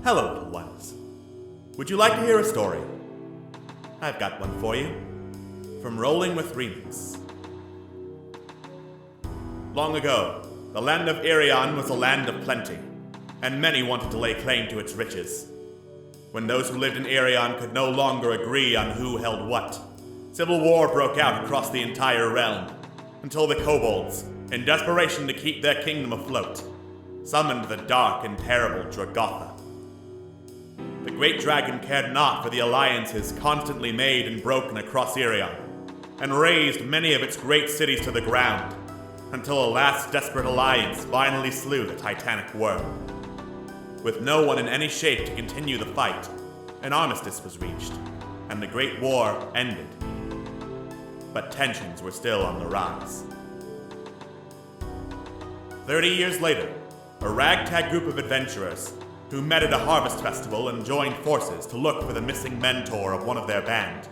Hello, little ones. Would you like to hear a story? I've got one for you. From Rolling with Remix. Long ago, the land of Irion was a land of plenty, and many wanted to lay claim to its riches. When those who lived in Irion could no longer agree on who held what, civil war broke out across the entire realm, until the kobolds, in desperation to keep their kingdom afloat, summoned the dark and terrible Dragotha. The great dragon cared not for the alliances constantly made and broken across Irion, and razed many of its great cities to the ground, until a last desperate alliance finally slew the titanic worm. With no one in any shape to continue the fight, an armistice was reached, and the Great War ended. But tensions were still on the rise. 30 years later, a ragtag group of adventurers, who met at a harvest festival and joined forces to look for the missing mentor of one of their band,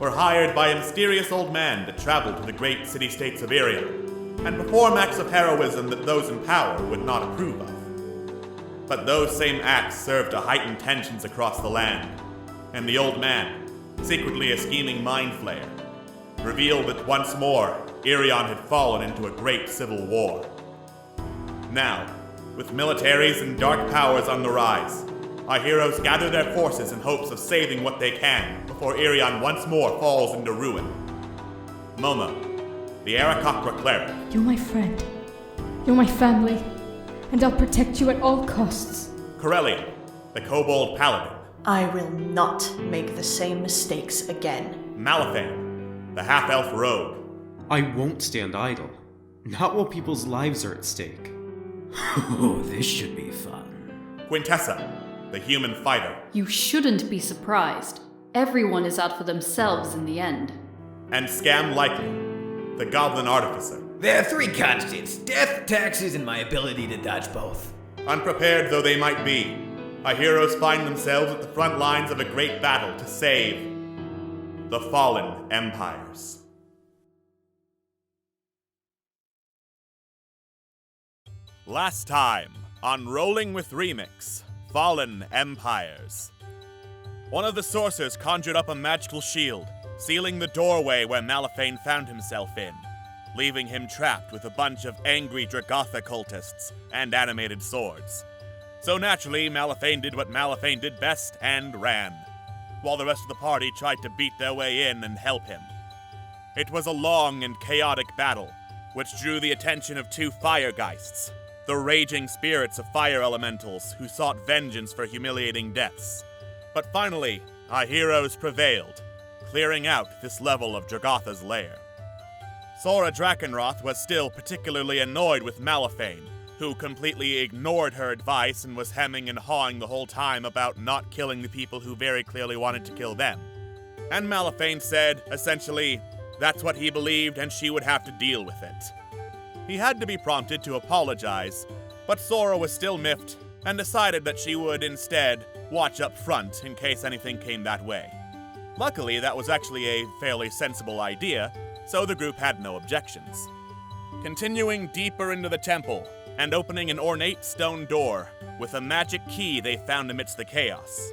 were hired by a mysterious old man to travel to the great city-states of Irion and perform acts of heroism that those in power would not approve of. But those same acts served to heighten tensions across the land, and the old man, secretly a scheming mind flayer, revealed that once more Irion had fallen into a great civil war. Now, with militaries and dark powers on the rise, our heroes gather their forces in hopes of saving what they can before Irion once more falls into ruin. Momo, the Aarakocra cleric. You're my friend. You're my family. And I'll protect you at all costs. Corellia, the kobold paladin. I will not make the same mistakes again. Malifan, the half-elf rogue. I won't stand idle. Not while people's lives are at stake. Oh, this should be fun. Quintessa, the human fighter. You shouldn't be surprised. Everyone is out for themselves in the end. And Scam Likely, the goblin artificer. There are three constants: death, taxes, and my ability to dodge both. Unprepared though they might be, our heroes find themselves at the front lines of a great battle to save the fallen empires. Last time on Rolling with Remix, Fallen Empires. One of the sorcerers conjured up a magical shield, sealing the doorway where Malifan found himself in, leaving him trapped with a bunch of angry Dragotha cultists and animated swords. So naturally, Malifan did what Malifan did best and ran, while the rest of the party tried to beat their way in and help him. It was a long and chaotic battle, which drew the attention of two fire geists, the raging spirits of fire elementals who sought vengeance for humiliating deaths. But finally, our heroes prevailed, clearing out this level of Dragotha's lair. Sora Drakenroth was still particularly annoyed with Malifan, who completely ignored her advice and was hemming and hawing the whole time about not killing the people who very clearly wanted to kill them. And Malifan said, essentially, that's what he believed and she would have to deal with it. He had to be prompted to apologize, but Sora was still miffed and decided that she would instead watch up front in case anything came that way. Luckily, that was actually a fairly sensible idea, so the group had no objections. Continuing deeper into the temple and opening an ornate stone door with a magic key they found amidst the chaos,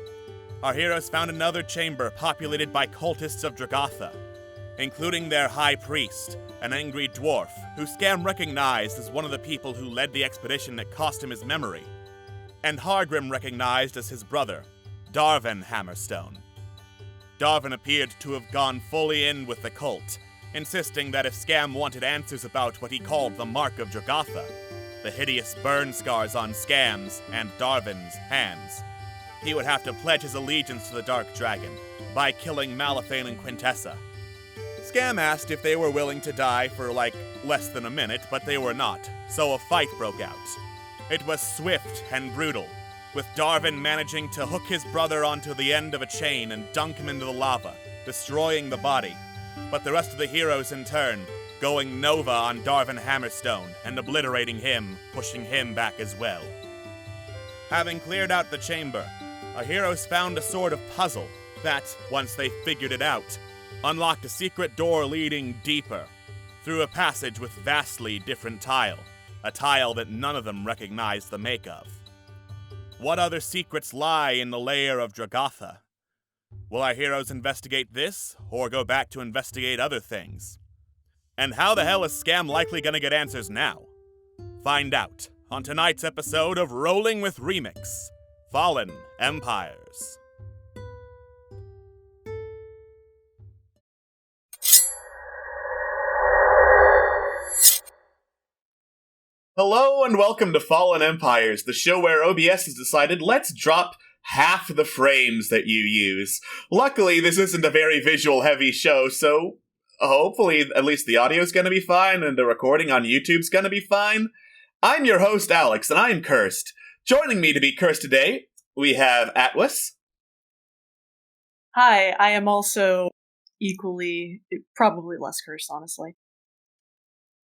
our heroes found another chamber populated by cultists of Dragotha, including their high priest, an angry dwarf who Scam recognized as one of the people who led the expedition that cost him his memory, and Hargrim recognized as his brother, Darvin Hammerstone. Darvin appeared to have gone fully in with the cult, insisting that if Scam wanted answers about what he called the Mark of Dragotha, the hideous burn scars on Scam's and Darvin's hands, he would have to pledge his allegiance to the Dark Dragon by killing Malifan and Quintessa. Scam asked if they were willing to die for less than a minute, but they were not, so a fight broke out. It was swift and brutal, with Darvin managing to hook his brother onto the end of a chain and dunk him into the lava, destroying the body, but the rest of the heroes in turn going Nova on Darvin Hammerstone and obliterating him, pushing him back as well. Having cleared out the chamber, our heroes found a sort of puzzle that, once they figured it out, unlocked a secret door leading deeper, through a passage with vastly different tile, a tile that none of them recognized the make of. What other secrets lie in the lair of Dragotha? Will our heroes investigate this, or go back to investigate other things? And how the hell is Scam likely gonna get answers now? Find out on tonight's episode of Rolling with Remix, Fallen Empires. Hello and welcome to Fallen Empires, the show where OBS has decided let's drop half the frames that you use. Luckily, this isn't a very visual-heavy show, so hopefully at least the audio's gonna be fine and the recording on YouTube's gonna be fine. I'm your host, Alex, and I'm cursed. Joining me to be cursed today, we have Atlas. Hi, I am also equally, probably less cursed, honestly.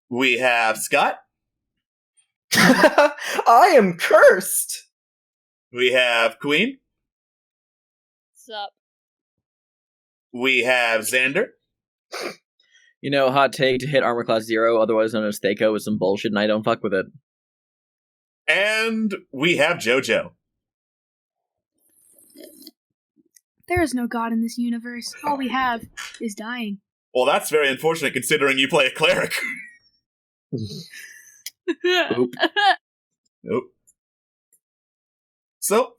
We have Scott. I am cursed! We have Queen. Sup? We have Xander. You know, hot take to hit armor class 0, otherwise known as Thaco, is some bullshit and I don't fuck with it. And we have JoJo. There is no god in this universe. All we have is dying. Well, that's very unfortunate considering you play a cleric. Oop. Nope. So,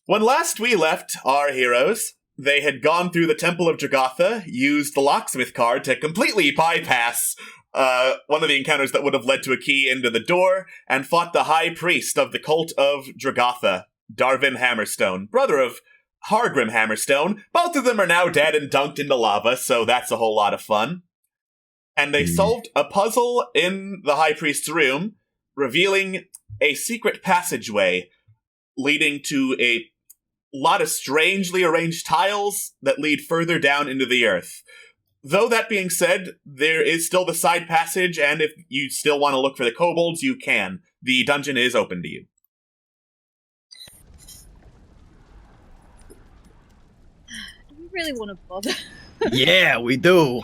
when last we left our heroes, they had gone through the Temple of Dragotha, used the locksmith card to completely bypass one of the encounters that would have led to a key into the door, and fought the high priest of the cult of Dragotha, Darvin Hammerstone, brother of Hargrim Hammerstone. Both of them are now dead and dunked into lava, so that's a whole lot of fun. And they solved a puzzle in the high priest's room, revealing a secret passageway leading to a lot of strangely arranged tiles that lead further down into the earth. Though that being said, there is still the side passage, and if you still want to look for the kobolds, you can. The dungeon is open to you. Do we really want to bother? Yeah, we do.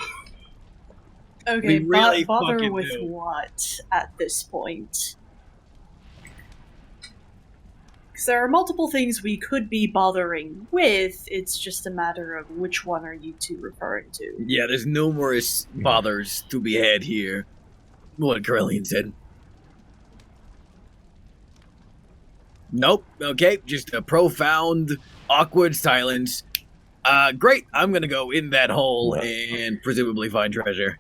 Okay, We really bother fucking with do. what at this point? Because there are multiple things we could be bothering with, it's just a matter of which one are you two referring to. Yeah, there's numerous bothers to be had here. What Corellian said. Nope, okay, just a profound, awkward silence. Great, I'm gonna go in that hole and presumably find treasure.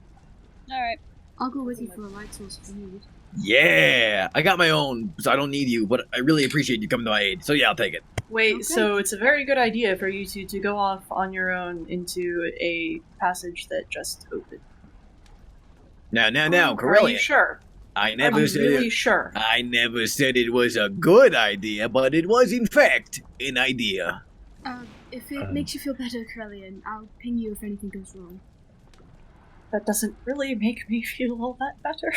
Alright. I'll go with you for a light source if you need. Yeah, I got my own, so I don't need you, but I really appreciate you coming to my aid. So yeah, I'll take it. Wait, Okay. so it's a very good idea for you two to go off on your own into a passage that just opened. Now, Are you Corellian. sure? I Are never you said really it. sure? I never said it was a good idea, but it was in fact an idea. If it makes you feel better, Corellian, I'll ping you if anything goes wrong. That doesn't really make me feel all that better.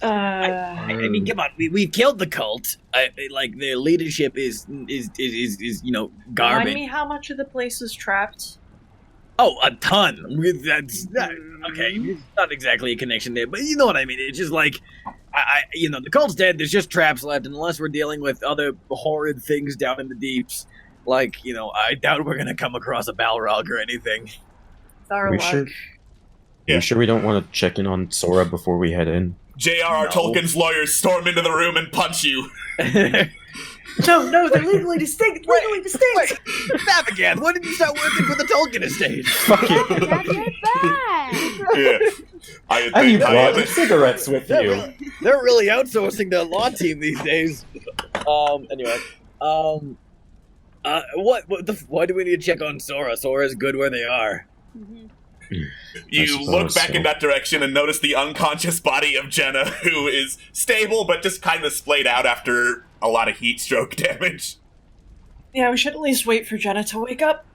I mean, come on, we've killed the cult. Like their leadership is you know Remind garbage. me how much of the place was trapped. Oh, a ton. That's okay. It's not exactly a connection there, but you know what I mean. It's just like, you know, the cult's dead. There's just traps left, and unless we're dealing with other horrid things down in the deeps, like, you know, I doubt we're gonna come across a Balrog or anything. Our luck. Yeah. You sure we don't want to check in on Sora before we head in? J.R.R. No. Tolkien's lawyers storm into the room and punch you. No, they're legally distinct. Legally distinct. Navigant, when did you start working for the Tolkien estate? Fuck it. Grab your bag! Yeah. And you I brought the cigarettes with you. They're really outsourcing the law team these days. Anyway. Why do we need to check on Sora? Sora's good where they are. Mhm. You suppose look back so. in that direction and notice the unconscious body of Jenna, who is stable but just kind of splayed out after a lot of heat stroke damage. Yeah, we should at least wait for Jenna to wake up.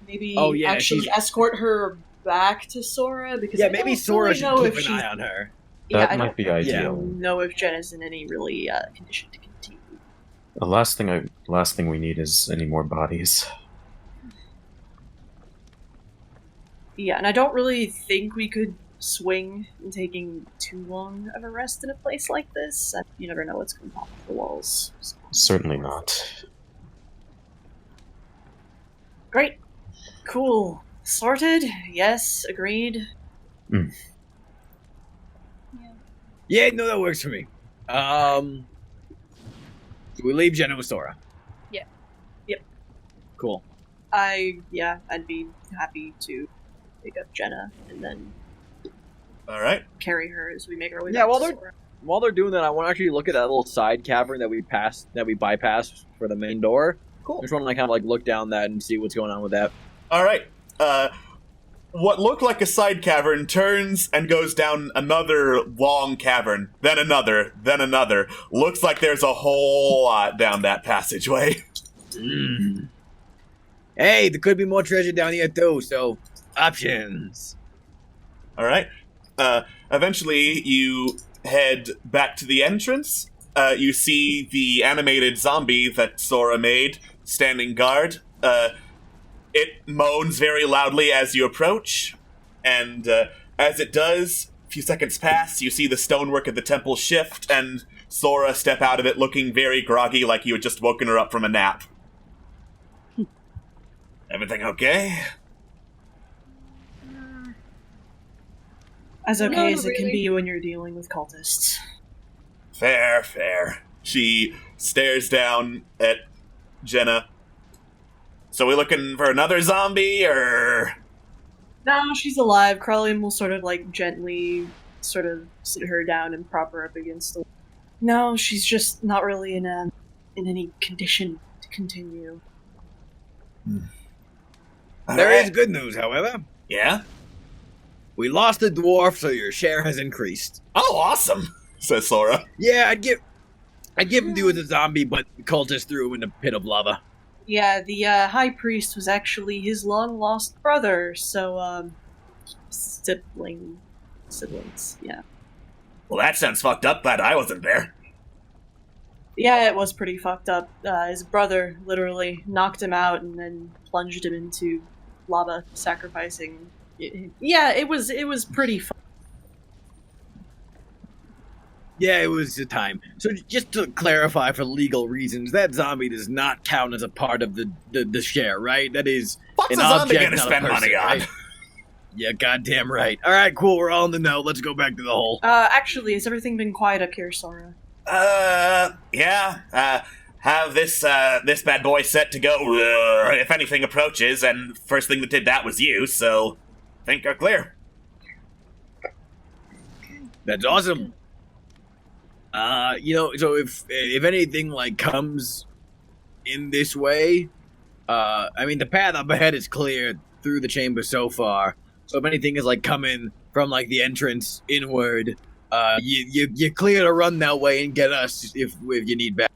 Maybe actually escort her back to Sora because Yeah, I maybe don't Sora really should know keep if an eye on her. Yeah, That might be ideal. know if Jenna's in any really condition to continue. The last thing we need is any more bodies. Yeah, and I don't really think we could swing in taking too long of a rest in a place like this. You never know what's going to pop off the walls. So. Certainly not. Great. Cool. Sorted? Yes, agreed. Yeah, no, that works for me. We leave Jenna with Sora. Yeah. Yep. Cool. I'd be happy to pick up Jenna and then Alright. carry her as we make our way Yeah, back to Sora. While they're doing that, I want to actually look at that little side cavern that we bypassed for the main door. Cool. I just want to kind of look down that and see what's going on with that. Alright. What looked like a side cavern turns and goes down another long cavern, then another, then another. Looks like there's a whole lot down that passageway. Hey, there could be more treasure down here too, so options. Alright. Eventually you head back to the entrance. You see the animated zombie that Sora made standing guard. It moans very loudly as you approach, and as it does, a few seconds pass, you see the stonework of the temple shift, and Sora step out of it looking very groggy like you had just woken her up from a nap. Everything okay? As okay Not as it can really. be when you're dealing with cultists. Fair. She stares down at Jenna. So we looking for another zombie, or...? No, she's alive. Krellian will sort of gently sort of sit her down and prop her up against the wall. No, she's just not really in any condition to continue. There is good news, however. Yeah? We lost the dwarf, so your share has increased. Oh, awesome, says Sora. Yeah, I'd give him to you as a zombie, but the cultists threw him in a pit of lava. Yeah, the high priest was actually his long-lost brother, so, siblings, yeah. Well, that sounds fucked up. Glad I wasn't there. Yeah, it was pretty fucked up. His brother literally knocked him out and then plunged him into lava, sacrificing. Yeah, it was pretty fun. Yeah, it was a time. So just to clarify for legal reasons, that zombie does not count as a part of the share, right? That is What's an a zombie object, gonna not a spend person, money on? right? Yeah, goddamn right. All right, cool. We're all in the know. Let's go back to the hole. Actually, has everything been quiet up here, Sora? Yeah. Have this bad boy set to go if anything approaches, and first thing that did that was you, so think you're clear. That's awesome. So if anything comes in this way, the path up ahead is clear through the chamber so far. So if anything is coming from the entrance inward, you're clear to run that way and get us if you need back.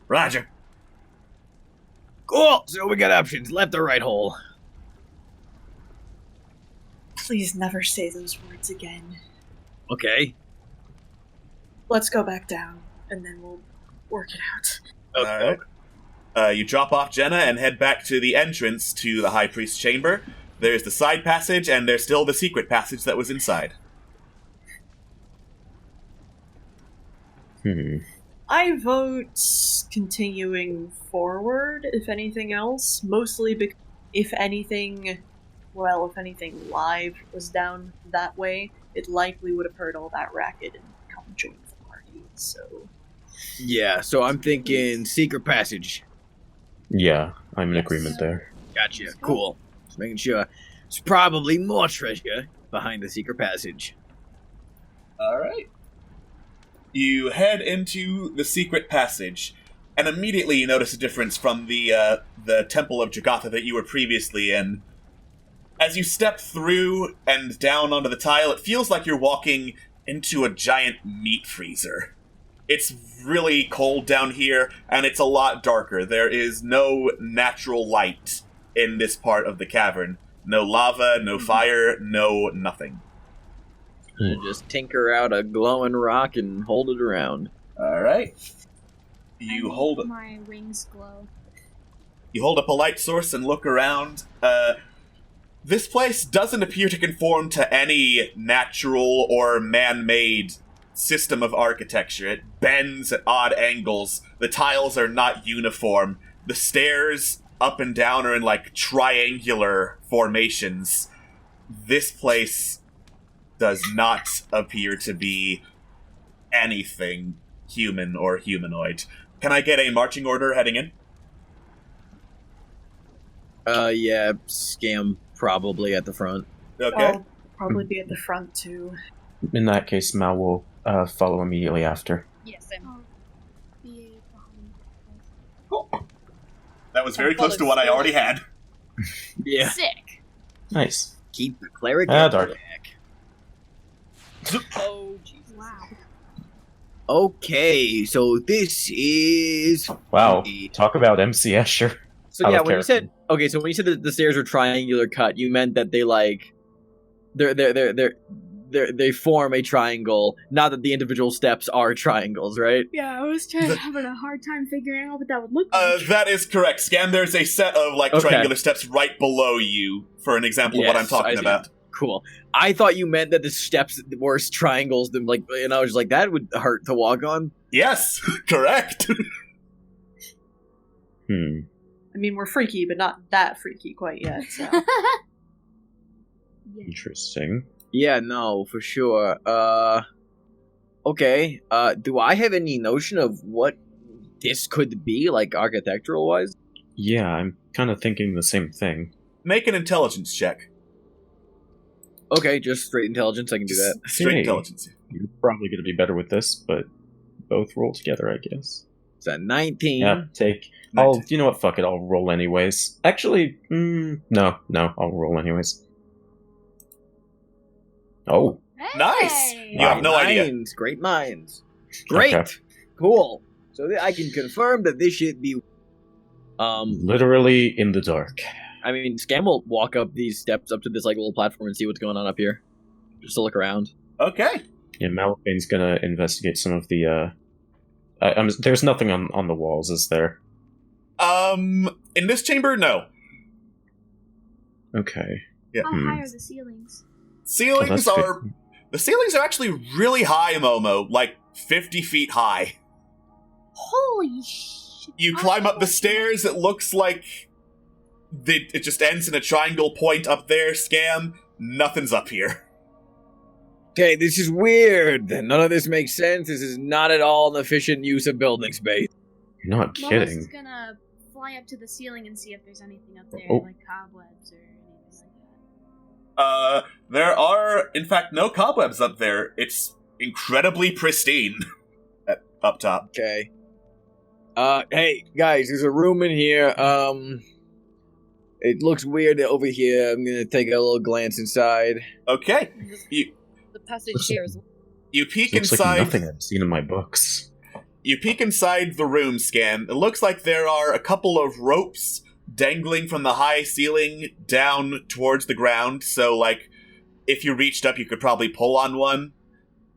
Roger. Cool. So we got options: left or right hole. Please never say those words again. Okay. Let's go back down, and then we'll work it out. Okay. Alright. You drop off Jenna and head back to the entrance to the High Priest's chamber. There's the side passage, and there's still the secret passage that was inside. I vote continuing forward, if anything else. Mostly because if anything live was down that way, it likely would have heard all that racket and come join the party, so... Yeah, so I'm thinking secret passage. Yeah, I'm in agreement there. Gotcha. Cool. Just making sure. There's probably more treasure behind the secret passage. Alright. You head into the secret passage, and immediately you notice a difference from the Temple of Dragotha that you were previously in. As you step through and down onto the tile, it feels like you're walking into a giant meat freezer. It's really cold down here, and it's a lot darker. There is no natural light in this part of the cavern. No lava, no fire, no nothing. Just tinker out a glowing rock and hold it around. Alright. You hold my wings glow. You hold up a light source and look around. This place doesn't appear to conform to any natural or man-made system of architecture. It bends at odd angles. The tiles are not uniform. The stairs up and down are in, like, triangular formations. This place does not appear to be anything human or humanoid. Can I get a marching order heading in? Yeah, Scam probably at the front. Okay. I'll probably be at the front too. In that case, Mal will follow immediately after. Yes, I'll be behind. Cool. That was very close to what I already had. Yeah. Sick. Nice. Keep the cleric Ah, at the darn. back. Oh, Jesus. Wow. Okay, so this is... Wow. Talk about MC Escher. So Out yeah, of when you said character. okay, so when you said that the stairs were triangular cut, you meant that they like they form a triangle, not that the individual steps are triangles, right? Yeah, I was having a hard time figuring out what that would look like. That is correct. Scam, there's a set of, like, Okay. triangular steps right below you for an example of what I'm Yes, I talking see. about. Cool. I thought you meant that the steps were triangles, and like, and I was like, that would hurt to walk on. Yes, correct. I mean, we're freaky, but not that freaky quite yet. So. Yeah. Interesting. Yeah, no, for sure. Okay. Do I have any notion of what this could be, like architectural wise? Yeah, I'm kind of thinking the same thing. Make an intelligence check. Okay, just straight intelligence. I can do that. Straight Hey. intelligence. You're probably going to be better with this, but both roll together, I guess. Is that 19? Yeah, take. You know what? Fuck it. I'll roll anyways. Actually, no, I'll roll anyways. Oh, Nice! Hey! You have no idea. Minds, great minds. Great, Okay. cool. So I can confirm that this should be. literally in the dark. I mean, Scam will walk up these steps up to this like little platform and see what's going on up here, just to look around. Okay. Yeah, Malachine's gonna investigate some of the. There's nothing on the walls, is there? In this chamber, no. Okay. Yeah. How high are the ceilings? Ceilings that's good. are... The ceilings are actually really high, Momo. Like, 50 feet high. Holy shit. You climb up the stairs, it looks like... It just ends in a triangle point up there, Scam. Nothing's up here. Okay, this is weird. None of this makes sense. This is not at all an efficient use of building space. You're not Momo's kidding. gonna fly up to the ceiling and see if there's anything up there, Oh. like cobwebs or anything like that. There are, in fact, no cobwebs up there. It's incredibly pristine up top. Okay. Hey guys, there's a room in here. It looks weird over here. I'm gonna take a little glance inside. Okay. The passage here is You peek Looks like inside. nothing I've seen in my books. You peek inside the room, Scam. It looks like there are a couple of ropes dangling from the high ceiling down towards the ground. So, like, if you reached up, you could probably pull on one.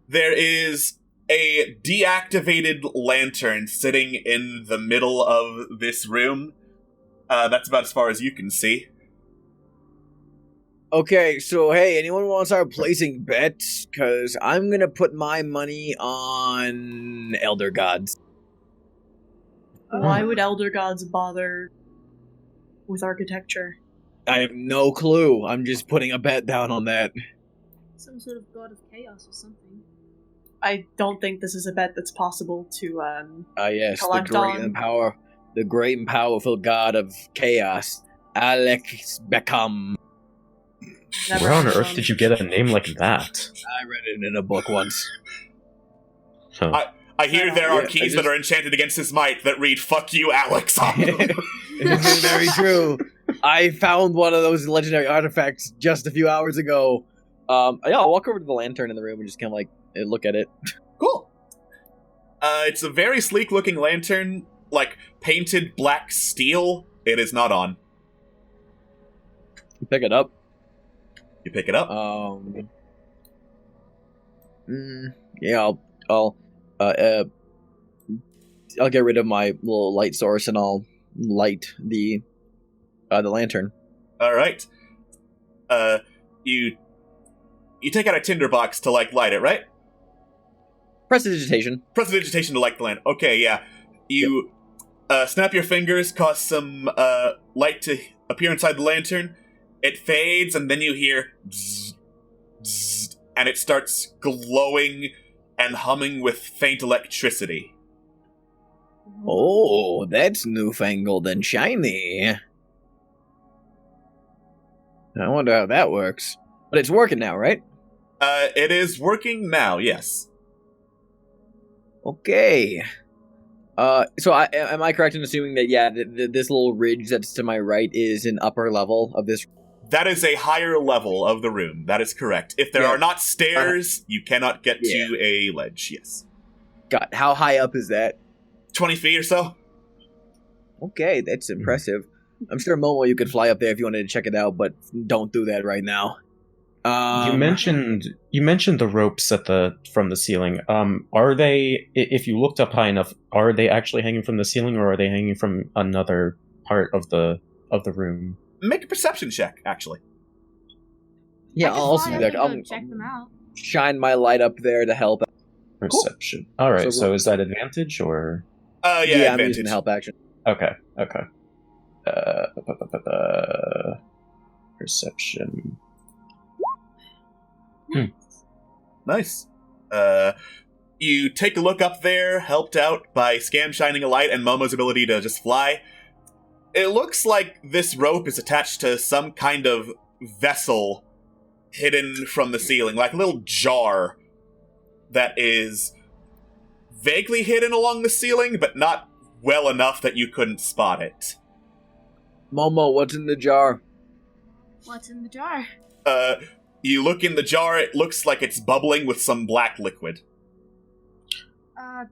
There is a deactivated lantern sitting in the middle of this room. That's about as far as you can see. Okay, so hey, anyone want to start placing bets? Cause I'm gonna put my money on Elder Gods. Why would Elder Gods bother with architecture? I have no clue. I'm just putting a bet down on that. Some sort of god of chaos or something. I don't think this is a bet that's possible to, Yes, Collect on. the great and powerful god of chaos, Alex Beckham. never Where on heard earth of. did you get a name like that? I read it in a book once. Huh. I hear there are Yeah, keys I that just- are enchanted against his might that read, "Fuck you, Alex." on them. It's very true. I found one of those legendary artifacts just a few hours ago. Yeah, I'll walk over to the lantern in the room and just kind of like look at it. Cool. It's a very sleek-looking lantern, like painted black steel. It is not on. Pick it up. You pick it up. Yeah, I'll get rid of my little light source and I'll light the lantern. All right. You take out a tinderbox to, like, light it, right? Prestidigitation. Prestidigitation to light the lamp. Okay, yeah. You snap your fingers, cause some light to appear inside the lantern. It fades, and then you hear bzzz, bzzz, and it starts glowing and humming with faint electricity. Oh, that's newfangled and shiny. I wonder how that works. But it's working now, right? It is working now, yes. Okay. So am I correct in assuming that, yeah, this little ridge that's to my right is an upper level of this? That is a higher level of the room. That is correct. If there are not stairs, you cannot get to a ledge, yes. God, how high up is that? 20 feet or so. Okay, that's impressive. I'm sure, Momo, you could fly up there if you wanted to check it out, but don't do that right now. You mentioned the ropes from the ceiling. Are they, if you looked up high enough, are they actually hanging from the ceiling, or are they hanging from another part of the room? Make a perception check, actually. Yeah, I'll also do that. I'll check them out. Shine my light up there to help. Perception. Cool. All right. So is that advantage or? Yeah, advantage. I'm using help action. Okay. Perception. Nice. You take a look up there, helped out by Scam shining a light and Momo's ability to just fly. It looks like this rope is attached to some kind of vessel hidden from the ceiling, like a little jar that is vaguely hidden along the ceiling, but not well enough that you couldn't spot it. Momo, what's in the jar? What's in the jar? You look in the jar, it looks like it's bubbling with some black liquid.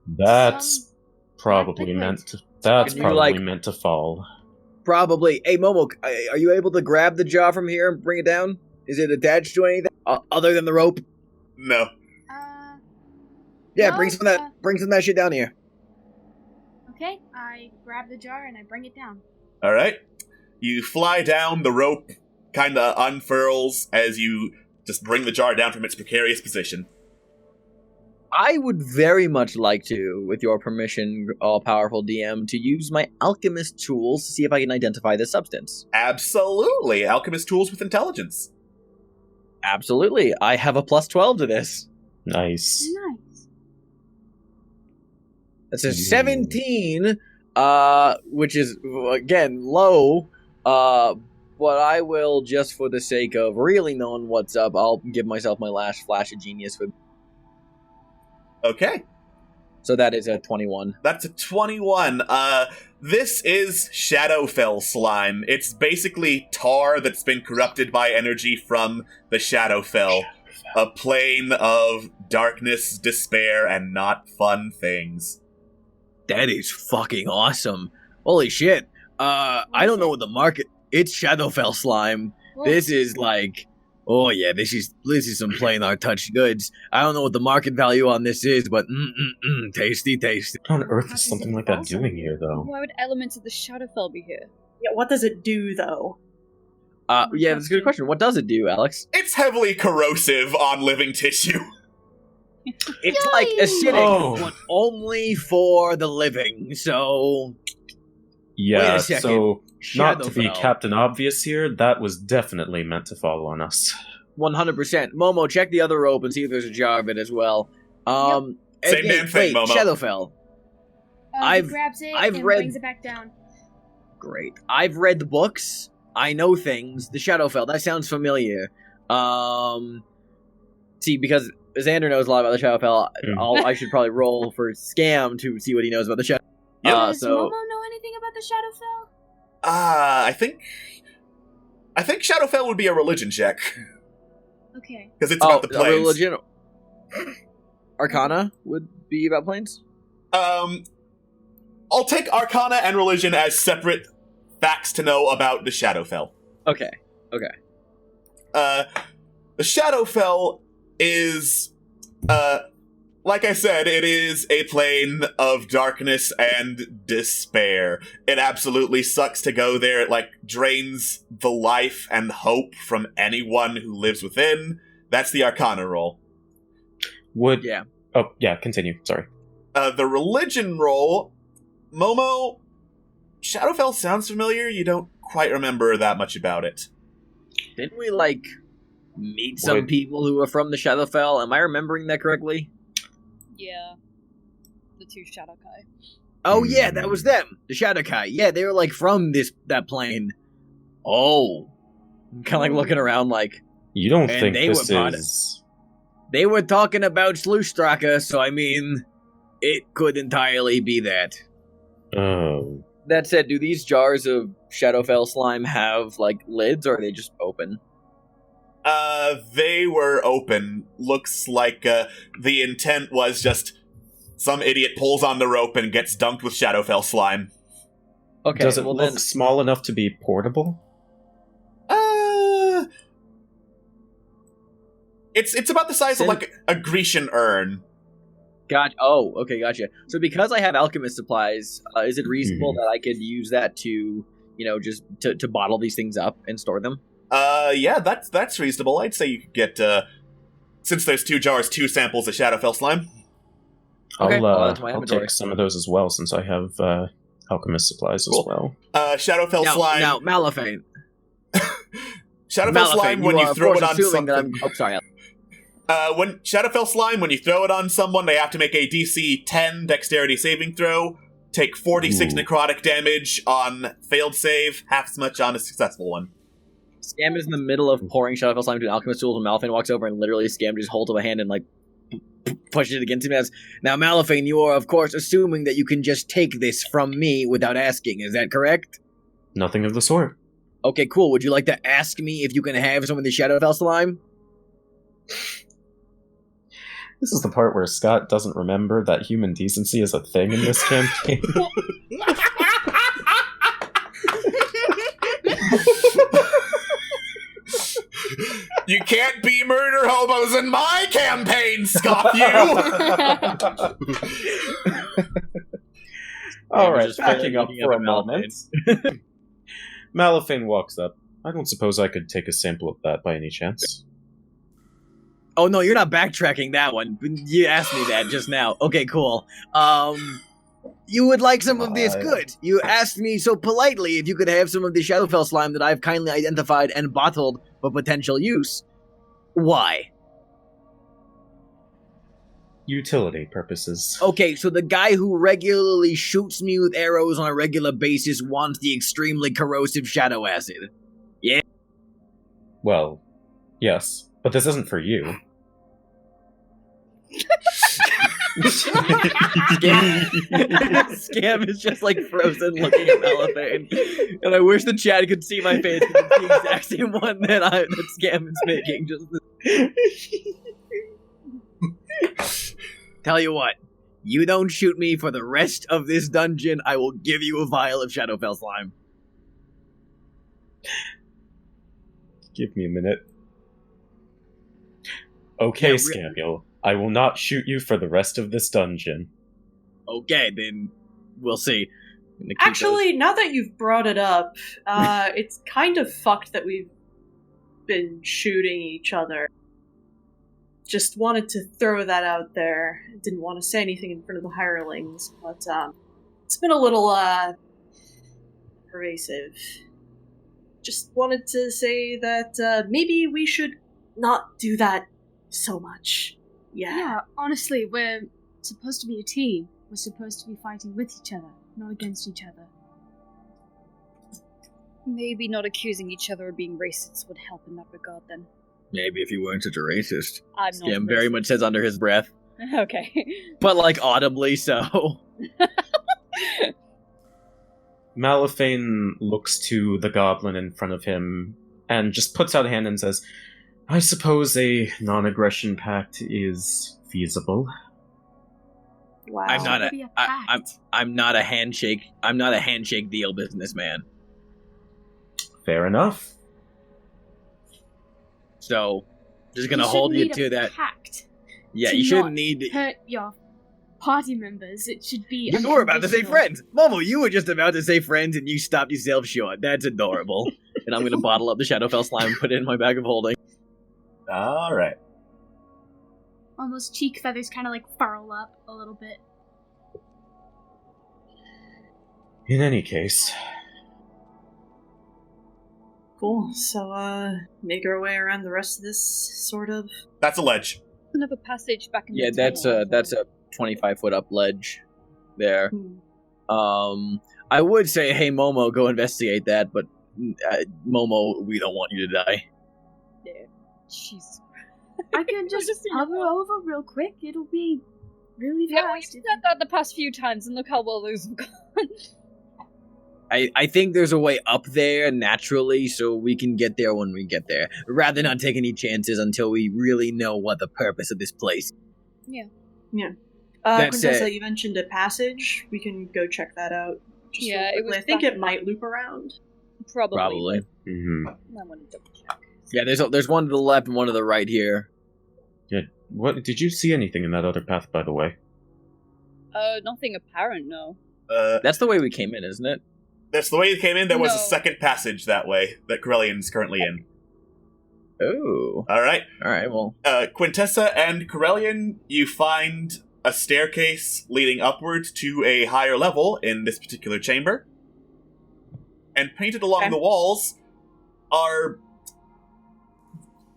That's probably meant to fall. Probably. Hey, Momo, are you able to grab the jar from here and bring it down? Is it attached to anything other than the rope? No. Yeah, no, bring some of that shit down here. Okay, I grab the jar and I bring it down. All right. You fly down, the rope kind of unfurls as you just bring the jar down from its precarious position. I would very much like to, with your permission, all-powerful DM, to use my alchemist tools to see if I can identify this substance. Absolutely. Alchemist tools with intelligence. Absolutely. I have a plus 12 to this. Nice. That's a 17, which is, again, low, but I will, just for the sake of really knowing what's up, I'll give myself my last flash of genius for... Okay. So that is a 21. That's a 21. This is Shadowfell slime. It's basically tar that's been corrupted by energy from the Shadowfell. A plane of darkness, despair, and not fun things. That is fucking awesome. Holy shit. I don't know what the market... It's Shadowfell slime. This is like... Oh yeah, this is some plain untouched goods. I don't know what the market value on this is, but tasty. What on earth is something like that doing here, though? Why would elements of the Shadowfell be here? Yeah, what does it do, though? Yeah, that's a good question. What does it do, Alex? It's heavily corrosive on living tissue. It's like acidic, but only for the living, so... Yeah, so not to be Captain Obvious here, that was definitely meant to fall on us. 100%. Momo, check the other rope and see if there's a jar of it as well. Same damn thing, Momo. Shadowfell. He grabs it and brings it back down. Great. I've read the books. I know things. The Shadowfell, that sounds familiar. See, because Xander knows a lot about the Shadowfell, I should probably roll for Scam to see what he knows about the Shadowfell. Does Momo know anything about the Shadowfell? I think Shadowfell would be a religion check. Okay. Because it's about the planes. Religion. Arcana would be about planes? I'll take Arcana and religion as separate facts to know about the Shadowfell. Okay. The Shadowfell is Like I said, it is a plane of darkness and despair. It absolutely sucks to go there. It, drains the life and hope from anyone who lives within. That's the Arcana roll. Yeah. Oh, yeah, continue. Sorry. The religion roll, Momo, Shadowfell sounds familiar. You don't quite remember that much about it. Didn't we, meet some people who were from the Shadowfell? Am I remembering that correctly? Yeah. The two Shadowkai. Oh, yeah, that was them. The Shadowkai. Yeah, they were, from that plane. Oh. I'm kind of looking around You don't think this is... They were talking about Slushstraka, so I mean, it could entirely be that. Oh. That said, do these jars of Shadowfell slime have, lids, or are they just open? They were open. Looks like, the intent was just some idiot pulls on the rope and gets dunked with Shadowfell slime. Okay, does it look small enough to be portable? It's about the size of, a Grecian urn. Okay, gotcha. So because I have alchemist supplies, is it reasonable that I could use that to, just to bottle these things up and store them? Yeah, that's reasonable. I'd say you could get, since there's 2 jars, 2 samples of Shadowfell slime. I'll take some of those as well, since I have, alchemist supplies as well. Shadowfell slime... Now, Malafane. Shadowfell slime, when you throw it on something... sorry. When Shadowfell slime, when you throw it on someone, they have to make a DC 10 dexterity saving throw, take 46 necrotic damage on failed save, half as much on a successful one. Scam is in the middle of pouring Shadowfell slime to an alchemist tool, and Malafane walks over and literally Scam just holds up a hand and pushes it against him. Now, Malafane, you are of course assuming that you can just take this from me without asking. Is that correct? Nothing of the sort. Okay, cool. Would you like to ask me if you can have some of the Shadowfell slime? This is the part where Scott doesn't remember that human decency is a thing in this campaign. You can't be murder hobos in my campaign, scoff you! Alright, backing up for a moment. Malafane walks up. I don't suppose I could take a sample of that by any chance. Oh no, you're not backtracking that one. You asked me that just now. Okay, cool. You would like some of this? Good. You asked me so politely if you could have some of the Shadowfell slime that I've kindly identified and bottled for potential use. Why? Utility purposes. Okay, so the guy who regularly shoots me with arrows on a regular basis wants the extremely corrosive shadow acid. Yeah? Well, yes. But this isn't for you. Scam is just frozen looking at Malafane. And I wish the chat could see my face, because it's the exact same one that Scam is making. Tell you what, you don't shoot me for the rest of this dungeon, I will give you a vial of Shadowfell slime. Give me a minute. Okay, Scamuel, I will not shoot you for the rest of this dungeon. Okay, then we'll see. Actually, now that you've brought it up, it's kind of fucked that we've been shooting each other. Just wanted to throw that out there. Didn't want to say anything in front of the hirelings, but it's been a little pervasive. Just wanted to say that maybe we should not do that so much. Yeah, honestly, we're supposed to be a team. We're supposed to be fighting with each other, not against each other. Maybe not accusing each other of being racists would help in that regard, then. Maybe if you weren't such a racist. I'm not Scam very much says under his breath. Okay. But, audibly so. Malafane looks to the goblin in front of him and just puts out a hand and says, I suppose a non-aggression pact is feasible. Wow. I'm not a handshake deal businessman. Fair enough. So, just gonna hold you to that. Pact. Yeah, to you shouldn't not need. hurt your party members. It should be. You were about to say unconditional. friends. Momo, you were just about to say friends and you stopped yourself short. That's adorable. And I'm going to bottle up the Shadowfell slime and put it in my bag of holding. All right. Almost cheek feathers kind of like furl up a little bit. In any case, Cool. So, make our way around the rest of this, sort of. That's a ledge. Another passage back in Yeah, the that's a 25-foot up ledge there. Hmm. I would say, hey, Momo, go investigate that, but Momo, we don't want you to die. Yeah. Jeez. I can just hover over real quick. It'll be really Yeah, well, you've fast. said that the past few times, and look how well those have gone. I think there's a way up there naturally, so we can get there when we get there, rather than not take any chances until we really know what the purpose of this place. Yeah. That Quintessa, said- you mentioned a passage. We can go check that out. Just Yeah, real it quickly. was I think back- it might loop around. Probably. mhm. I want to double check. Yeah, there's one to the left and one to the right here. Yeah. What did you see anything in that other path? By the way, Nothing apparent, no. That's the way we came in, isn't it? That's the way it came in. There was a No. second passage that way that Corellian's currently in. Oh. All right. Alright, well. Quintessa and Corellian, you find a staircase leading upward to a higher level in this particular chamber. And painted along Okay. the walls are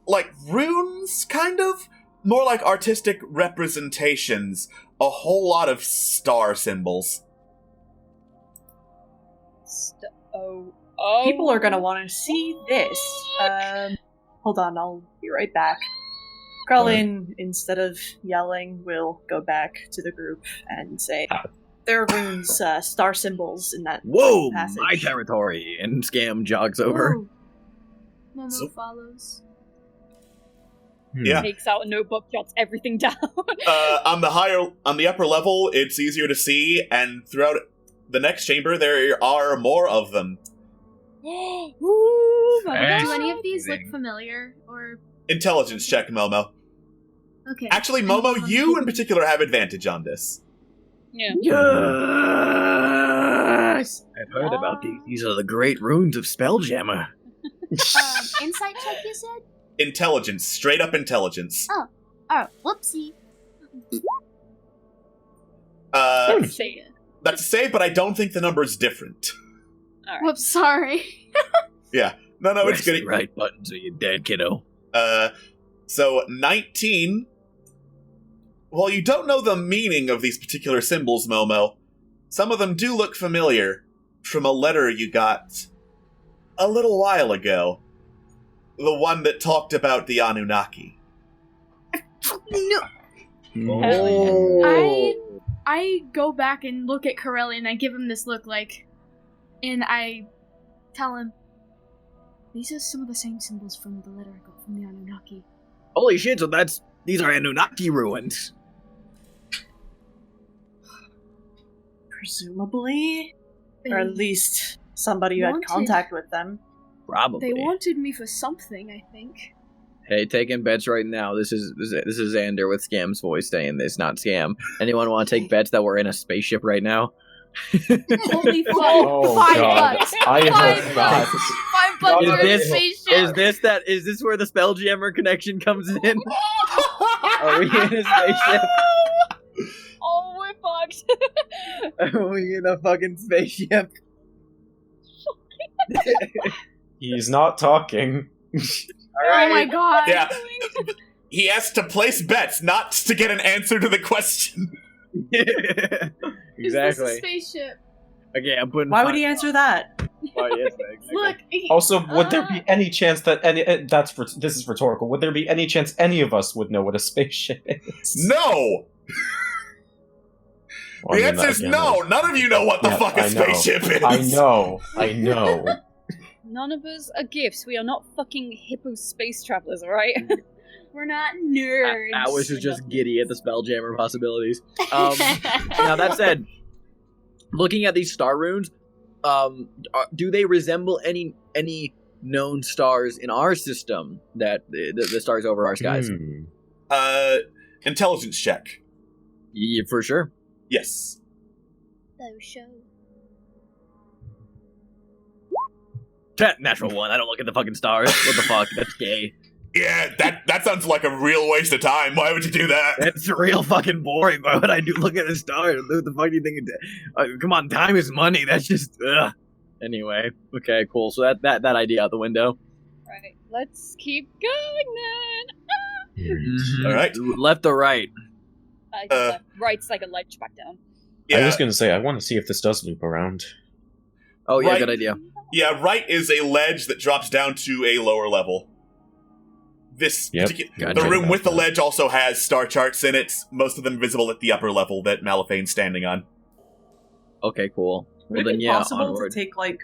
like runes, kind of? More like artistic representations. A whole lot of star symbols. Oh. People are gonna want to see this. Hold on, I'll be right back. Krellin, instead of yelling, will go back to the group and say, there are runes, star symbols in that Whoa, passage. my territory! And Scam jogs over. Ooh. Momo So- follows. Yeah. Takes out a notebook, jots everything down. On the upper level, it's easier to see, and throughout the next chamber, there are more of them. Ooh, my Hey. Do God. any of these look familiar or Intelligence check, Momo. okay? Actually, I Momo, need you one. in particular have advantage on this. Yeah. Yes! I've heard about these. These are the great runes of Spelljammer. Insight check, you said? Intelligence, straight up intelligence. Oh, whoopsie. Say it. That's a save, but I don't think the number's different. All right. Whoops, sorry. No, it's Press good. the right button so you're dead, kiddo. So 19. While you don't know the meaning of these particular symbols, Momo, some of them do look familiar from a letter you got a little while ago. The one that talked about the Anunnaki. No. Oh. I go back and look at Corelli and I give him this look like, and I tell him, these are some of the same symbols from the letter I got from the Anunnaki. Holy shit, so these are Anunnaki ruins. Presumably. They, Or at least somebody who had wanted- contact with them. Probably. they wanted me for something, I think. Hey, taking bets right now. This is Xander with Scam's voice saying this, not Scam. Anyone want to take bets that we're in a spaceship right now? Holy fuck. Oh, $5. God. I $5. hope not. $5 Is for a this- spaceship. Is this where the Spelljammer connection comes in? Are we in a spaceship? Oh, we're fucked. Are we in a fucking spaceship? He's not talking. Oh my god. Yeah. He has to place bets, not to get an answer to the question. Is this a Exactly. spaceship? Okay, I'm putting. Why would he answer that? Oh, yes, exactly. Look. Also, would there be any chance that this is rhetorical? Would there be any chance any of us would know what a spaceship is? No! Well, The I mean, answer's again, no! None of you know what the Yeah, fuck a I know. spaceship is! I know. None of us are gifts. We are not fucking hippo space travelers, alright? We're not nerds. Alice is just giddy at the Spelljammer possibilities. Now that said, looking at these star runes, do they resemble any known stars in our system that the stars over our skies? Hmm. intelligence check. Yeah, for sure. Yes. Those show. Natural one. I don't look at the fucking stars. What the fuck? That's gay. Yeah, that sounds like a real waste of time. Why would you do that? That's real fucking boring. Why would I do look at the stars? What the fuck do you think? Come on, time is money. That's just. Ugh. Anyway, okay, cool. So that idea out the window. Right, let's keep going then. Mm-hmm. All right. Left or right? Right's like a ledge back down. Yeah. I was going to say, I want to see if this does loop around. Oh yeah, Right. good idea. Yeah, right is a ledge that drops down to a lower level. This Gotcha. the room with the ledge also has star charts in it, most of them visible at the upper level that Malaphane's standing on. Okay, cool. Would Well it then, be yeah, possible onward. to take, like,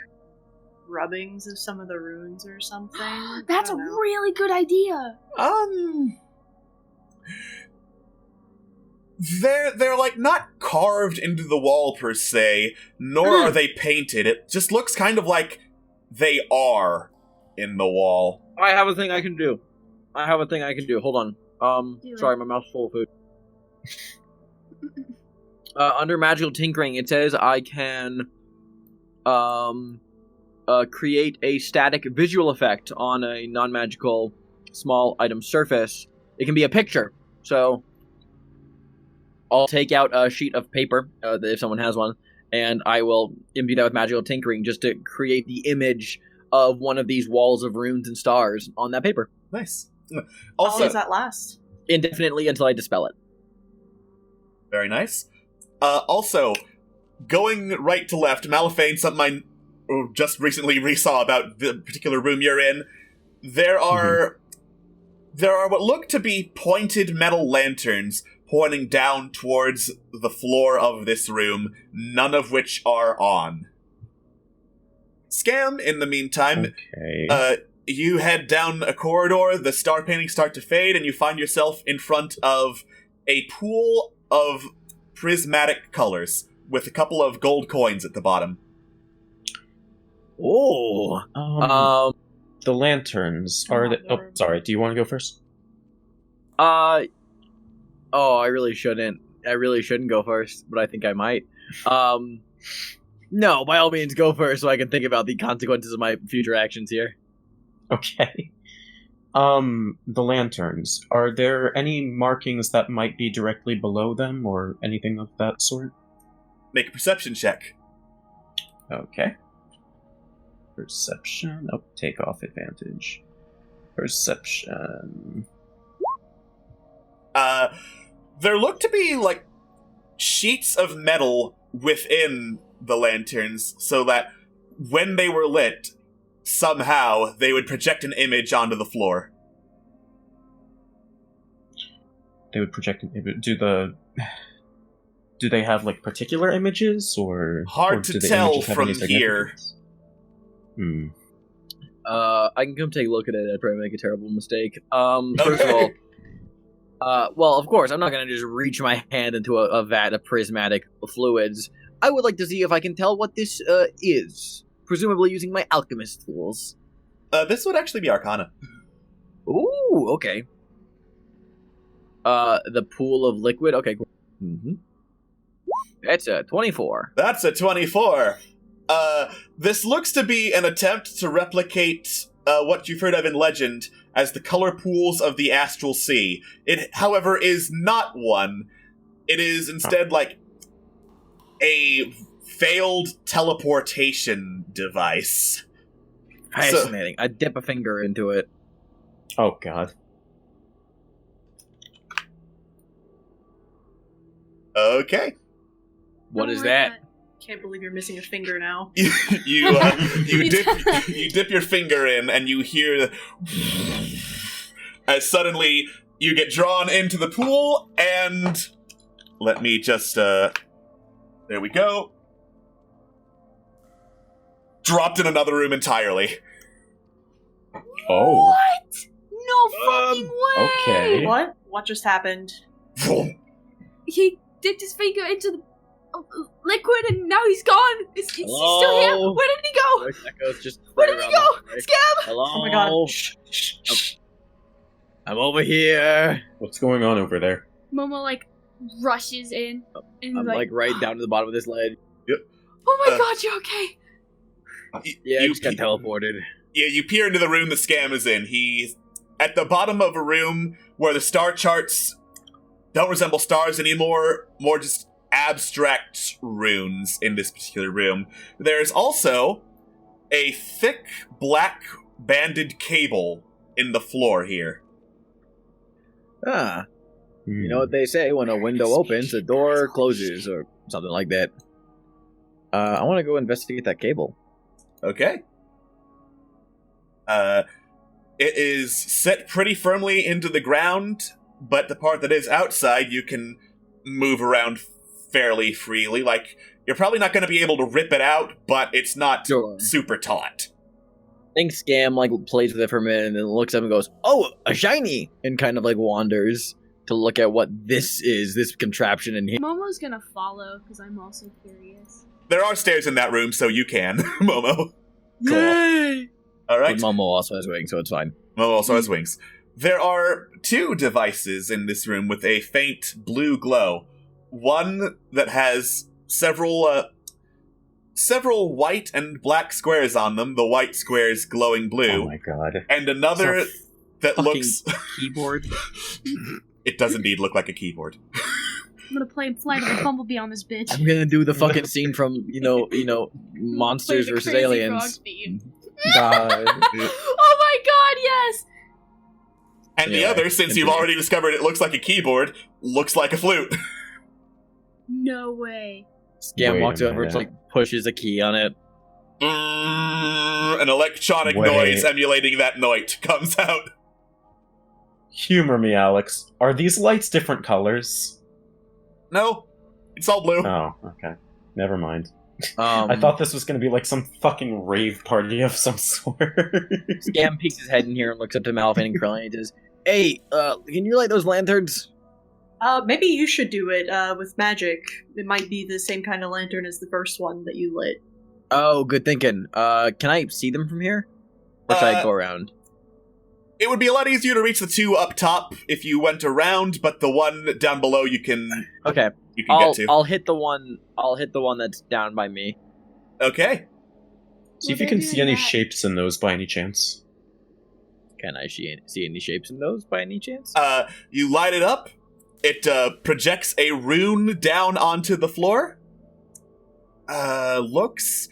rubbings of some of the runes or something? That's I a don't know. really good idea. They're like not carved into the wall per se, nor are they painted. It just looks kind of like they are in the wall. I have a thing I can do. Hold on. Do Sorry, it. my mouth's full of food. Under magical tinkering, it says I can create a static visual effect on a non-magical small item surface. It can be a picture. So I'll take out a sheet of paper, if someone has one, and I will imbue that with magical tinkering just to create the image of one of these walls of runes and stars on that paper. Nice. How long Also, does that last? Indefinitely until I dispel it. very nice. Also, going right to left, Malaphane, something I just recently resaw about the particular room you're in. There are what look to be pointed metal lanterns pointing down towards the floor of this room, none of which are on. Scam, in the meantime, Okay. you head down a corridor, the star paintings start to fade, and you find yourself in front of a pool of prismatic colors, with a couple of gold coins at the bottom. Oh. The lanterns are the. Oh, sorry. Do you want to go first? Oh, I really shouldn't. I really shouldn't go first, but I think I might. No, by all means, go first so I can think about the consequences of my future actions here. Okay. The lanterns. Are there any markings that might be directly below them, or anything of that sort? Make a perception check. Okay. Perception. Oh, take off advantage. Perception. There look to be, like, sheets of metal within the lanterns, so that when they were lit, somehow they would project an image onto the floor. They would project an image. Do they have, like, particular images, or... Hard or to do the tell images have from any here. significance? Hmm. I can come take a look at it. I'd probably make a terrible mistake. First of all, well, of course, I'm not going to just reach my hand into a vat of prismatic fluids. I would like to see if I can tell what this is, presumably using my alchemist tools. This would actually be Arcana. Ooh, okay. The pool of liquid. Okay, cool. Mm-hmm. That's a 24. That's a 24. This looks to be an attempt to replicate what you've heard of in legend as the color pools of the astral sea. It, however, is not one. It is instead like a failed teleportation device. Fascinating. I dip a finger into it. Oh, God. Okay. What Don't is worry that? about it. Can't believe you're missing a finger now. you dip your finger in, and you hear as suddenly you get drawn into the pool, and let me just there we go. Dropped in another room entirely. Oh. What? No fucking way! Okay. What? What just happened? He dipped his finger into the liquid and now he's gone. Is he still here? Hello? Where did he go? Echoes just Where did he go? right? Scab! Hello? Oh my god. Shh, shh, shh. I'm over here. What's going on over there? Momo like rushes in and I'm like right down to the bottom of this ledge. oh my god, you okay? Yeah, I just got teleported. Yeah, you peer into the room the scam is in. He's at the bottom of a room where the star charts don't resemble stars anymore, more just abstract runes in this particular room. There's also a thick black banded cable in the floor here. Ah. You know what they say, when a window opens, the door closes, or something like that. I want to go investigate that cable. Okay. It is set pretty firmly into the ground, but the part that is outside you can move around fairly freely. Like, you're probably not going to be able to rip it out, but it's not super taut. I think Scam like plays with it for a minute and then looks up and goes, "Oh, a shiny!" and kind of like wanders to look at what this is, this contraption in here. Momo's gonna follow because I'm also curious. There are stairs in that room, so you can, Momo. Cool. Yay! All right. But Momo also has wings, so it's fine. Momo also has wings. There are 2 devices in this room with a faint blue glow. One that has several white and black squares on them, the white squares glowing blue. Oh my god. And another that looks... keyboard? It does indeed look like a keyboard. I'm gonna play Flight of the Bumblebee on this bitch. I'm gonna do the fucking scene from, Monsters Play the vs. Crazy Aliens. Frog theme. God. Oh my god, yes! And the other, since you've already discovered it looks like a keyboard, looks like a flute. No way. Scam Wait walks a over, minute. like pushes a key on it. An electronic Wait. noise emulating that note comes out. Humor me, Alex. Are these lights different colors? No, it's all blue. Oh, okay. Never mind. I thought this was going to be like some fucking rave party of some sort. Scam peeks his head in here and looks up to Malphite and Krillin and he says, "Hey, can you light those lanterns?" Maybe you should do it, with magic. It might be the same kind of lantern as the first one that you lit. Oh, good thinking. Can I see them from here? Or should I go around? It would be a lot easier to reach the 2 up top if you went around, but the one down below you can Okay. get to. I'll hit the one that's down by me. Okay. See if you can see any shapes in those by any chance. Can I see any shapes in those by any chance? You light it up. It projects a rune down onto the floor. Looks...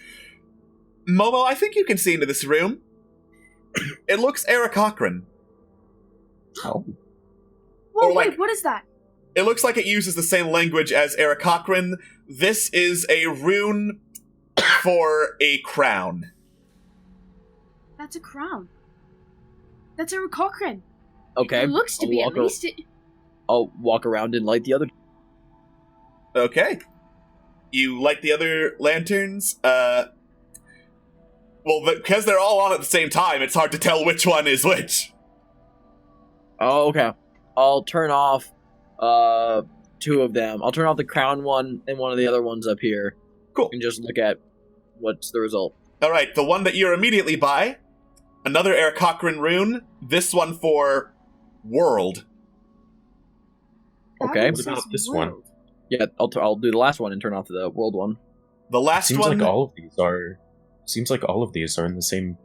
Momo, I think you can see into this room. It looks Eric Cochran. Oh. Whoa, Or like- wait, what is that? It looks like it uses the same language as Eric Cochran. This is a rune for a crown. That's a crown. That's a Cochrane. Okay. It looks to be at least. I'll walk around and light the other. Okay. You light the other lanterns. Well, because they're all on at the same time, it's hard to tell which one is which. Oh, okay. I'll turn off 2 of them. I'll turn off the crown one and one of the other ones up here. Cool. And just look at what's the result. Alright, the one that you're immediately by, another Eric Cochran rune, this one for world. Okay. What about this one? Yeah, I'll do the last one and turn off the world one. The last Seems one... like all of these are... Seems like all of these are in the same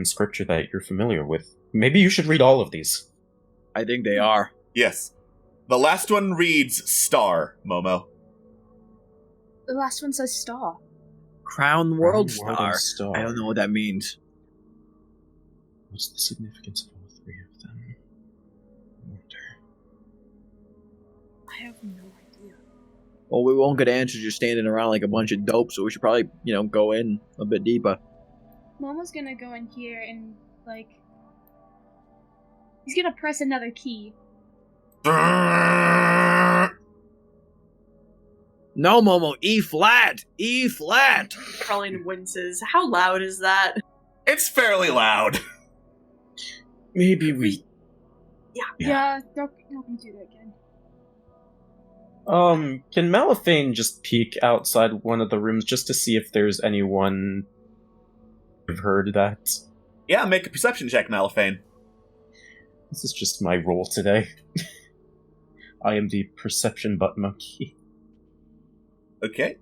scripture that you're familiar with. Maybe you should read all of these. I think they are. Yes. The last one reads star, Momo. The last one says star. Crown World Crown Star. Star. I don't know what that means. What's the significance of all 3 of them? I wonder. I have no idea. Well, we won't get answers just standing around like a bunch of dope, so we should probably, go in a bit deeper. Mama's gonna go in here and, he's gonna press another key. No, Momo, E flat! E flat! Krillin winces. How loud is that? It's fairly loud. Maybe we... Yeah, don't do that again. Can Malifane just peek outside one of the rooms just to see if there's anyone who've heard that? Yeah, make a perception check, Malifane. This is just my role today. I am the perception butt monkey. Okay.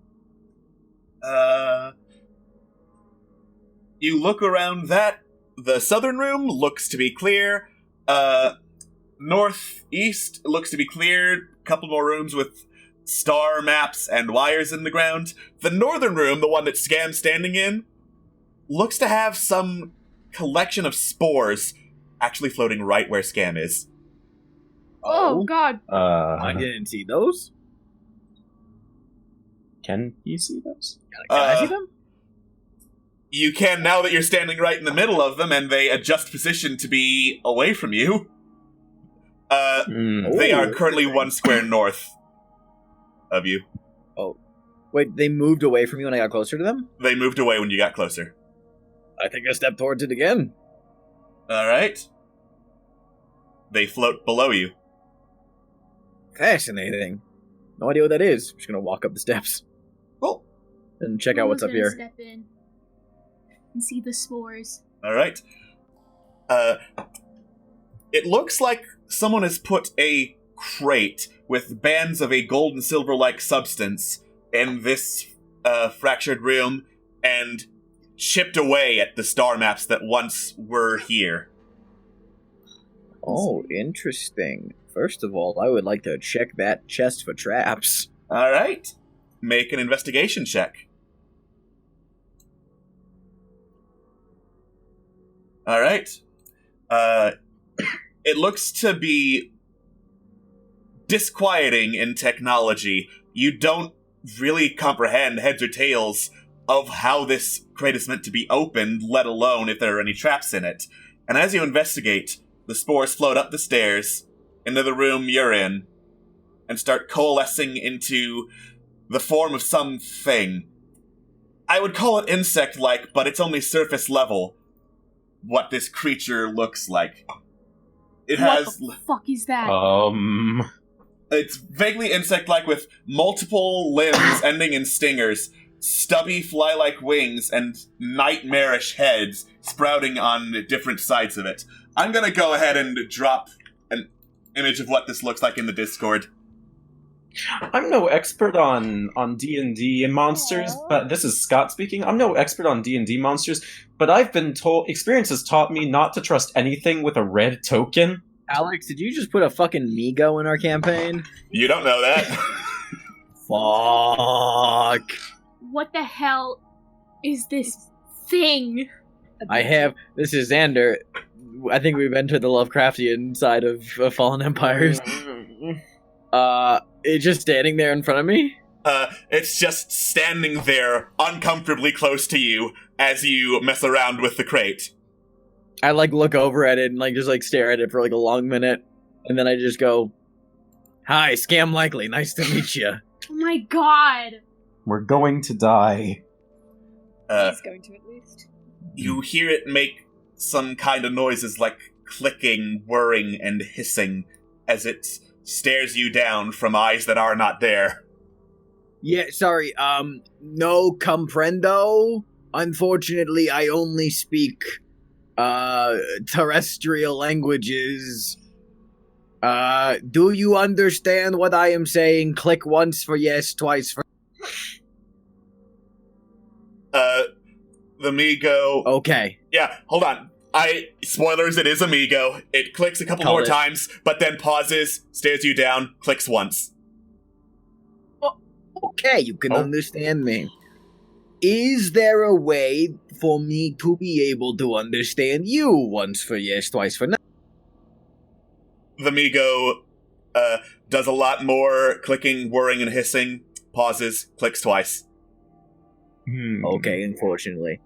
You look around that. The southern room looks to be clear. Northeast looks to be cleared. A couple more rooms with star maps and wires in the ground. The northern room, the one that Scam's standing in, looks to have some collection of spores actually floating right where Scam is. Oh God! I didn't see those. Can you see those? Can I see them? You can now that you're standing right in the middle of them, and they adjust position to be away from you. They are currently 1 square north of you. Oh. Wait, they moved away from you when I got closer to them? They moved away when you got closer. I think I stepped towards it again. Alright. They float below you. Fascinating. No idea what that is. I'm just gonna walk up the steps. Cool. And check out what's up here. Step in and see the spores. Alright. It looks like someone has put a crate with bands of a gold and silver-like substance in this fractured room and chipped away at the star maps that once were here. Oh, interesting. First of all, I would like to check that chest for traps. Alright. Make an investigation check. Alright. It looks to be disquieting in technology. You don't really comprehend heads or tails of how this crate is meant to be opened, let alone if there are any traps in it. And as you investigate, the spores float up the stairs into the room you're in and start coalescing into the form of something. I would call it insect-like, but it's only surface level what this creature looks like. It has... What the fuck is that? It's vaguely insect-like with multiple limbs ending in stingers, stubby fly-like wings, and nightmarish heads sprouting on different sides of it. I'm gonna go ahead and drop an image of what this looks like in the Discord. I'm no expert on D&D and monsters, but this is Scott speaking. I'm no expert on D&D monsters, but I've been told, experience has taught me not to trust anything with a red token. Alex, did you just put a fucking Migo in our campaign? You don't know that. Fuck. What the hell is this thing? This is Xander. I think we've entered the Lovecraftian side of Fallen Empires. It's just standing there in front of me? It's just standing there uncomfortably close to you as you mess around with the crate. I look over at it and just stare at it for a long minute, and then I just go, "Hi, Scam Likely, nice to meet you." Oh my god! We're going to die. He's going to at least. You hear it make some kind of noises like clicking, whirring, and hissing as it stares you down from eyes that are not there. Yeah, sorry, no comprendo. Unfortunately, I only speak, terrestrial languages. Do you understand what I am saying? Click once for yes, twice for... The Migo... Okay. Yeah, hold on. Spoilers, it is Migo. It clicks a couple more times, but then pauses, stares you down, clicks once. Okay, you can understand me. Is there a way for me to be able to understand you once for yes, twice for no? The Migo does a lot more clicking, whirring, and hissing, pauses, clicks twice. Okay, unfortunately.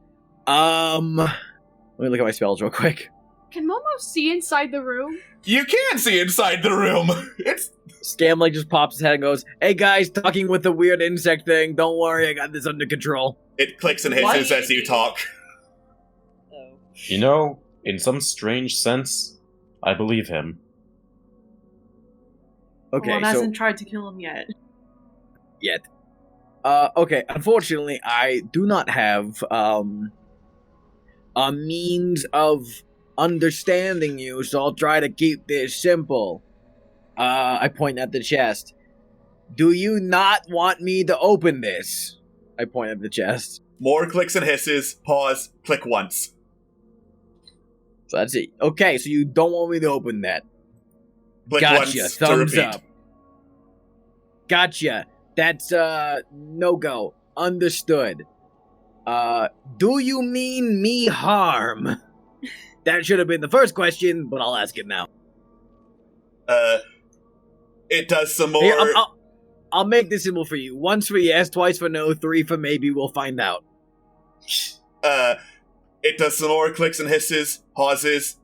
Let me look at my spells real quick. Can Momo see inside the room? You can see inside the room! It's... Scam just pops his head and goes, "Hey guys, talking with the weird insect thing. Don't worry, I got this under control." It clicks and hisses as you talk. You know, in some strange sense, I believe him. Okay, Well, hasn't tried to kill him yet. Okay, unfortunately, I do not have, a means of understanding you, so I'll try to keep this simple. I point at the chest. Do you not want me to open this? I point at the chest. More clicks and hisses. Pause. Click once. So that's it. Okay, so you don't want me to open that. Click Gotcha. once to Thumbs repeat. up. Gotcha. That's no go. Understood. Do you mean me harm? That should have been the first question, but I'll ask it now. It does some more. Here, I'll make this symbol for you. Once for yes, twice for no, 3 for maybe. We'll find out. It does some more clicks and hisses, pauses,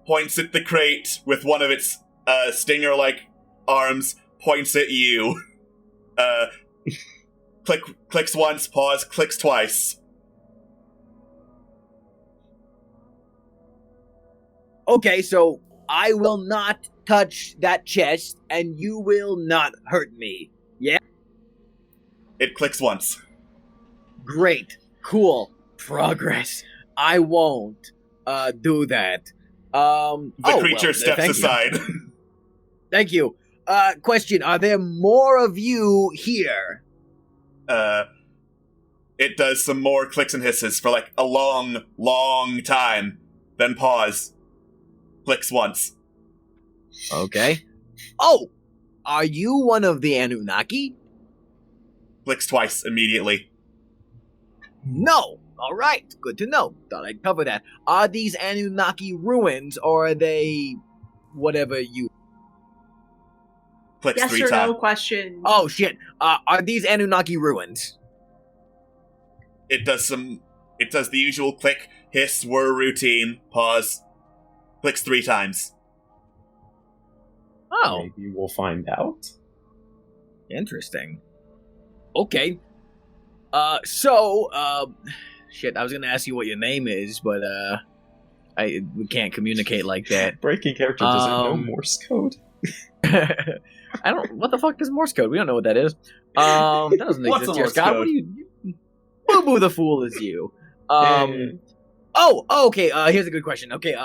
points at the crate with one of its stinger-like arms, points at you. Clicks once, pause, clicks twice. Okay, so I will not touch that chest, and you will not hurt me. Yeah? It clicks once. Great. Cool. Progress. I won't do that. The creature steps aside. Thank you. Question, are there more of you here? It does some more clicks and hisses for like a long, long time. Then pause. Clicks once. Okay. Oh! Are you one of the Anunnaki? Clicks twice immediately. No! Alright, good to know. Thought I'd cover that. Are these Anunnaki ruins, or are they whatever you... Clicks Yes 3 or times. no question. Oh, shit. Are these Anunnaki ruins? It does the usual click, hiss, whir routine, pause. Clicks 3 times. Oh. Maybe we'll find out. Interesting. Okay. Shit, I was gonna ask you what your name is, but, we can't communicate like that. Breaking character doesn't know Morse code. What the fuck is Morse code? We don't know what that is. That doesn't What's exist a here, Morse Scott. code? What are you... Boo-boo the fool is you. Yeah. Okay, here's a good question. Okay,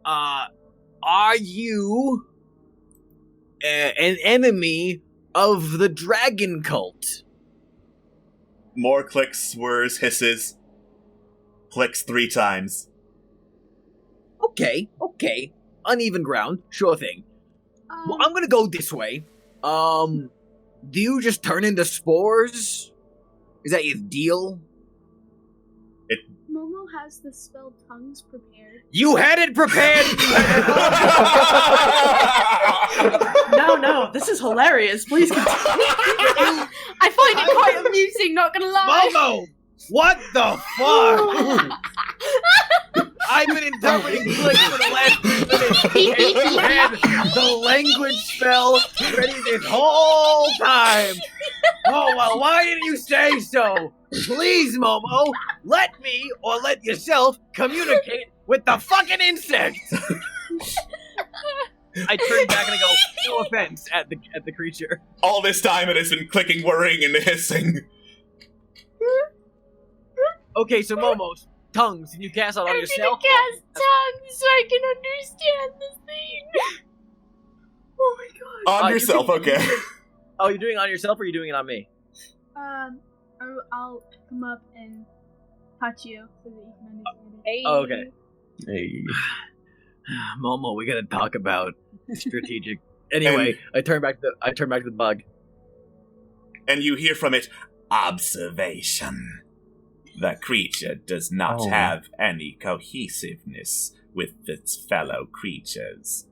are you an enemy of the dragon cult? More clicks, whirs, hisses. Clicks 3 times. Okay. Uneven ground, sure thing. Well, I'm gonna go this way. Do you just turn into spores? Is that your deal? Momo has the spell tongues prepared. You had it prepared! No, this is hilarious. Please continue. I find it quite amusing, not gonna lie. Momo! What the fuck? I've been interpreting clicks for the last 3 minutes, and you had the language spell ready this whole time. Oh, well, why didn't you say so? Please, Momo, let me, or let yourself, communicate with the fucking insect. I turn back and I go, no offense, at the creature. All this time it has been clicking, whirring, and hissing. Okay, so Momo's tongues, can you cast out on yourself? I'm gonna cast tongues so I can understand this thing. Oh my god. On yourself, okay. Oh, you're doing it on yourself, or are you doing it on me? I'll come up and touch you so that you can understand it. Hey. Oh, okay. Hey. Momo, we gotta talk about strategic. Anyway, I turn back to the bug. And you hear from it, observation. The creature does not Oh. have any cohesiveness with its fellow creatures.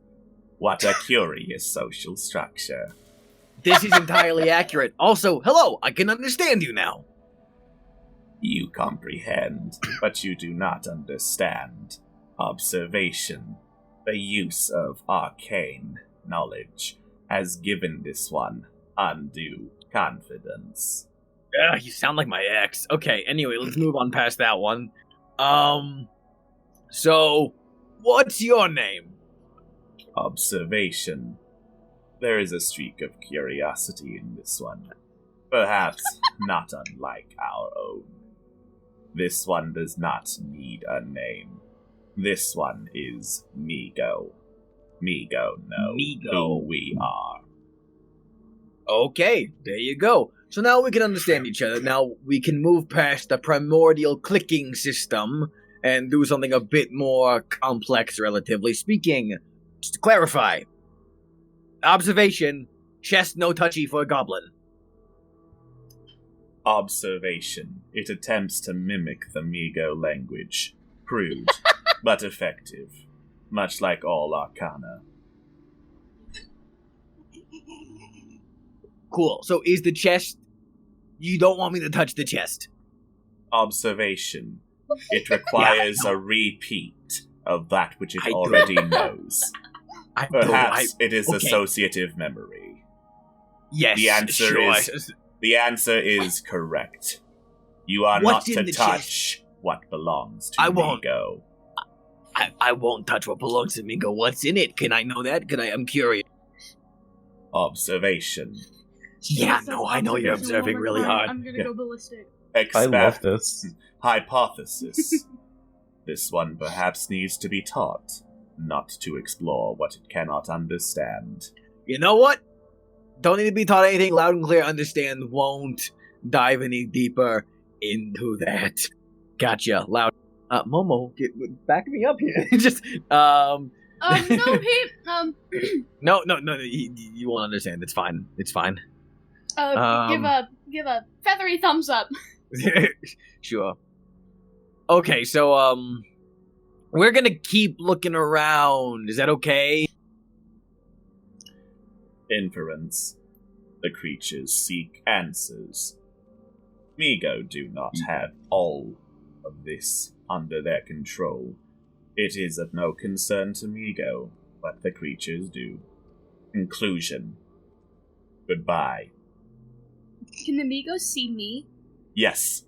What a curious social structure. This is entirely accurate. Also, hello, I can understand you now. You comprehend, but you do not understand. Observation, the use of arcane knowledge, has given this one undue confidence. Ugh, you sound like my ex. Okay, anyway, let's move on past that one. So, what's your name? Observation. There is a streak of curiosity in this one. Perhaps not unlike our own. This one does not need a name. This one is Migo. Migo know who we are. Okay, there you go. So now we can understand each other. Now we can move past the primordial clicking system and do something a bit more complex, relatively speaking. Just to clarify. Observation, chest no touchy for a goblin. Observation. It attempts to mimic the Migo language. Crude, but effective. Much like all arcana. Cool. So is the chest... You don't want me to touch the chest? Observation. It requires a repeat of that which it already knows. Perhaps it is associative memory. Yes, The answer is correct. You are not to touch what belongs to Migo. I won't touch what belongs to Migo. What's in it? Can I know that? I'm curious. Observation. Yeah, no, I know you're observing really hard. I'm gonna go ballistic. I love this. Hypothesis. This one perhaps needs to be taught, not to explore what it cannot understand. You know what? Don't need to be taught anything. Loud and clear, understand. Won't dive any deeper into that. Gotcha. Loud. Momo, back me up here. Just, No, he, No, you won't understand. It's fine. give a feathery thumbs up. Sure. Okay, so, we're gonna keep looking around. Is that okay? Inference. The creatures seek answers. Migo do not have all of this under their control. It is of no concern to Migo, but the creatures do. Conclusion. Goodbye. Can the Migo see me? Yes.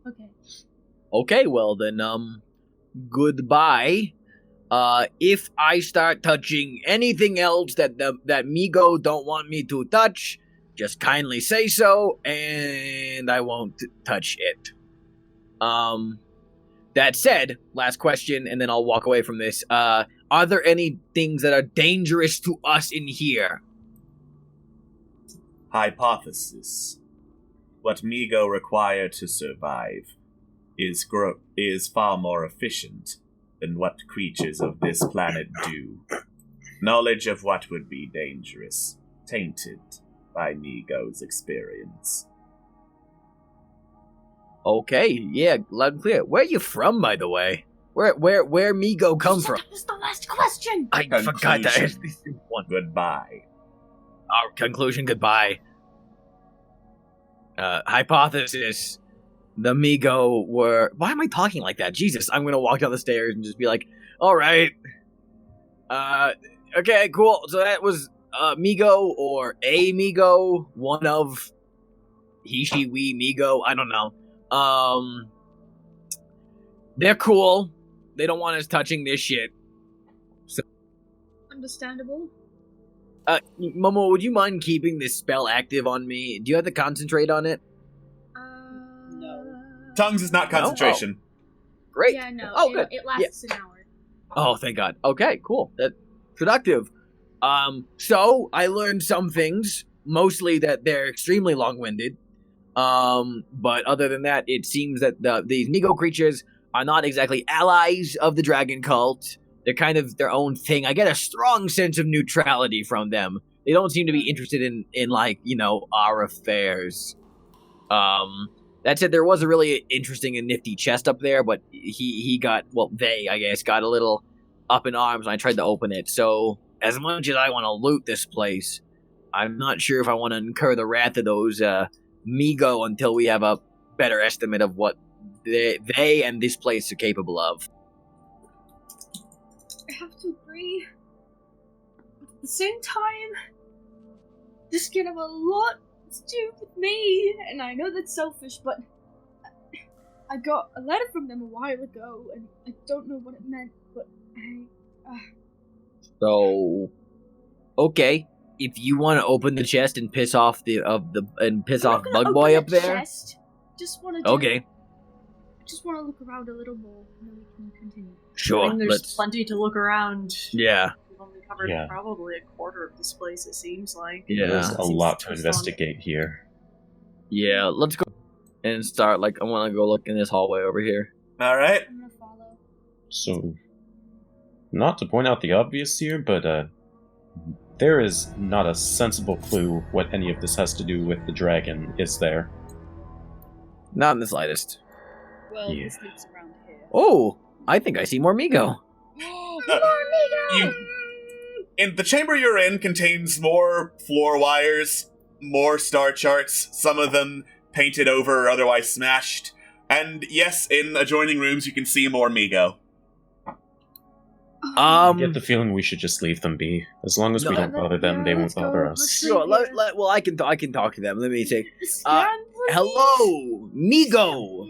Okay. Okay, well then, goodbye. If I start touching anything else that Migo don't want me to touch, just kindly say so, and I won't touch it. That said, last question, and then I'll walk away from this. Are there any things that are dangerous to us in here? Hypothesis. What Migo require to survive is far more efficient than what creatures of this planet do. Knowledge of what would be dangerous, tainted by Migo's experience. Okay, yeah, loud and clear. Where are you from, by the way? Where Migo come from? That was the last question. I forgot to ask this one. Goodbye. Our conclusion, goodbye. Hypothesis. The Migo were... Why am I talking like that? Jesus, I'm gonna walk down the stairs and just be like, alright. Okay, cool. So that was Migo or a Migo. One of he, she, we, Migo. I don't know. They're cool. They don't want us touching this shit. So, understandable. Momo, would you mind keeping this spell active on me? Do you have to concentrate on it? No. Tongues is not concentration. Oh. Great. Yeah, no. Oh, good. It lasts an hour. Oh, thank God. Okay, cool. That's productive. So I learned some things, mostly that they're extremely long-winded. But other than that, it seems that these Migo creatures are not exactly allies of the dragon cult. They're kind of their own thing. I get a strong sense of neutrality from them. They don't seem to be interested in like, our affairs. That said, there was a really interesting and nifty chest up there, but he got, they, I guess, got a little up in arms when I tried to open it. So, as much as I want to loot this place, I'm not sure if I want to incur the wrath of those, Migo until we have a better estimate of what they and this place are capable of. I have to agree. At the same time, this can have a lot to do with me, and I know that's selfish, but I got a letter from them a while ago, and I don't know what it meant, but So, okay. If you want to open the chest and piss off Bug Boy up there, chest. Just want to. Okay. I just want to look around a little more, and then we can continue. Sure. There's plenty to look around. Yeah. covered Yeah. probably a quarter of this place, it seems like. Yeah. There's a lot to Seems investigate here. Yeah, let's go and start. Like, I want to go look in this hallway over here. All right. I'm gonna follow. So, not to point out the obvious here, but there is not a sensible clue what any of this has to do with the dragon, is there? Not in the slightest. Well, Yeah. he sleeps around here. Oh, I think I see more Migo. In the chamber you're in contains more floor wires, more star charts, some of them painted over or otherwise smashed. And yes, in adjoining rooms you can see more Migo. I get the feeling we should just leave them be. As long as we No. don't bother them, they won't let's go. bother Let's us. go. Sure. Well, I can talk to them. Let me say, Scan, please. hello, Migo.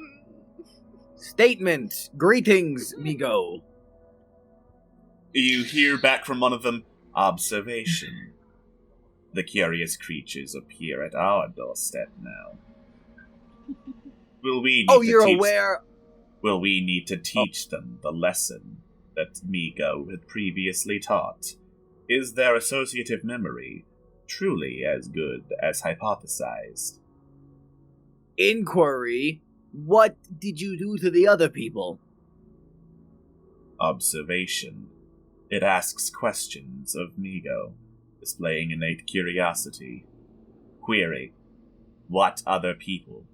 Statement. Greetings, Migo. You hear back from one of them, observation. The curious creatures appear at our doorstep now. Will we need to teach them the lesson that Migo had previously taught? Is their associative memory truly as good as hypothesized? Inquiry. What did you do to the other people? Observation. It asks questions of Migo, displaying innate curiosity. Query. What other people?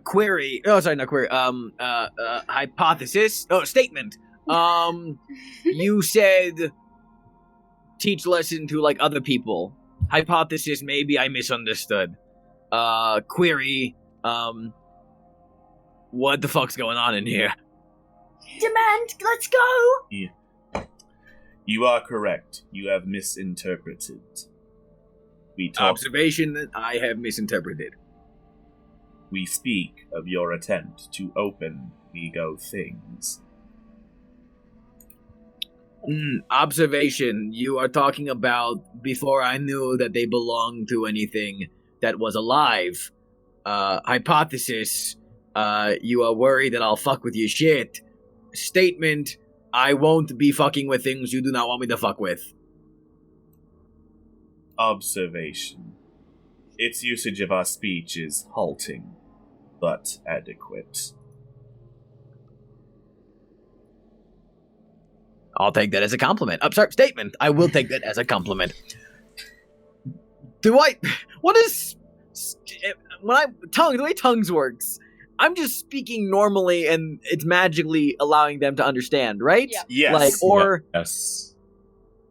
Query. Oh, sorry, not query. Hypothesis. Oh, statement. You said teach lesson to, like, other people. Hypothesis, maybe I misunderstood. Query. What the fuck's going on in here? Demand, let's go! You are correct. You have misinterpreted. We talk. Observation that I have misinterpreted. We speak of your attempt to open Migo things. Observation. You are talking about before I knew that they belonged to anything that was alive. Hypothesis. You are worried that I'll fuck with your shit. Statement. I won't be fucking with things you do not want me to fuck with. Observation. Its usage of our speech is halting, but adequate. I'll take that as a compliment. Sorry, statement. I will take that as a compliment. What is... the way tongues works, I'm just speaking normally and it's magically allowing them to understand, right? Yeah. Yes. Yes.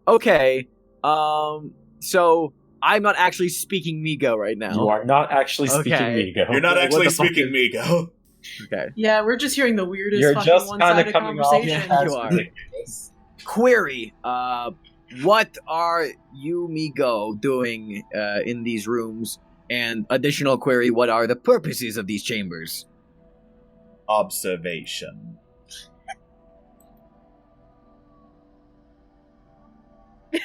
Okay, so I'm not actually speaking Migo right now. You are not actually speaking Okay. Migo. You're not What actually the fuck speaking Migo. Okay. Yeah, we're just hearing the weirdest You're fucking just kind one-sided of coming off conversation. Yeah, you are. Query, what are you, Migo, doing in these rooms? And additional query, what are the purposes of these chambers? Observation. Did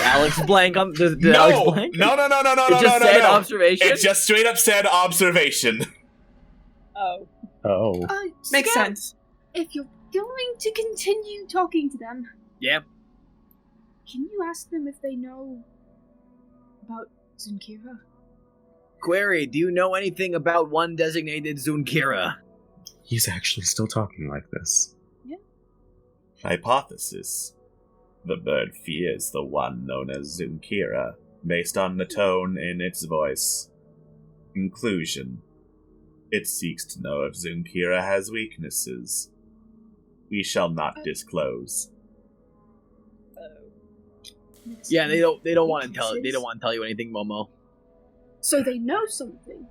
Alex blank on? Did No! Alex blank? No. It just said observation. It just straight up said observation. Oh. Oh. Makes Scan, sense. If you're going to continue talking to them, Yep. can you ask them if they know about Zunkira? Query, do you know anything about one designated Zunkira? He's actually still talking like this. Hypothesis. The bird fears the one known as Zunkira, based on the tone in its voice. Conclusion. It seeks to know if Zunkira has weaknesses. We shall not disclose. Yeah, they don't want to tell. They don't want to tell you anything, Momo. So they know something.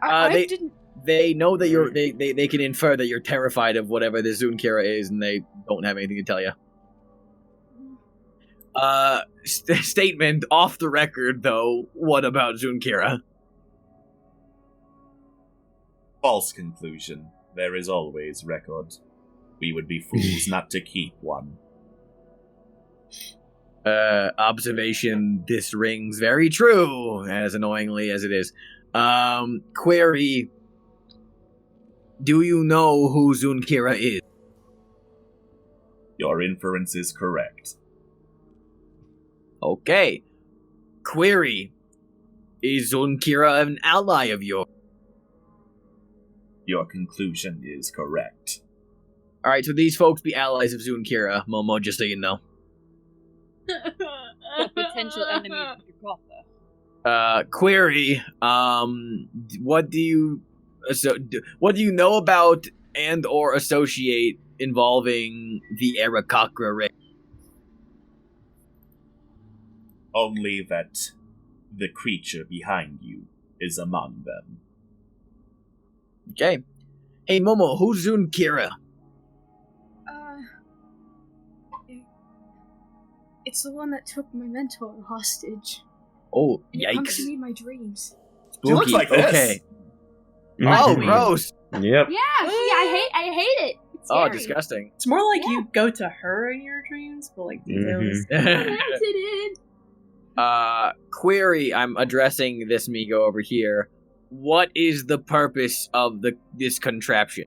I They- didn't. They know that you're. They can infer that you're terrified of whatever the Zunkira is, and they don't have anything to tell you. Statement off the record, though. What about Zunkira? False conclusion. There is always record. We would be fools not to keep one. Observation. This rings very true, as annoyingly as it is. Query. Do you know who Zunkira is? Your inference is correct. Okay. Query. Is Zunkira an ally of yours? Your conclusion is correct. Alright, so these folks be allies of Zunkira, Momo, just so you know. A potential enemy of Dragotha. Query. What do you know about and or associate involving the Arakakra race? Only that the creature behind you is among them. Okay. Hey, Momo, who's Zunkira? It's the one that took my mentor hostage. Oh, It comes yikes. to me in my dreams. She looks like this. Okay. Mhm. Oh, gross. Yep. Yeah, I hate it. It's Oh, scary. disgusting. It's more like you go to her in your dreams, but like details. An accident. Query, I'm addressing this Migo over here. What is the purpose of this contraption?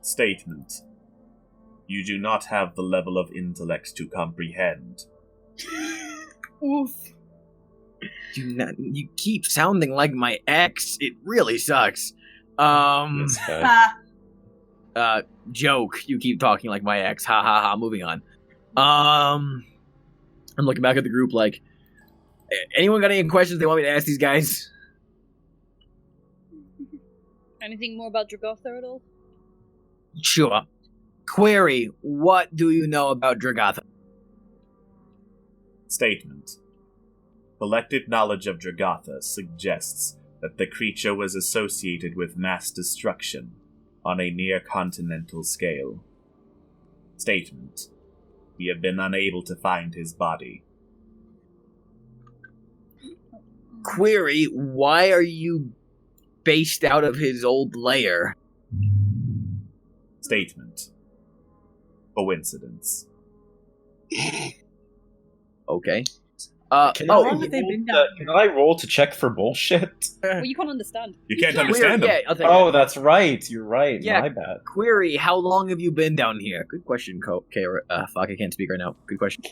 Statement. You do not have the level of intellect to comprehend. Oof. You keep sounding like my ex. It really sucks. This guy. Joke. You keep talking like my ex. Ha ha ha. Moving on. I'm looking back at the group like, anyone got any questions they want me to ask these guys? Anything more about Dragotha at all? Sure. Query, what do you know about Dragotha? Statement. Collected knowledge of Dragotha suggests that the creature was associated with mass destruction on a near-continental scale. Statement. We have been unable to find his body. Query, why are you based out of his old lair? Statement. Coincidence. Okay. Can I roll to check for bullshit? Well, you can't understand. You can't understand him. Yeah, I'll take Oh, that. that's right. You're right. Yeah. My bad. Query, how long have you been down here? Good question, Okay, fuck, I can't speak right now. Good question.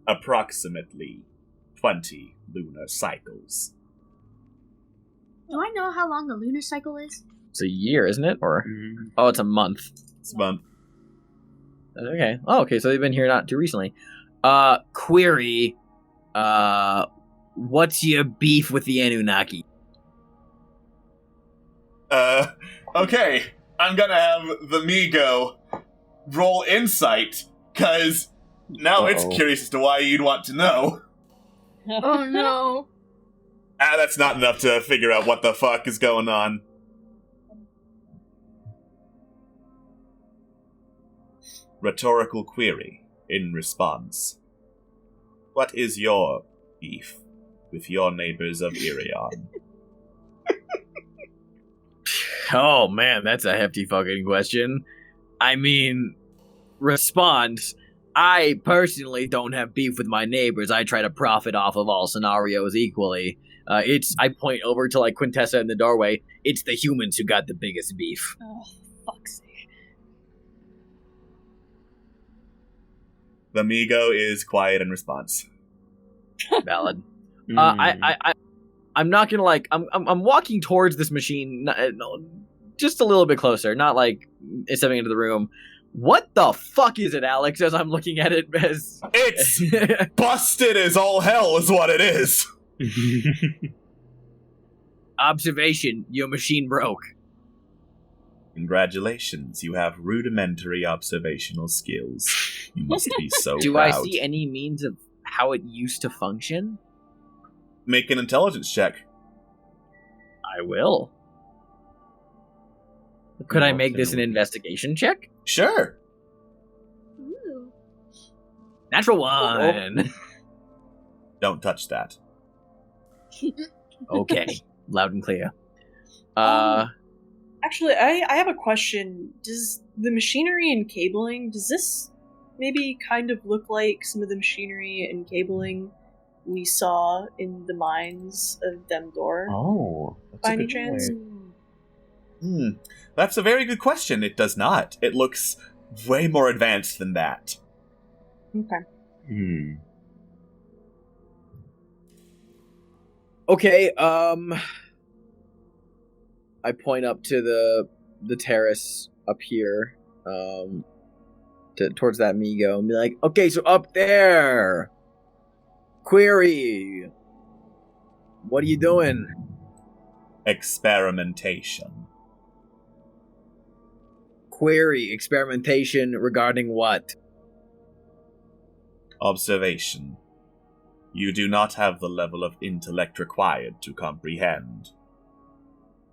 Approximately 20 lunar cycles. Do I know how long the lunar cycle is? It's a year, isn't it? Or oh, it's a month. It's a month. Okay. Oh, okay. So they've been here not too recently. Query. What's your beef with the Anunnaki? Okay. I'm gonna have the Migo roll insight, cause now it's curious as to why you'd want to know. Oh no. That's not enough to figure out what the fuck is going on. Rhetorical query in response. What is your beef with your neighbors of Irion? Oh man, that's a hefty fucking question. I mean, response. I personally don't have beef with my neighbors. I try to profit off of all scenarios equally. I point over to like Quintessa in the doorway. It's the humans who got the biggest beef. Oh, fuck's sake. The Migo is quiet in response. Valid. I'm not gonna like. I'm walking towards this machine, just a little bit closer, not like stepping into the room. What the fuck is it, Alex? As I'm looking at it, as it's busted as all hell, is what it is. Observation: your machine broke. Congratulations, you have rudimentary observational skills. You must be so Do proud. I see any means of how it used to function? Make an intelligence check. I will. Could I make this an investigation check? Sure. Ooh. Natural one. Don't touch that. Okay, loud and clear. Actually, I have a question. Does the machinery and cabling, does this maybe kind of look like some of the machinery and cabling we saw in the mines of Demdor? Oh, that's By a any good chance? point. That's a very good question. It does not. It looks way more advanced than that. Okay. Okay, I point up to the terrace up here, towards that Migo, and be like, okay, so up there, query, what are you doing? Experimentation. Query, experimentation regarding what? Observation. You do not have the level of intellect required to comprehend.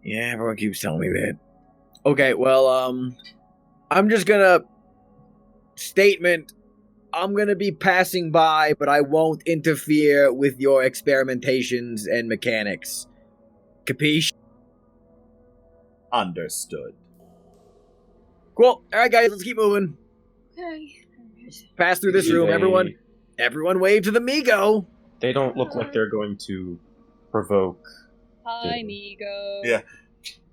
Yeah, everyone keeps telling me that. Okay, well, I'm just gonna... Statement. I'm gonna be passing by, but I won't interfere with your experimentations and mechanics. Capiche? Understood. Cool. Alright, guys, let's keep moving. Okay. Pass through this room, everyone wave to the Migo! They don't look like they're going to provoke. Hi, Migo. Yeah.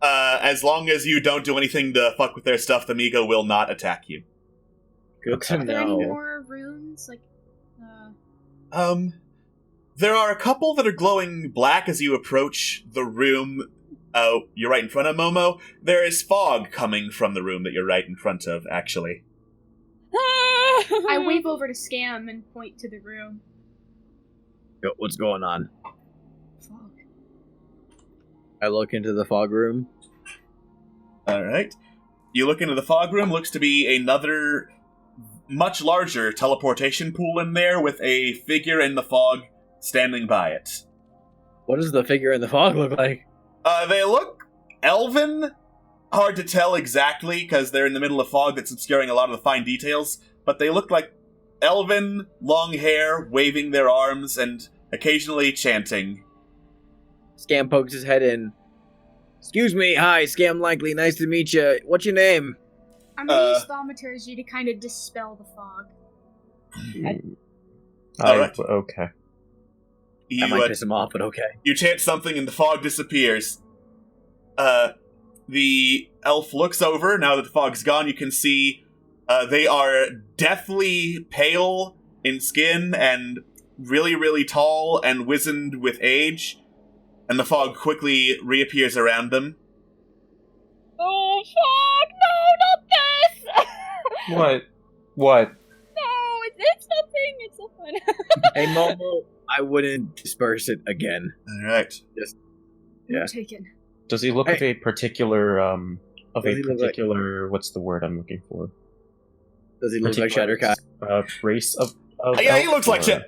As long as you don't do anything to fuck with their stuff, the Migo will not attack you. Good to Are there any know. more runes? Like, There are a couple that are glowing black as you approach the room. You're right in front of Momo. There is fog coming from the room that you're right in front of, actually. I wave over to Scam and point to the room. Yo, what's going on? Fog. I look into the fog room. Alright. You look into the fog room, looks to be another much larger teleportation pool in there with a figure in the fog standing by it. What does the figure in the fog look like? They look elven. Hard to tell exactly, because they're in the middle of fog that's obscuring a lot of the fine details, but they look like elven, long hair, waving their arms, and occasionally chanting. Scam pokes his head in. Excuse me, hi, Scam Likely, nice to meet you. What's your name? I'm gonna use thaumaturgy to kind of dispel the fog. Alright. Okay. You, That might piss him off, but okay. You chant something and the fog disappears. The elf looks over. Now that the fog's gone, you can see they are deathly pale in skin and really, really tall and wizened with age. And the fog quickly reappears around them. Oh, fuck! No, not this! What? No, it's nothing. It's so fun. Hey, Momo, I wouldn't disperse it again. Alright. Yeah. Taken. Does he look of a particular Does he look like- what's the word I'm looking for? Does he look like Particular Shatterkai? Race of Yeah, he elf, looks like or-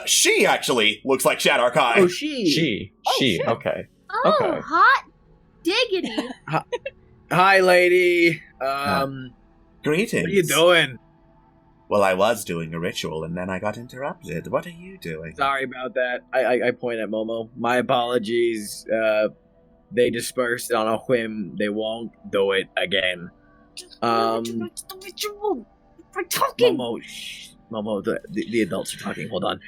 she actually looks like Shatterkai. Oh, she. She. shit. Okay. Oh, Okay. hot diggity. Hi, lady. Greetings. What are you doing? Well, I was doing a ritual and then I got interrupted. What are you doing? Sorry about that. I point at Momo. My apologies. They dispersed on a whim. They won't do it again. The ritual. We're talking. Momo, shh. Momo, the adults are talking. Hold on.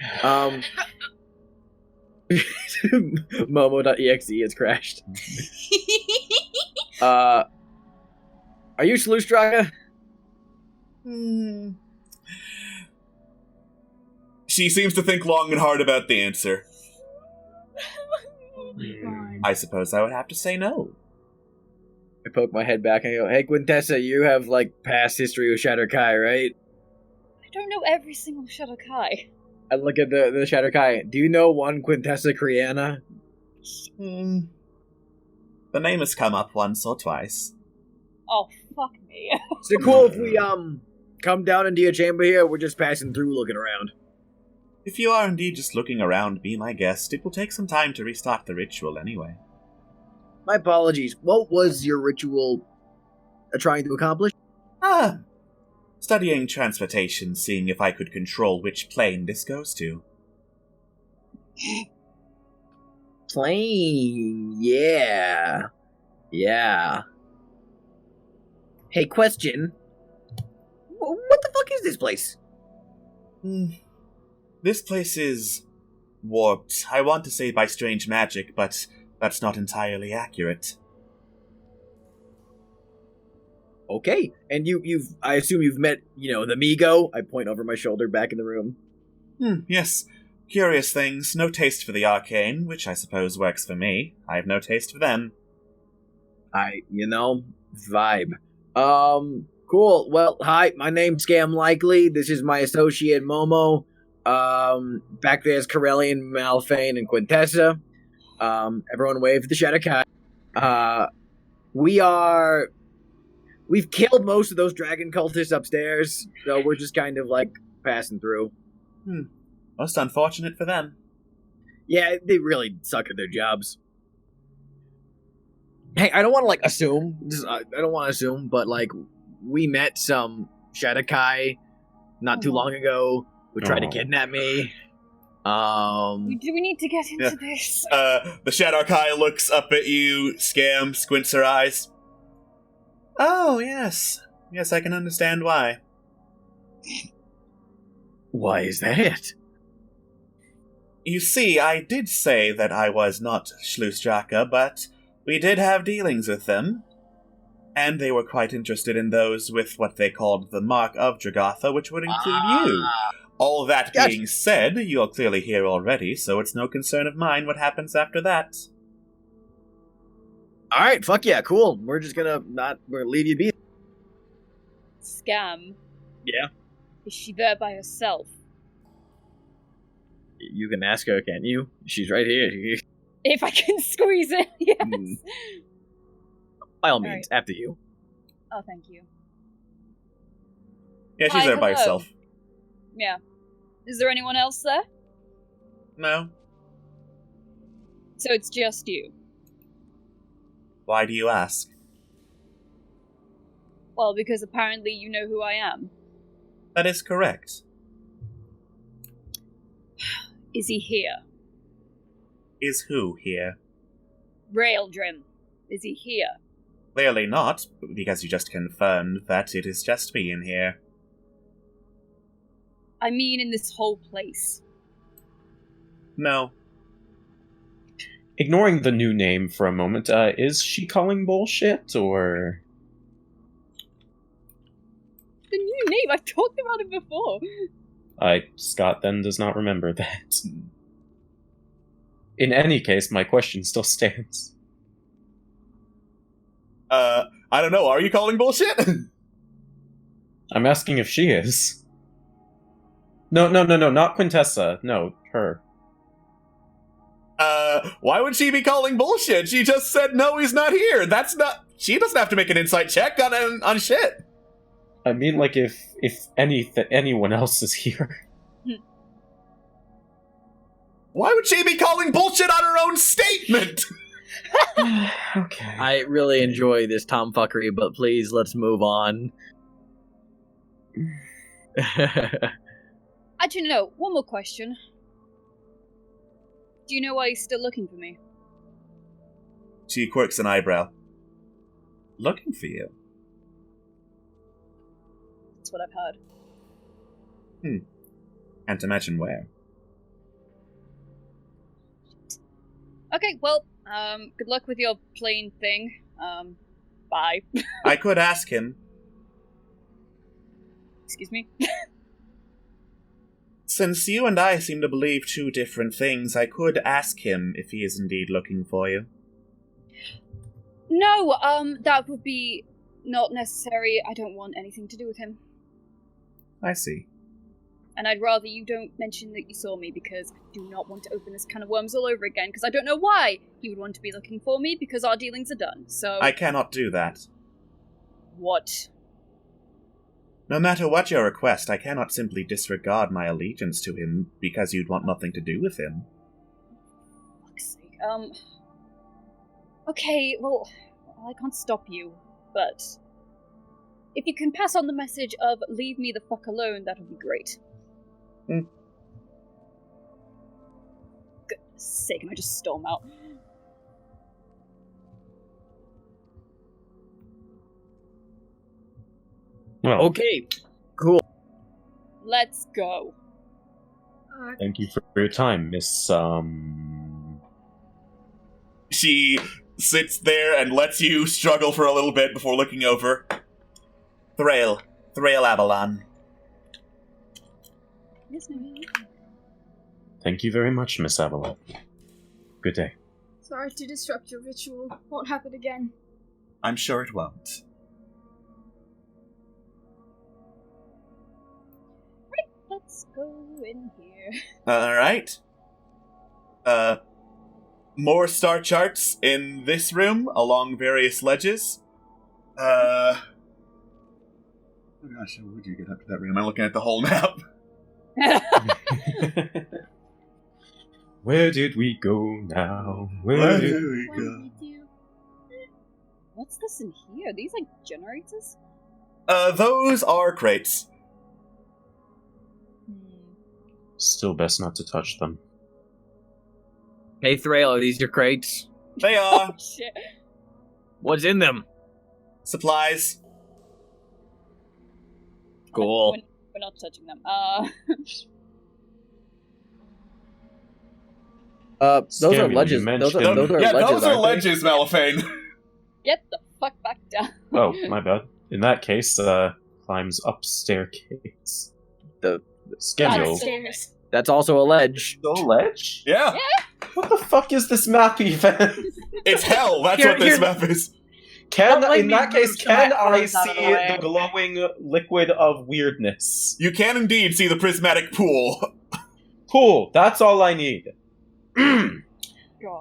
Momo.exe has crashed. Are you Sloostraga? She seems to think long and hard about the answer. I suppose I would have to say no. I poke my head back and I go, hey, Quintessa, you have, like, past history with Shatterkai, right? I don't know every single Shatterkai. I look at the Shatterkai. Do you know one Quintessa Kriana? The name has come up once or twice. Oh, fuck me. Is it cool if we, come down into your chamber here? We're just passing through looking around. If you are indeed just looking around, be my guest. It will take some time to restart the ritual anyway. My apologies. What was your ritual trying to accomplish? Studying transportation, seeing if I could control which plane this goes to. Plane, yeah. Yeah. Hey, question. What the fuck is this place? This place is warped. I want to say by strange magic, but that's not entirely accurate. Okay, and I assume you've met, the Migo. I point over my shoulder back in the room. Yes. Curious things. No taste for the arcane, which I suppose works for me. I have no taste for them. Vibe. Cool. Well, hi, my name's Scam Likely. This is my associate Momo. Back there's Corellian, Malphane, and Quintessa. Everyone wave the Shadowkai. We've killed most of those dragon cultists upstairs, so we're just kind of, passing through. Most unfortunate for them. Yeah, they really suck at their jobs. Hey, I don't want to, assume. I don't want to assume, but, we met some Shadowkai not too long ago who tried to kidnap me. Do we need to get into this? The Shadowkai looks up at you, Scam, squints her eyes. Oh, yes. Yes, I can understand why. Why is that? You see, I did say that I was not Schlussdrache, but we did have dealings with them. And they were quite interested in those with what they called the Mark of Dragotha, which would include you. All that being said, you're clearly here already, so it's no concern of mine what happens after that. Alright, fuck yeah, cool. We're just we're gonna leave you be. Scam. Yeah? Is she there by herself? You can ask her, can't you? She's right here. If I can squeeze it, yes. By all means, after you. Oh, thank you. Yeah, she's there by herself. Yeah. Is there anyone else there? No. So it's just you? Why do you ask? Well, because apparently you know who I am. That is correct. Is he here? Is who here? Raildrim. Is he here? Clearly not, because you just confirmed that it is just me in here. I mean in this whole place. No. Ignoring the new name for a moment, is she calling bullshit, or...? The new name? I've talked about it before. Scott then does not remember that. In any case, my question still stands. I don't know, are you calling bullshit? I'm asking if she is. No, not Quintessa. No, her. Why would she be calling bullshit? She just said no, he's not here. That's not... She doesn't have to make an insight check on shit. I mean, if anyone else is here. Why would she be calling bullshit on her own statement? Okay. I really enjoy this tomfuckery, but please, let's move on. Actually, no. One more question. Do you know why he's still looking for me? She quirks an eyebrow. Looking for you? That's what I've heard. Can't imagine where. Okay, well, good luck with your plane thing. Bye. I could ask him. Excuse me? Since you and I seem to believe two different things, I could ask him if he is indeed looking for you. No, that would be not necessary. I don't want anything to do with him. I see. And I'd rather you don't mention that you saw me, because I do not want to open this can of worms all over again, because I don't know why he would want to be looking for me, because our dealings are done, so... I cannot do that. What? No matter what your request, I cannot simply disregard my allegiance to him because you'd want nothing to do with him. For fuck's sake, Okay, well, I can't stop you, but... if you can pass on the message of leave me the fuck alone, that would be great. Goodness sake, and I just storm out. Well, Okay, cool. Let's go. thank you for your time, Miss, She sits there and lets you struggle for a little bit before looking over. Thrail Avalon. Yes, ma'am. Thank you very much, Miss Avalon. Good day. Sorry to disrupt your ritual. Won't happen again. I'm sure it won't. Right, let's go in here. Alright. More star charts in this room along various ledges. Oh gosh, how would you get up to that room? I'm looking at the whole map. Where did we go now? Where did we go? What's this in here? Are these like generators? Those are crates. Still best not to touch them. Hey, Thrail, are these your crates? They are. Oh, shit. What's in them? Supplies. Cool. We're not touching them. Those are Samuel, ledges. you Those are, mentioned- those are Yeah, ledges. those are aren't they? ledges, Malifane. Get the fuck back down. Oh, my bad. In that case, climbs up staircase. The Schedule. Stairs. That's also a ledge. The ledge? Yeah. What the fuck is this map even? It's hell. That's Here- what this here- map is. Can Don't let in me that case, move the can I microphones out of see the way. the glowing liquid of weirdness? You can indeed see the prismatic pool. Cool. That's all I need. God.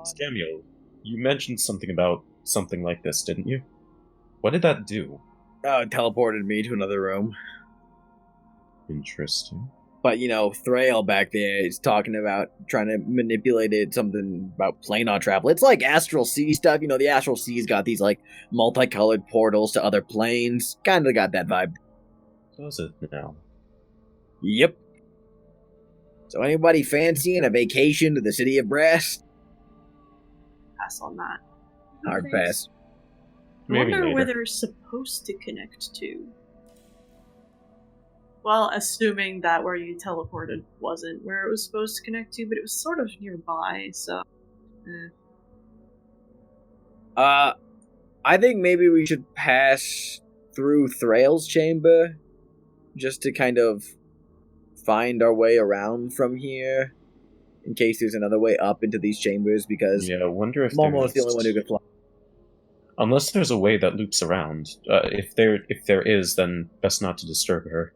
Samuel, you mentioned something about something like this, didn't you? What did that do? It teleported me to another room. Interesting. But, Thrail back there is talking about trying to manipulate it, something about planar travel. It's like Astral Sea stuff. The Astral Sea's got these, multicolored portals to other planes. Kinda got that vibe. Does it now? Yep. So anybody fancying a vacation to the city of Brass? Pass on that. Hard pass. I Maybe wonder later. where they're supposed to connect to. Well, assuming that where you teleported wasn't where it was supposed to connect to, but it was sort of nearby, so... I think maybe we should pass through Thrail's chamber, just to kind of find our way around from here, in case there's another way up into these chambers, because Yeah, I wonder if Momo's the there's- only one who could fly. Unless there's a way that loops around. If there is, then best not to disturb her.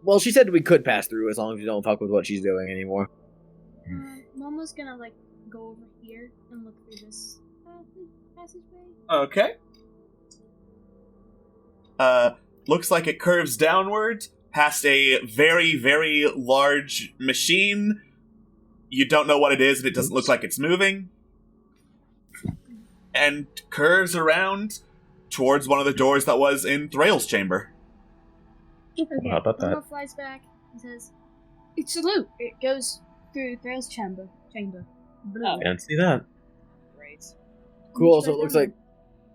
Well, she said we could pass through as long as we don't fuck with what she's doing anymore. Momo's gonna go over here and look through this passageway. Okay. Looks like it curves downward past a very, very large machine. You don't know what it is, and it doesn't look like it's moving. And curves around towards one of the doors that was in Thrail's chamber. Okay, How about that? Momo flies back and says, "It's a loop. It goes through Thrale's chamber. Oh. Can't see that. Great. Cool, so it looks like...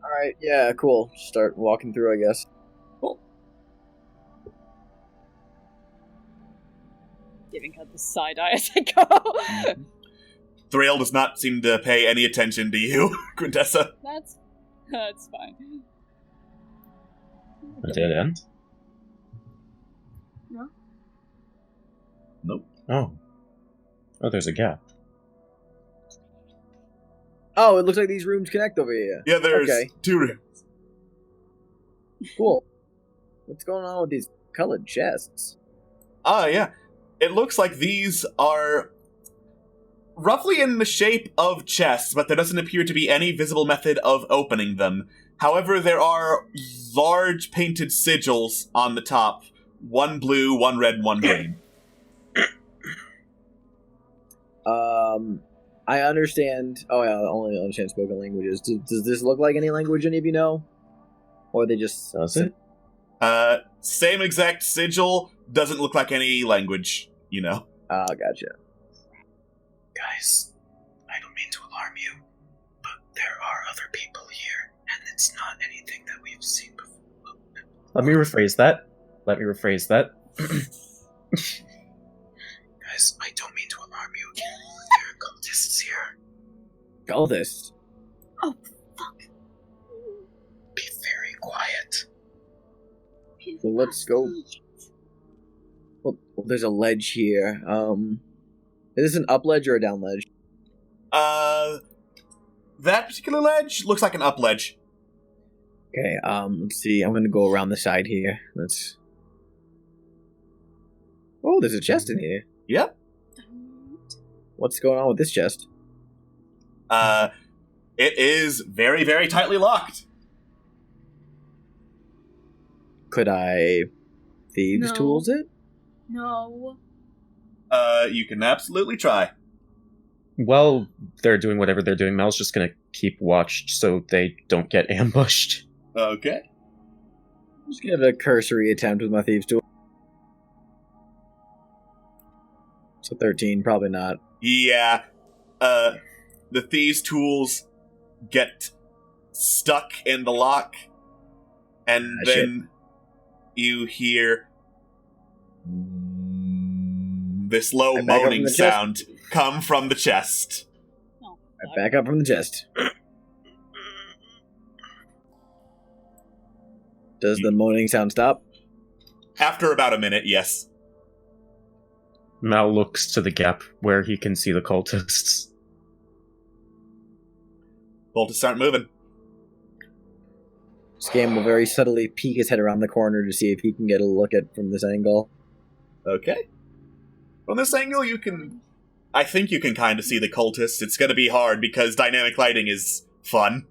Alright, yeah, cool. Start walking through, I guess. Cool. Giving her the side eye as I go. Thrail does not seem to pay any attention to you, Quintessa. That's fine. A dead end? No. Nope. Oh. Oh, there's a gap. Oh, it looks like these rooms connect over here. Yeah, there's Okay. 2 rooms. Cool. What's going on with these colored chests? Yeah. It looks like these are roughly in the shape of chests, but there doesn't appear to be any visible method of opening them. However, there are large painted sigils on the top. 1 blue, 1 red, 1 green. I understand... Oh, yeah, I only understand spoken languages. Does this look like any language any of you know? Or they just... Does it? Same exact sigil, doesn't look like any language, you know. Ah, gotcha. Guys, I don't mean to alarm you, but there are other people here, and it's not anything that we've seen before. Let me rephrase that. Guys, I don't mean to alarm you. There are cultists here. Cultists? Oh, fuck. Be very quiet. So let's go. Well, there's a ledge here. Is this an up ledge or a down ledge? That particular ledge looks like an up ledge. Okay, let's see. I'm gonna go around the side here. Oh, there's a chest in here. Yep. What's going on with this chest? It is very, very tightly locked. Could I thieves' No. tools it? No. You can absolutely try. While they're doing whatever they're doing, Mel's just gonna keep watch so they don't get ambushed. Okay. Just give a cursory attempt with my thieves' tool. So 13, probably not. Yeah. The thieves' tools get stuck in the lock, and then you hear this low I back up moaning from the sound come from the chest. Oh, I back up from the chest. Does the moaning sound stop? After about a minute, yes. Mal looks to the gap where he can see the cultists. Cultists aren't moving. Scam will very subtly peek his head around the corner to see if he can get a look at from this angle. Okay. From this angle, I think you can kind of see the cultists. It's going to be hard because dynamic lighting is fun.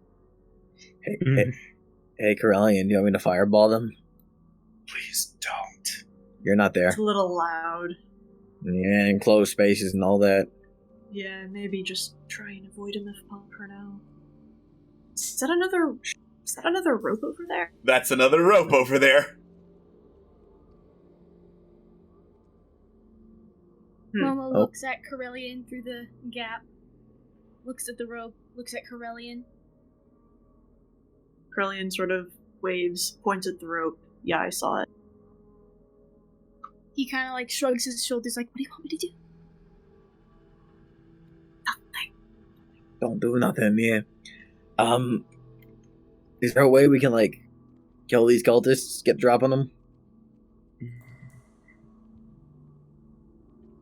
Hey, Corellian, do you want me to fireball them? Please don't. You're not there. It's a little loud. Yeah, enclosed spaces and all that. Yeah, maybe just try and avoid him if possible for now. Is that another rope over there? That's another rope over there. Momo Oh. looks at Corellian through the gap. Looks at the rope. Looks at Corellian. Krellian sort of waves, points at the rope. Yeah, I saw it. He kind of like shrugs his shoulders, like, "What do you want me to do?" Nothing. Don't do nothing, yeah. Is there a way we can, like, kill these cultists, get drop on them?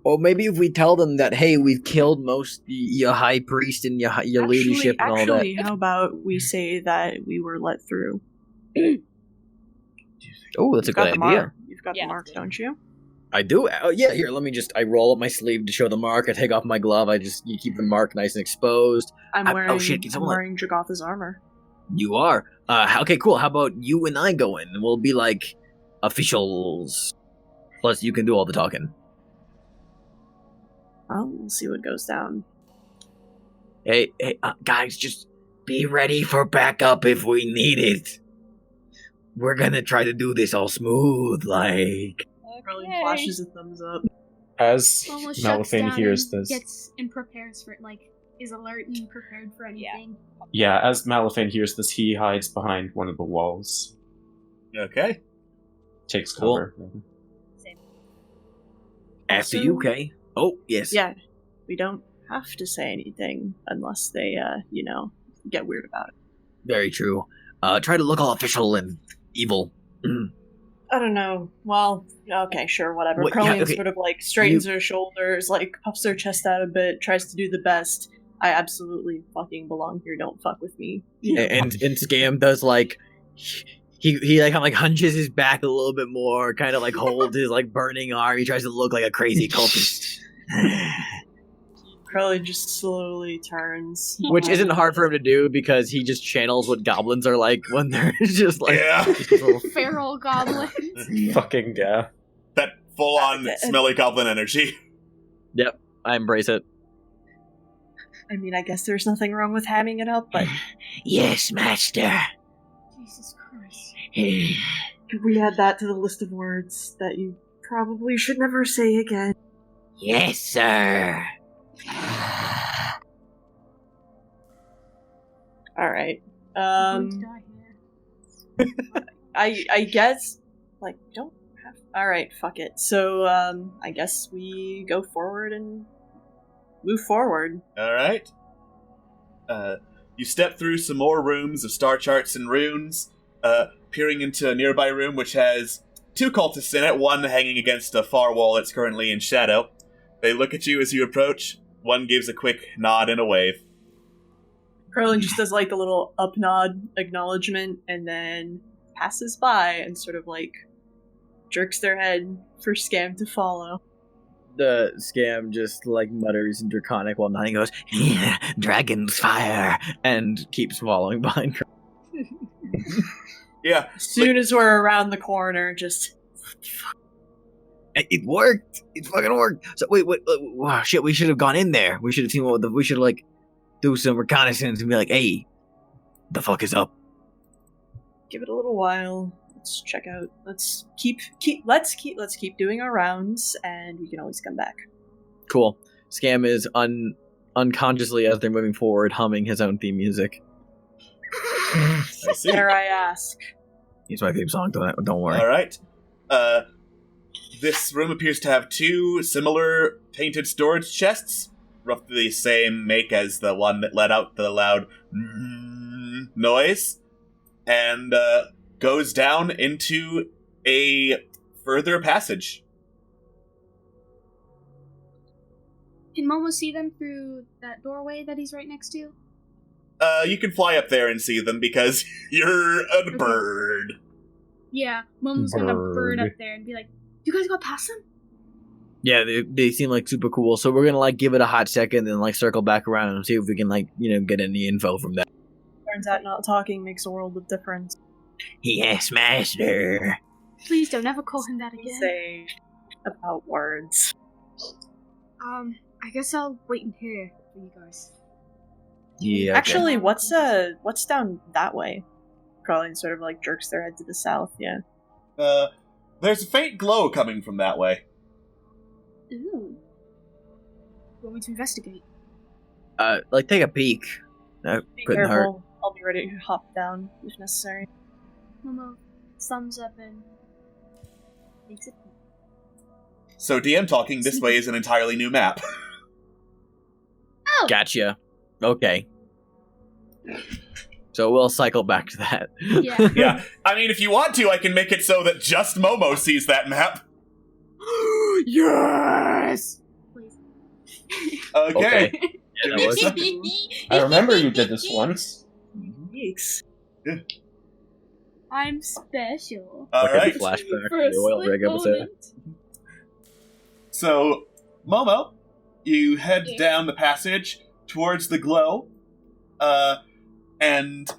Or maybe if we tell them that, hey, we've killed most your high priest and your leadership and all that. Actually, how about we say that we were let through? Oh, that's a good idea. You've got Yeah. the mark, don't you? I do. Oh, yeah, here, let me I roll up my sleeve to show the mark. I take off my glove. You keep the mark nice and exposed. I'm wearing, oh, shit, can I'm someone- wearing Dragotha's armor. You are. Okay, cool. How about you and I go in? We'll be like officials. Plus, you can do all the talking. Well, we'll see what goes down. Hey, guys, just be ready for backup if we need it. We're gonna try to do this all smooth, like. Krellian flashes a thumbs up. As Almost shuts Malifane down hears and this, gets and prepares for it, like, is alert and prepared for anything. as Malifane hears this, he hides behind one of the walls. Okay. Takes Cool. cover. Same. After Also- you, okay? Oh, yes. Yeah, we don't have to say anything unless they, get weird about it. Very true. Try to look all official and evil. I don't know. Well, okay, sure, whatever. What- Krellian yeah, okay. sort of, like, straightens her shoulders, like, puffs her chest out a bit, tries to do the best. I absolutely fucking belong here, don't fuck with me. And Scam does, like, he like, kind of, like, hunches his back a little bit more, kind of, like, holds his, like, burning arm. He tries to look like a crazy cultist. Krellian just slowly turns. Which isn't hard for him to do because he just channels what goblins are like when they're just like Yeah. Feral goblins. Fucking yeah. That full-on smelly goblin energy. Yep, I embrace it. I mean, I guess there's nothing wrong with hamming it up, but Yes, master. Jesus Christ. we add that to the list of words that you probably should never say again. Yes, sir. Alright. I'm going to die here. I guess, like, don't have. Alright, fuck it. So, I guess we go forward and move forward. Alright. You step through some more rooms of star charts and runes, peering into a nearby room which has two cultists in it, one hanging against a far wall that's currently in shadow. They look at you as you approach. One gives a quick nod and a wave. Curling just does like a little up nod acknowledgement and then passes by and sort of like jerks their head for Scam to follow. The Scam just like mutters in Draconic while nodding, goes, "Yeah, dragon's fire," and keeps following behind her. Yeah. As soon as we're around the corner, just It worked. It fucking worked. So wait, wow, shit. We should have gone in there. We should have seen what. We should like do some reconnaissance and be like, "Hey, the fuck is up?" give it a little while. Let's check out. Let's keep doing our rounds, and we can always come back. Cool. Scam is unconsciously, as they're moving forward, humming his own theme music. I see. Dare I ask? He's my theme song. Don't worry. All right. This room appears to have two similar painted storage chests, roughly the same make as the one that let out the loud noise, and goes down into a further passage. Can Momo see them through that doorway that he's right next to? You can fly up there and see them because you're a bird. Yeah, Momo's gonna bird up there and be like, "You guys got past them?" Yeah, they seem like super cool. So we're gonna like give it a hot second and like circle back around and see if we can like get any info from that. Turns out not talking makes a world of difference. Yes, master. Please don't ever call him that again. Say about words. I guess I'll wait in here for you guys. Yeah. Okay. Actually, what's down that way? Carlin sort of like jerks their head to the south. Yeah. There's a faint glow coming from that way. Ooh. Want me to investigate? Like take a peek. That Be couldn't hurt. careful. I'll be ready to hop down if necessary. Momo thumbs up and makes it. So DM talking, this way is an entirely new map. Oh! Gotcha. Okay. So we'll cycle back to that. Yeah. Yeah, I mean, if you want to, I can make it so that just Momo sees that map. Yes! Please. Okay. Yeah, that was- I remember you did this once. Yikes. I'm special. All Like a right. flashback For to a the oil rig split episode. moment. So, Momo, you head Yeah. down the passage towards the glow, and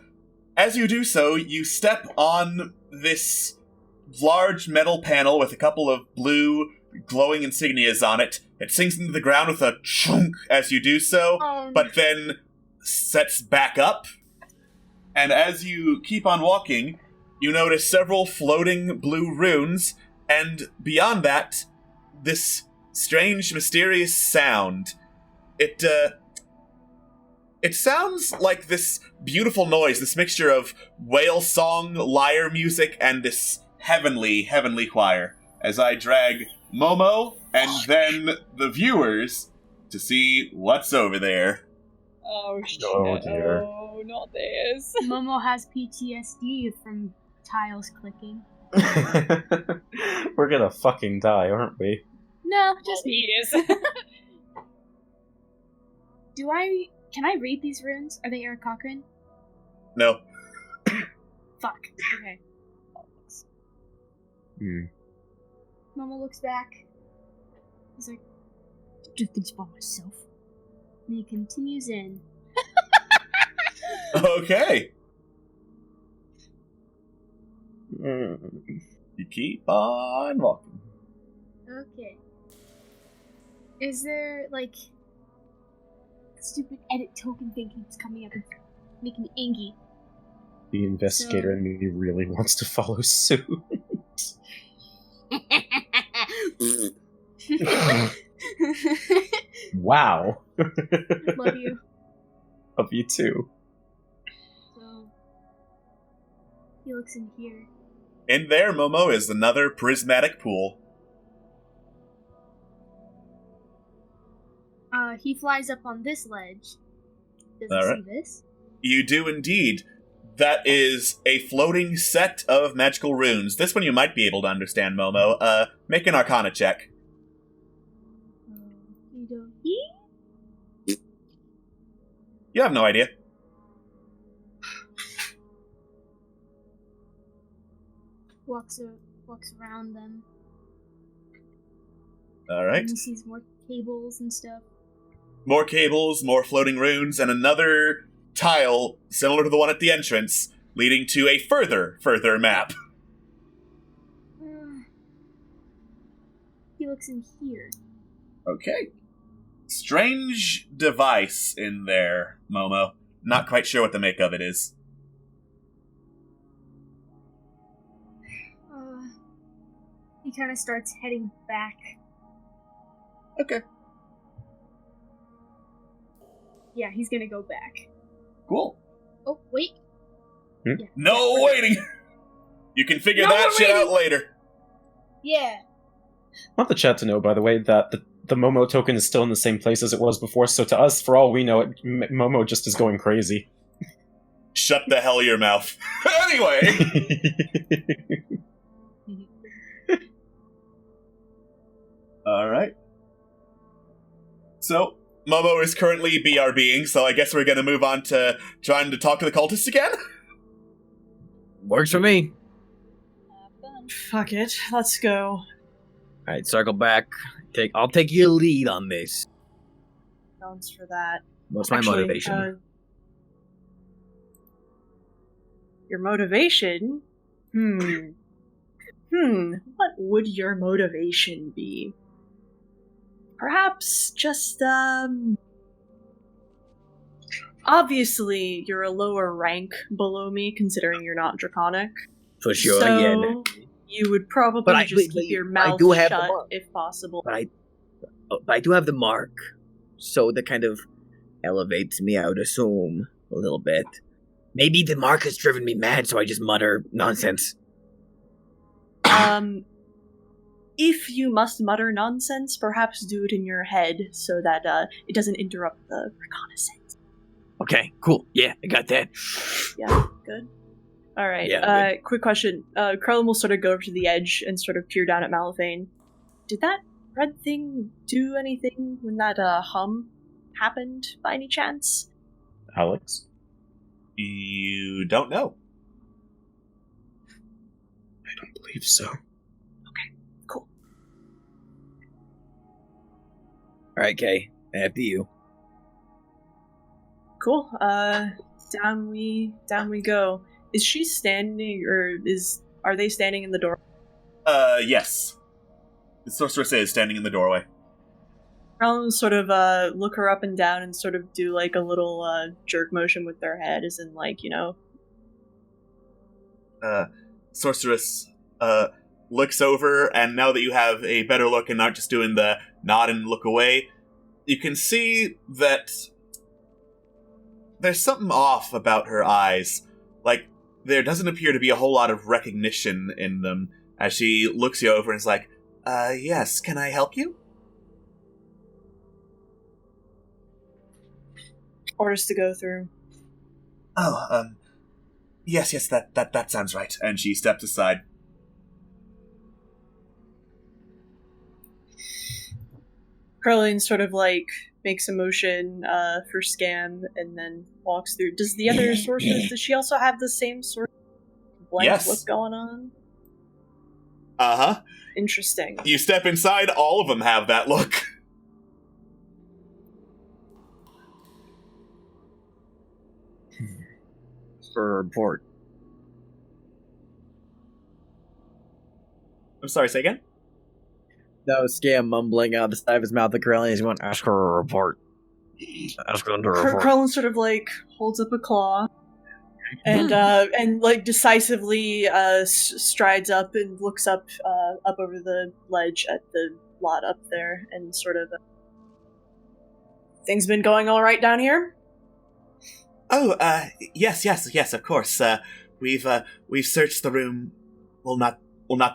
as you do so, you step on this large metal panel with a couple of blue glowing insignias on it. It sinks into the ground with a chunk as you do so, but then sets back up. And as you keep on walking, you notice several floating blue runes, and beyond that, this strange, mysterious sound. It sounds like this beautiful noise, this mixture of whale song, lyre music, and this heavenly choir, as I drag Momo and then the viewers to see what's over there. Oh shit. Oh, dear. Oh, not this. Momo has PTSD from tiles clicking. We're gonna fucking die, aren't we? No, just me. He is. Can I read these runes? Are they Eric Cochran? No. Fuck. Okay. Momo looks back. He's like, I do things by myself. And he continues in. Okay. You keep on walking. Okay. Is there, like, stupid edit token thing keeps coming up and making me angry? The investigator in me really wants to follow suit. Wow. Love you. Love you too. So, he looks in here. In there, Momo, is another prismatic pool. He flies up on this ledge. Does All he right. see this? You do indeed. That is a floating set of magical runes. This one you might be able to understand, Momo. Make an Arcana check. You have no idea. Walks around them. Alright. And he sees more cables and stuff. More cables, more floating runes, and another tile similar to the one at the entrance, leading to a further map. He looks in here. Okay. Strange device in there, Momo. Not quite sure what the make of it is. He kind of starts heading back. Okay. Yeah, he's gonna go back. Cool. Oh, wait. Hmm? Yeah. No waiting! You can figure No that shit waiting. out later. Yeah. I want the chat to know, by the way, that the Momo token is still in the same place as it was before, so to us, for all we know, Momo just is going crazy. Shut the hell your mouth. Anyway! Alright. So, Momo is currently BRBing, so I guess we're gonna move on to trying to talk to the cultists again? Works for me. Fuck it, let's go. Alright, circle back. I'll take your lead on this. Bounce for that. What's my Actually, motivation? Your motivation? What would your motivation be? Perhaps just, obviously, you're a lower rank below me, considering you're not draconic. For sure, so yeah. you would probably But just keep your mouth do have the shut, mark. if possible. But I do have the mark, so that kind of elevates me, I would assume, a little bit. Maybe the mark has driven me mad, so I just mutter nonsense. If you must mutter nonsense, perhaps do it in your head so that it doesn't interrupt the reconnaissance. Okay, cool. Yeah, I got that. Yeah, good. All right. Yeah, Quick question. Krellin will sort of go over to the edge and sort of peer down at Malithane. Did that red thing do anything when that hum happened, by any chance? Alex? You don't know. I don't believe so. Cool. Alright, Kay. After you. Cool. Down we go. Is she standing, or are they standing in the door? Yes. The sorceress is standing in the doorway. Krellin sort of look her up and down and sort of do like a little jerk motion with their head, as in like, you know. Sorceress looks over, and now that you have a better look and not just doing the nod and look away, you can see that there's something off about her eyes. Like, there doesn't appear to be a whole lot of recognition in them, as she looks you over and is like, yes, can I help you? Orders to go through. Oh, yes, that sounds right. And she steps aside. Krellin sort of like makes a motion for scan and then walks through. Does the other sorceress, does she also have the same sort of blank Yes. look going on? Uh-huh. Interesting. You step inside, all of them have that look. For a report. I'm sorry, say again? That was Scam mumbling out the side of his mouth at Corellian. He's going, ask her a report. Ask her to report. Krellin sort of like holds up a claw and like decisively strides up and looks up over the ledge at the lot up there and sort of things been going all right down here? Oh, yes, of course. We've searched the room. Well, not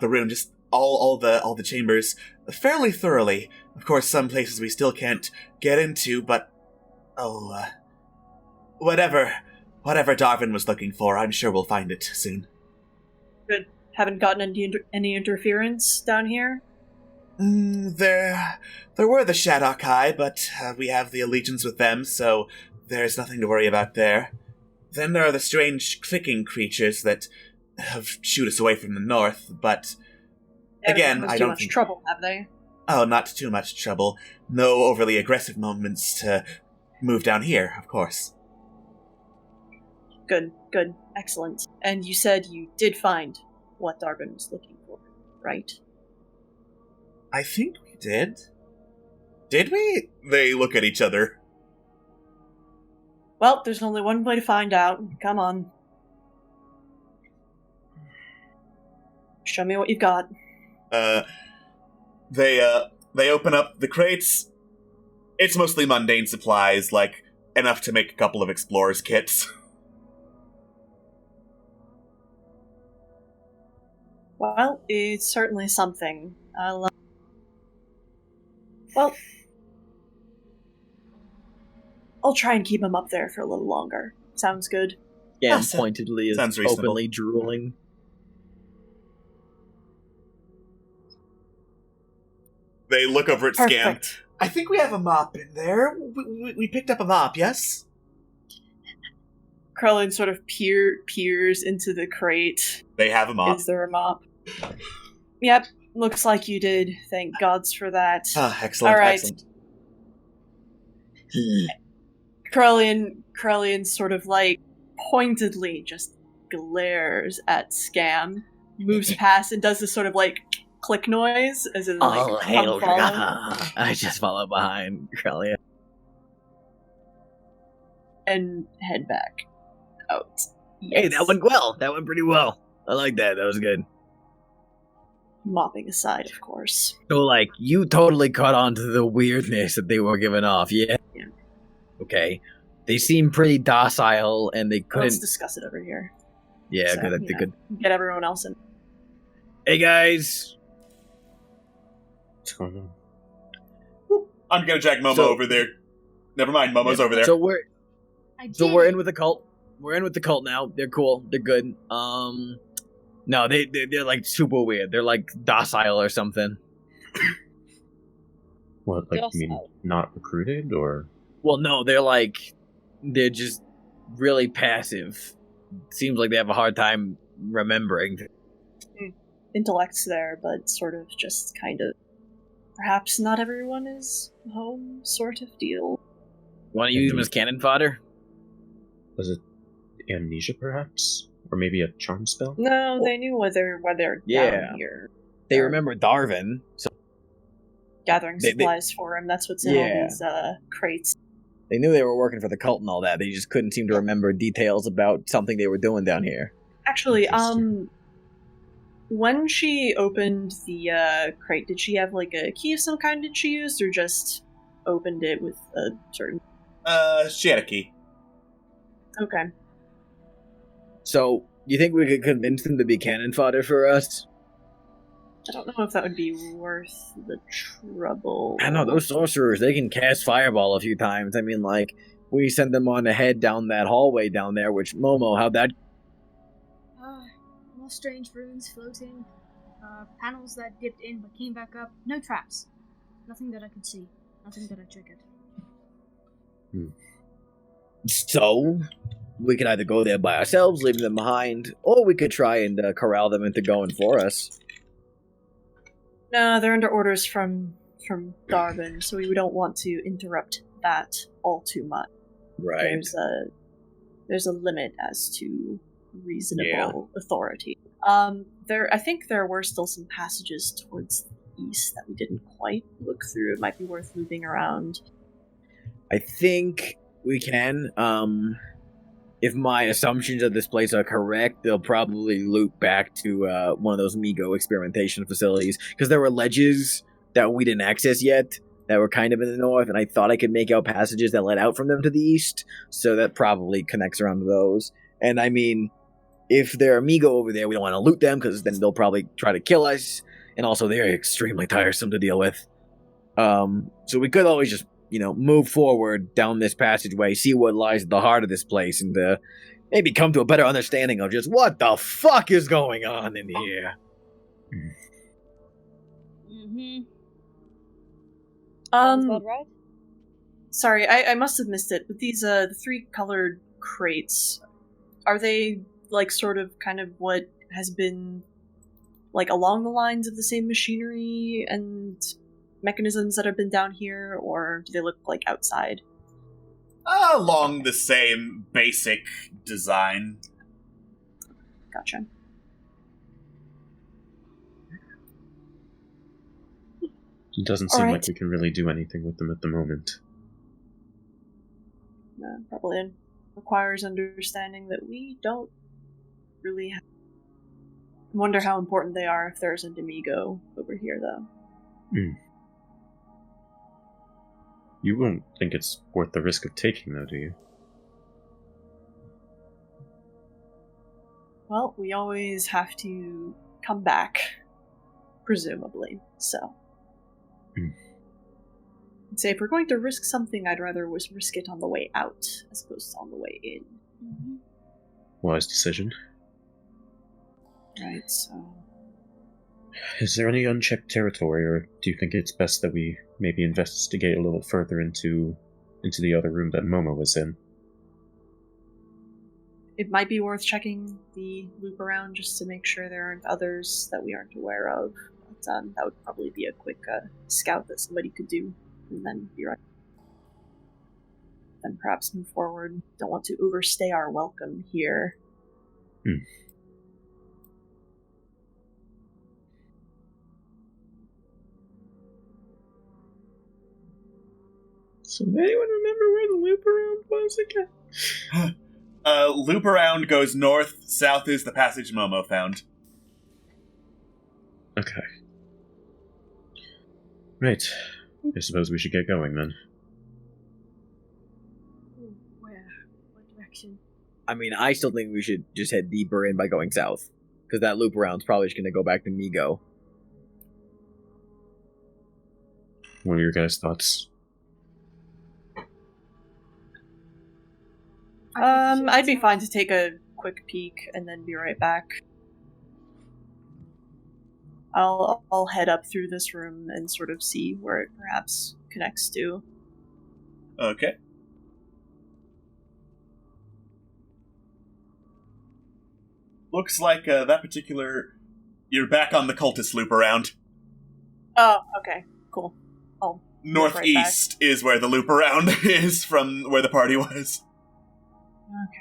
the room, just all the chambers fairly thoroughly. Of course, some places we still can't get into, but whatever. whatever Darwin was looking for, I'm sure we'll find it soon. Good. Haven't gotten any interference down here? There were the Shadokai, but we have the allegiance with them, so there's nothing to worry about there. Then there are the strange clicking creatures that shoot us away from the north, but again, I don't think... trouble, have they? Oh, not too much trouble. No overly aggressive moments to move down here, of course. Good, excellent. And you said you did find what Darwin was looking for, right? I think we did. Did we? They look at each other. Well, there's only one way to find out. Come on. Show me what you've got. They open up the crates. It's mostly mundane supplies, like enough to make a couple of explorers' kits. Well, it's certainly something. Well, I'll try and keep him up there for a little longer. Sounds good. Yeah, pointedly is openly drooling. They look over at Perfect. Scam. I think we have a mop in there. We picked up a mop, yes? Krellin sort of peers into the crate. They have a mop. Is there a mop? Yep, looks like you did. Thank gods for that. Ah, excellent, all right. excellent. Krellin sort of like pointedly just glares at Scam, moves past and does this sort of like click noise as in like All hail come follow. Dragotha. I just follow behind Krellia. And head back out. Hey, that went well. That went pretty well. I like that. That was good. Mopping aside, of course. So, like, you totally caught on to the weirdness that they were giving off, yeah? Yeah. Okay. They seem pretty docile, and they couldn't... Let's discuss it over here. Yeah, So, good. They could... Get everyone else in. Hey, guys! What's going on? I'm gonna jack Momo over there. Never mind, Momo's over there. So we're in with the cult. We're in with the cult now. They're cool. They're good. No, they're like super weird. They're like docile or something. What, like, you mean not recruited, or? Well, no, they're just really passive. Seems like they have a hard time remembering. Intellect's there, but sort of just kind of... Perhaps not everyone is home sort of deal. You want to use them as cannon fodder? Was it amnesia, perhaps? Or maybe a charm spell? No, they knew why they're down here. They remember Darwin, so gathering supplies for him. That's what's in all these crates. They knew they were working for the cult and all that. They just couldn't seem to remember details about something they were doing down here. Actually, when she opened the crate, did she have like a key of some kind did she use, or just opened it with a certain... She had a key. Okay. So, you think we could convince them to be cannon fodder for us? I don't know if that would be worth the trouble. I know, those sorcerers, they can cast fireball a few times. I mean, like, we sent them on ahead down that hallway down there, which, Momo, how'd that... More strange runes floating. Panels that dipped in but came back up. No traps. Nothing that I could see. Nothing that I triggered. So, we could either go there by ourselves, leaving them behind, or we could try and corral them into going for us. No, they're under orders from Darwin, so we don't want to interrupt that all too much. Right. There's a limit as to reasonable authority. I think there were still some passages towards the east that we didn't quite look through. It might be worth looping around. I think we can. If my assumptions of this place are correct, they'll probably loop back to one of those Migo experimentation facilities, because there were ledges that we didn't access yet that were kind of in the north, and I thought I could make out passages that led out from them to the east, so that probably connects around to those. And I mean, if they're Migo over there, we don't want to loot them, because then they'll probably try to kill us, and also they're extremely tiresome to deal with. So we could always just move forward down this passageway, see what lies at the heart of this place, and maybe come to a better understanding of just what the fuck is going on in here. Mm-hmm. Sounds about right. Sorry, I must have missed it, but these, the 3 colored crates, are they, like, sort of kind of what has been, like, along the lines of the same machinery and mechanisms that have been down here, or do they look like outside? Along the same basic design. Gotcha. It doesn't seem like we can really do anything with them at the moment. Probably requires understanding that we don't really have. I wonder how important they are if there isn't a Migo over here, though. You won't think it's worth the risk of taking, though, do you? Well, we always have to come back, presumably, so. I'd say if we're going to risk something, I'd rather risk it on the way out, as opposed to on the way in. Mm-hmm. Wise decision. Right, so... Is there any unchecked territory, or do you think it's best that we maybe investigate a little further into the other room that Momo was in? It might be worth checking the loop around just to make sure there aren't others that we aren't aware of. But that would probably be a quick scout that somebody could do, and then be right. Then perhaps move forward. Don't want to overstay our welcome here. So anyone remember where the loop around was again? Loop around goes north, south is the passage Momo found. Okay. Right. I suppose we should get going then. Where? What direction? I mean, I still think we should just head deeper in by going south. Because that loop around's probably just going to go back to Migo. What are your guys' thoughts? I'd be fine to take a quick peek and then be right back. I'll head up through this room and sort of see where it perhaps connects to. Okay. Looks like that particular... You're back on the cultist loop around. Oh, okay. Cool. Northeast is where the loop around is from where the party was. Okay.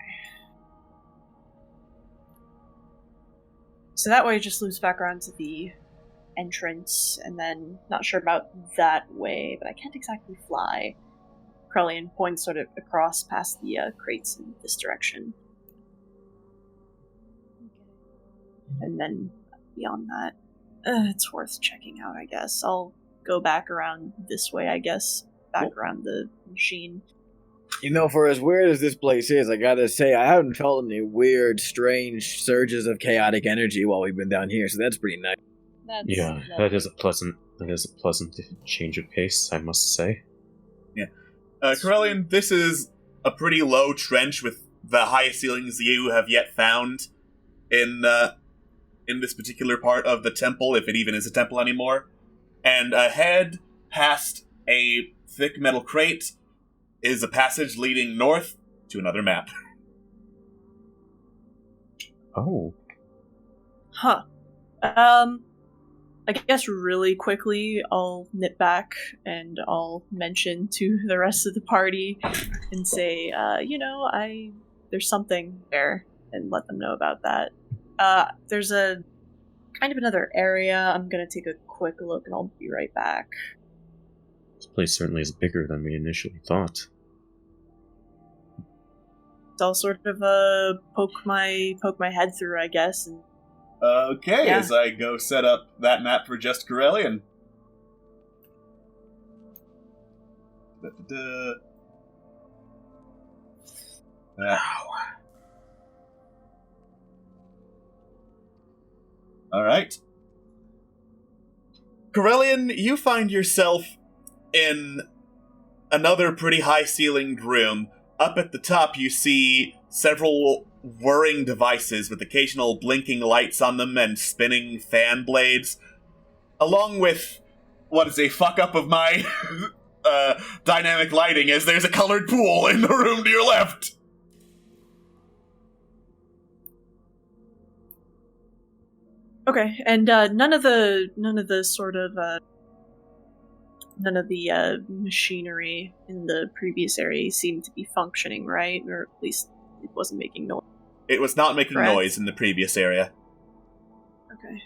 So that way it just loops back around to the entrance, and then not sure about that way, but I can't exactly fly. Krellian points sort of across past the crates in this direction. And then beyond that, it's worth checking out, I guess. I'll go back around this way, I guess. Back around the machine. For as weird as this place is, I gotta say, I haven't felt any weird, strange surges of chaotic energy while we've been down here, so that's pretty nice. Yeah, that is a pleasant change of pace, I must say. Yeah. Corellian, this is a pretty low trench with the highest ceilings you have yet found in this particular part of the temple, if it even is a temple anymore. And ahead, past a thick metal crate, is a passage leading north to another map. Oh. Huh. I guess really quickly I'll nip back and I'll mention to the rest of the party and say, there's something there, and let them know about that. There's a kind of another area. I'm gonna take a quick look and I'll be right back. This place certainly is bigger than we initially thought. So I'll sort of poke my head through, I guess. And okay, yeah. As I go set up that map for just Corellian. Alright. Corellian, you find yourself in another pretty high-ceilinged room. Up at the top, you see several whirring devices with occasional blinking lights on them and spinning fan blades, along with what is a fuck-up of my dynamic lighting, as there's a colored pool in the room to your left. Okay, and none of the machinery in the previous area seemed to be functioning, right? Or at least it wasn't making noise. It was not making Correct. noise in the previous area. Okay.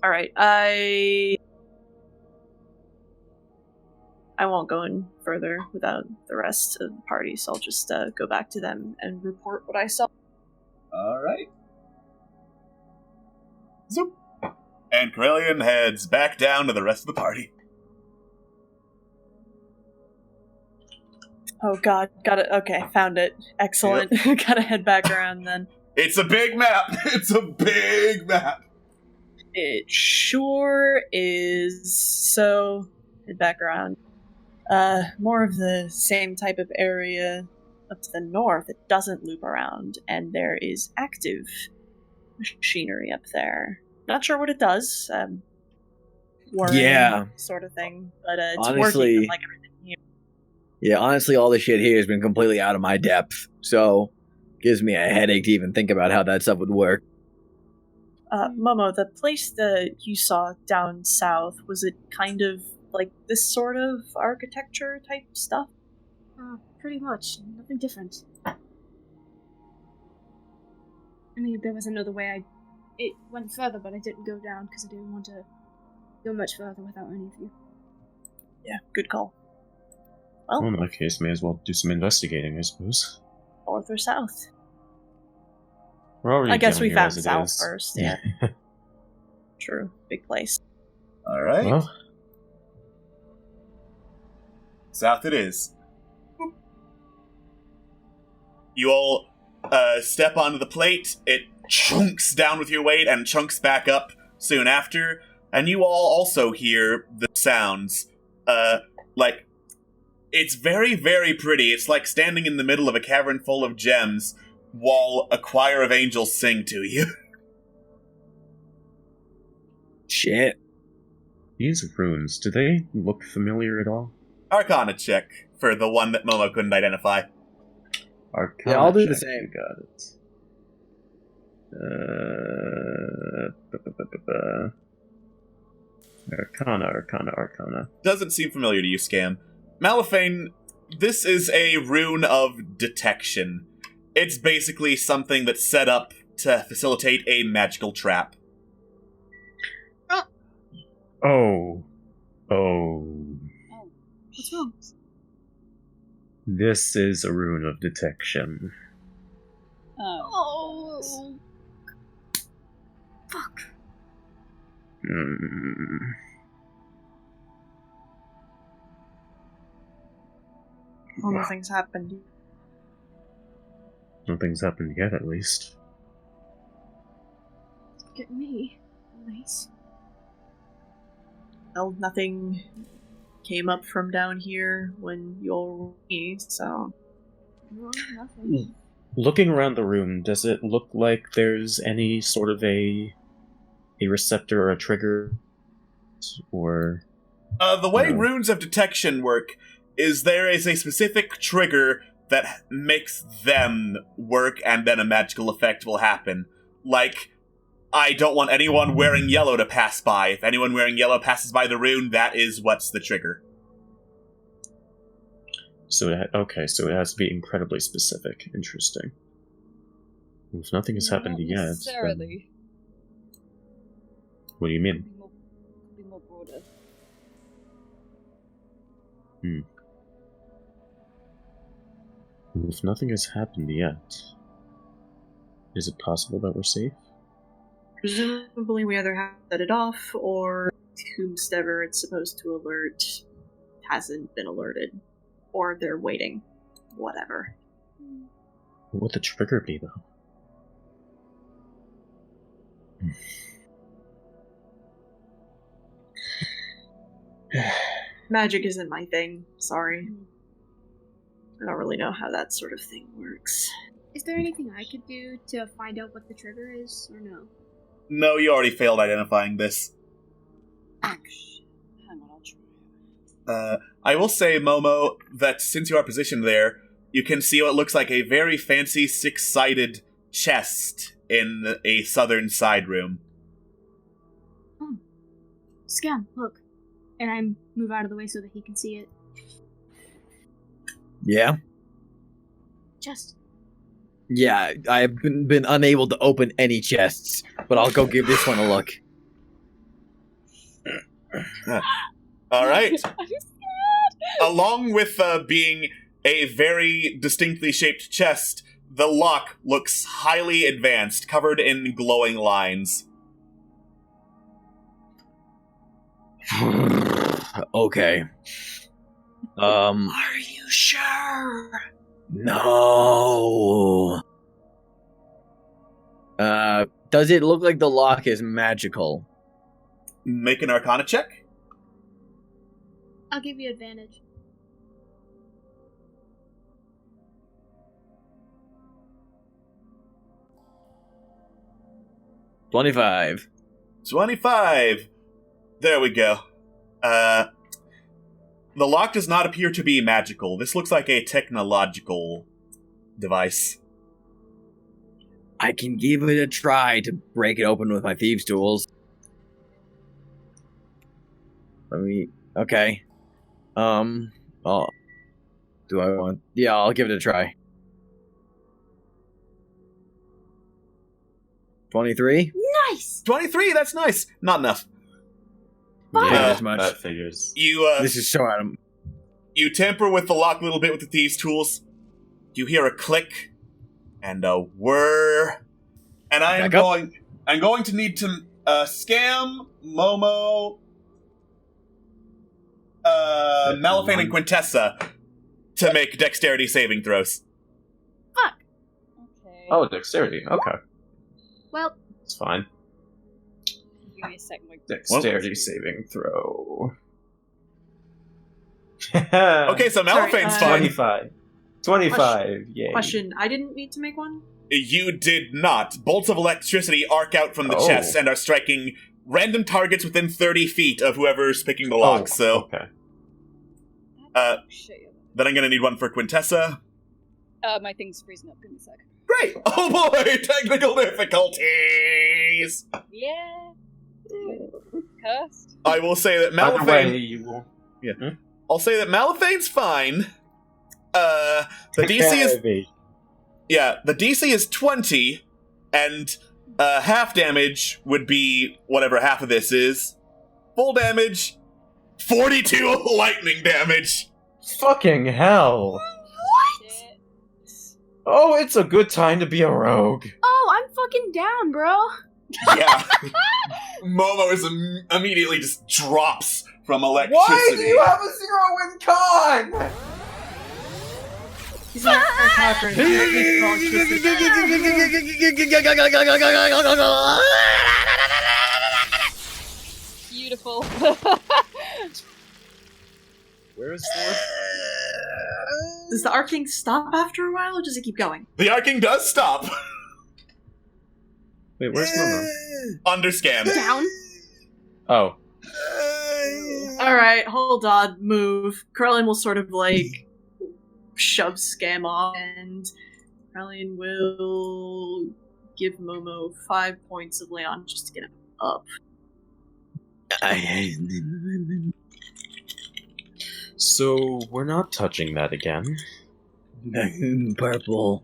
Alright, I won't go in further without the rest of the party, so I'll just go back to them and report what I saw. Alright. Zoop. And Corellian heads back down to the rest of the party. Oh god, got it. Okay, found it. Excellent. Gotta head back around then. It's a big map! It's a big map! It sure is. So, head back around. More of the same type of area up to the north. It doesn't loop around, and there is active machinery up there. Not sure what it does. Whirring sort of thing, but it's honestly, working like everything here. Yeah, honestly, all this shit here has been completely out of my depth, so gives me a headache to even think about how that stuff would work. Momo, the place that you saw down south, was it kind of like this sort of architecture type stuff? Pretty much. Nothing different. I mean, there was another way. It went further, but I didn't go down because I didn't want to go much further without any of you. Yeah, good call. Well, in that case, may as well do some investigating, I suppose. North or south? We're already I guess down we here found as it south is. first, yeah. True. Big place. Alright. Well, South it is. You all step onto the plate, it chunks down with your weight and chunks back up soon after, and you all also hear the sounds. Like, it's very, very pretty. It's like standing in the middle of a cavern full of gems while a choir of angels sing to you. Shit. these runes, do they look familiar at all? Arcana check for the one that Momo couldn't identify. Arcana Yeah, I'll do the check, same. you got it. Arcana. Doesn't seem familiar to you, Scam. Malifane, this is a rune of detection. It's basically something that's set up to facilitate a magical trap. Oh. What's wrong? This is a rune of detection. Oh. Fuck. Well, nothing's happened. Nothing's happened yet, at least. Get me. Nice. Well, nothing came up from down here when you're me, so... No, nothing. Looking around the room, does it look like there's any sort of a receptor or a trigger? Or... The way runes of detection work is there is a specific trigger that makes them work, and then a magical effect will happen. Like, I don't want anyone wearing yellow to pass by. If anyone wearing yellow passes by the rune, that is what's the trigger. So it has to be incredibly specific. Interesting. If nothing has happened Not yet, then... necessarily. What do you mean? Could be more broader. If nothing has happened yet, is it possible that we're safe? Presumably we either have to set it off, or whomsoever it's supposed to alert hasn't been alerted. Or they're waiting. Whatever. What would the trigger be, though? Magic isn't my thing. Sorry. I don't really know how that sort of thing works. Is there anything I could do to find out what the trigger is, or no? No, you already failed identifying this. Hang on, I'll try. I will say, Momo, that since you are positioned there, you can see what looks like a very fancy six-sided chest in a southern side room. Oh. Scam, look. And I move out of the way so that he can see it. Yeah? Chest. Yeah, I have been unable to open any chests, but I'll go give this one a look. All right. I'm scared. Along with being a very distinctly shaped chest, the lock looks highly advanced, covered in glowing lines. Okay. Are you sure? No. Does it look like the lock is magical? Make an Arcana check. I'll give you advantage. $25. 25. There we go. The lock does not appear to be magical. This looks like a technological device. I can give it a try to break it open with my thieves' tools. Okay. Oh. Do I want... Yeah, I'll give it a try. 23? Nice! 23, that's nice. Not enough. Yeah, as much. That figures. This is so Adam. You tamper with the lock a little bit with the thieves' tools. You hear a click and a whir. And I'm going to need to Scam, Momo, Malifane, and Quintessa to make dexterity saving throws. Fuck! Okay. Oh, dexterity. Okay. Well, It's fine. Give me a second. Dexterity saving throw. Okay, so Malifane's fine. 25. 25, yay. Question, I didn't need to make one? You did not. Bolts of electricity arc out from the chest and are striking random targets within 30 feet of whoever's picking the lock, so... Okay. Then I'm gonna need one for Quintessa. My thing's freezing up. Give me a second. Great! Oh boy! Technical difficulties! Yeah. Cursed. I will say that By the way, Malifane... you will... Yeah. I'll say that Malifane's fine. The DC is... Yeah, the DC is 20, and half damage would be whatever half of this is. Full damage, 42 lightning damage. Fucking hell. Shit. Oh, it's a good time to be a rogue. oh, I'm fucking down, bro. Yeah. Momo is immediately just drops from electricity. Why do you have a 0 in con? He's an attacker. Beautiful. Where is Ford? Does the arcing stop after a while, or does it keep going? The arcing does stop. Wait, where's Momo? Underscan. Down. Oh. Alright, hold on, move. Krellin will sort of like shove Scam off, and Krellin will give Momo 5 points of Leon just to get him up. So, we're not touching that again. Purple.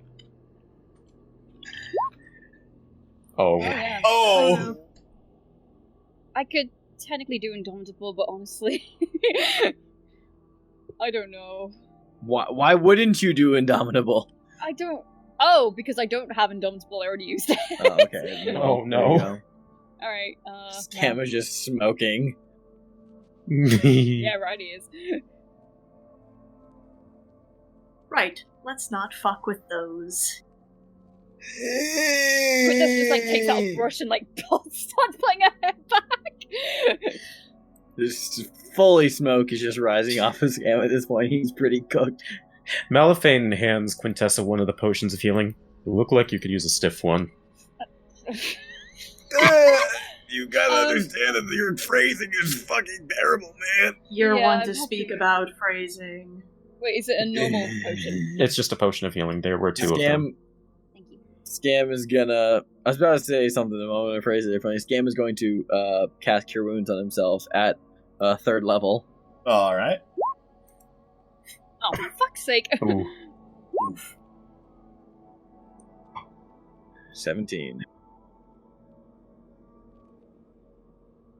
Oh. Yeah. Oh! I could technically do Indomitable, but honestly, I don't know. Why wouldn't you do Indomitable? I don't. Oh, because I don't have Indomitable. I already used it. Oh, okay. Oh, no. Alright, Scam is just smoking. yeah, right, he is. Right, let's not fuck with those. Quintessa just like takes out a brush and like starts playing her hair back. This fully smoke is just rising off his Scam at this point. He's pretty cooked. Malifane hands Quintessa one of the potions of healing. You look like you could use a stiff one. You gotta understand that your phrasing is fucking terrible, man. You're Yeah, one I'm to speak about phrasing. Wait, is it a normal potion? It's just a potion of healing. There were two of them. Scam. Thank you. Scam is gonna. I was about to say something the moment I phrased it differently. Scam is going to cast Cure Wounds on himself at 3rd level. Alright. Oh, for fuck's sake. Ooh. 17.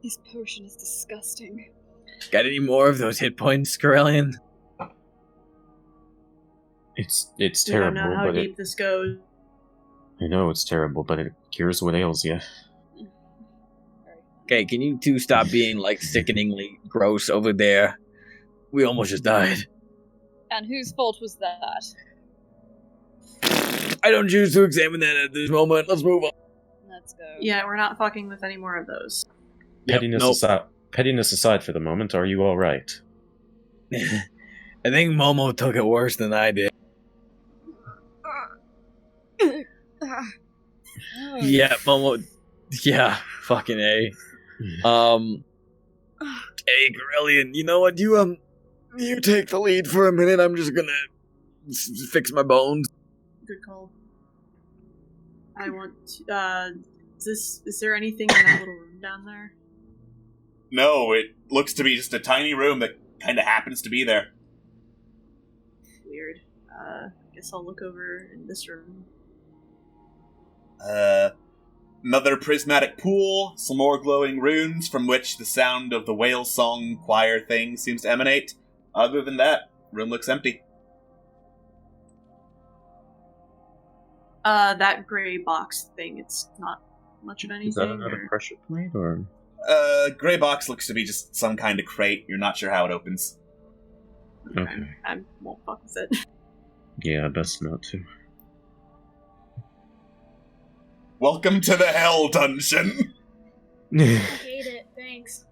This potion is disgusting. Got any more of those hit points, Corellian? It's We terrible, don't know how but deep this goes. I know it's terrible, but it cures what ails you. Okay, can you two stop being like sickeningly gross over there? We almost just died. And whose fault was that? I don't choose to examine that at this moment. Let's move on. Let's go. Yeah, we're not fucking with any more of those. Pettiness aside for the moment, are you alright? I think Momo took it worse than I did. Yeah, Momo. Yeah, fucking A. Hey, Corellian, you know what? You take the lead for a minute. I'm just gonna fix my bones. Good call. I want to, is there anything in that little room down there? No, it looks to be just a tiny room that kind of happens to be there. Weird. I guess I'll look over in this room. Another prismatic pool, some more glowing runes from which the sound of the whale song choir thing seems to emanate. Other than that, room looks empty. That gray box thing, it's not much of anything. Is that another pressure plate, or...? Gray box looks to be just some kind of crate. You're not sure how it opens. Okay. I won't fuck with it. Yeah, best not to. Welcome to the Hell Dungeon! I hate it. Thanks.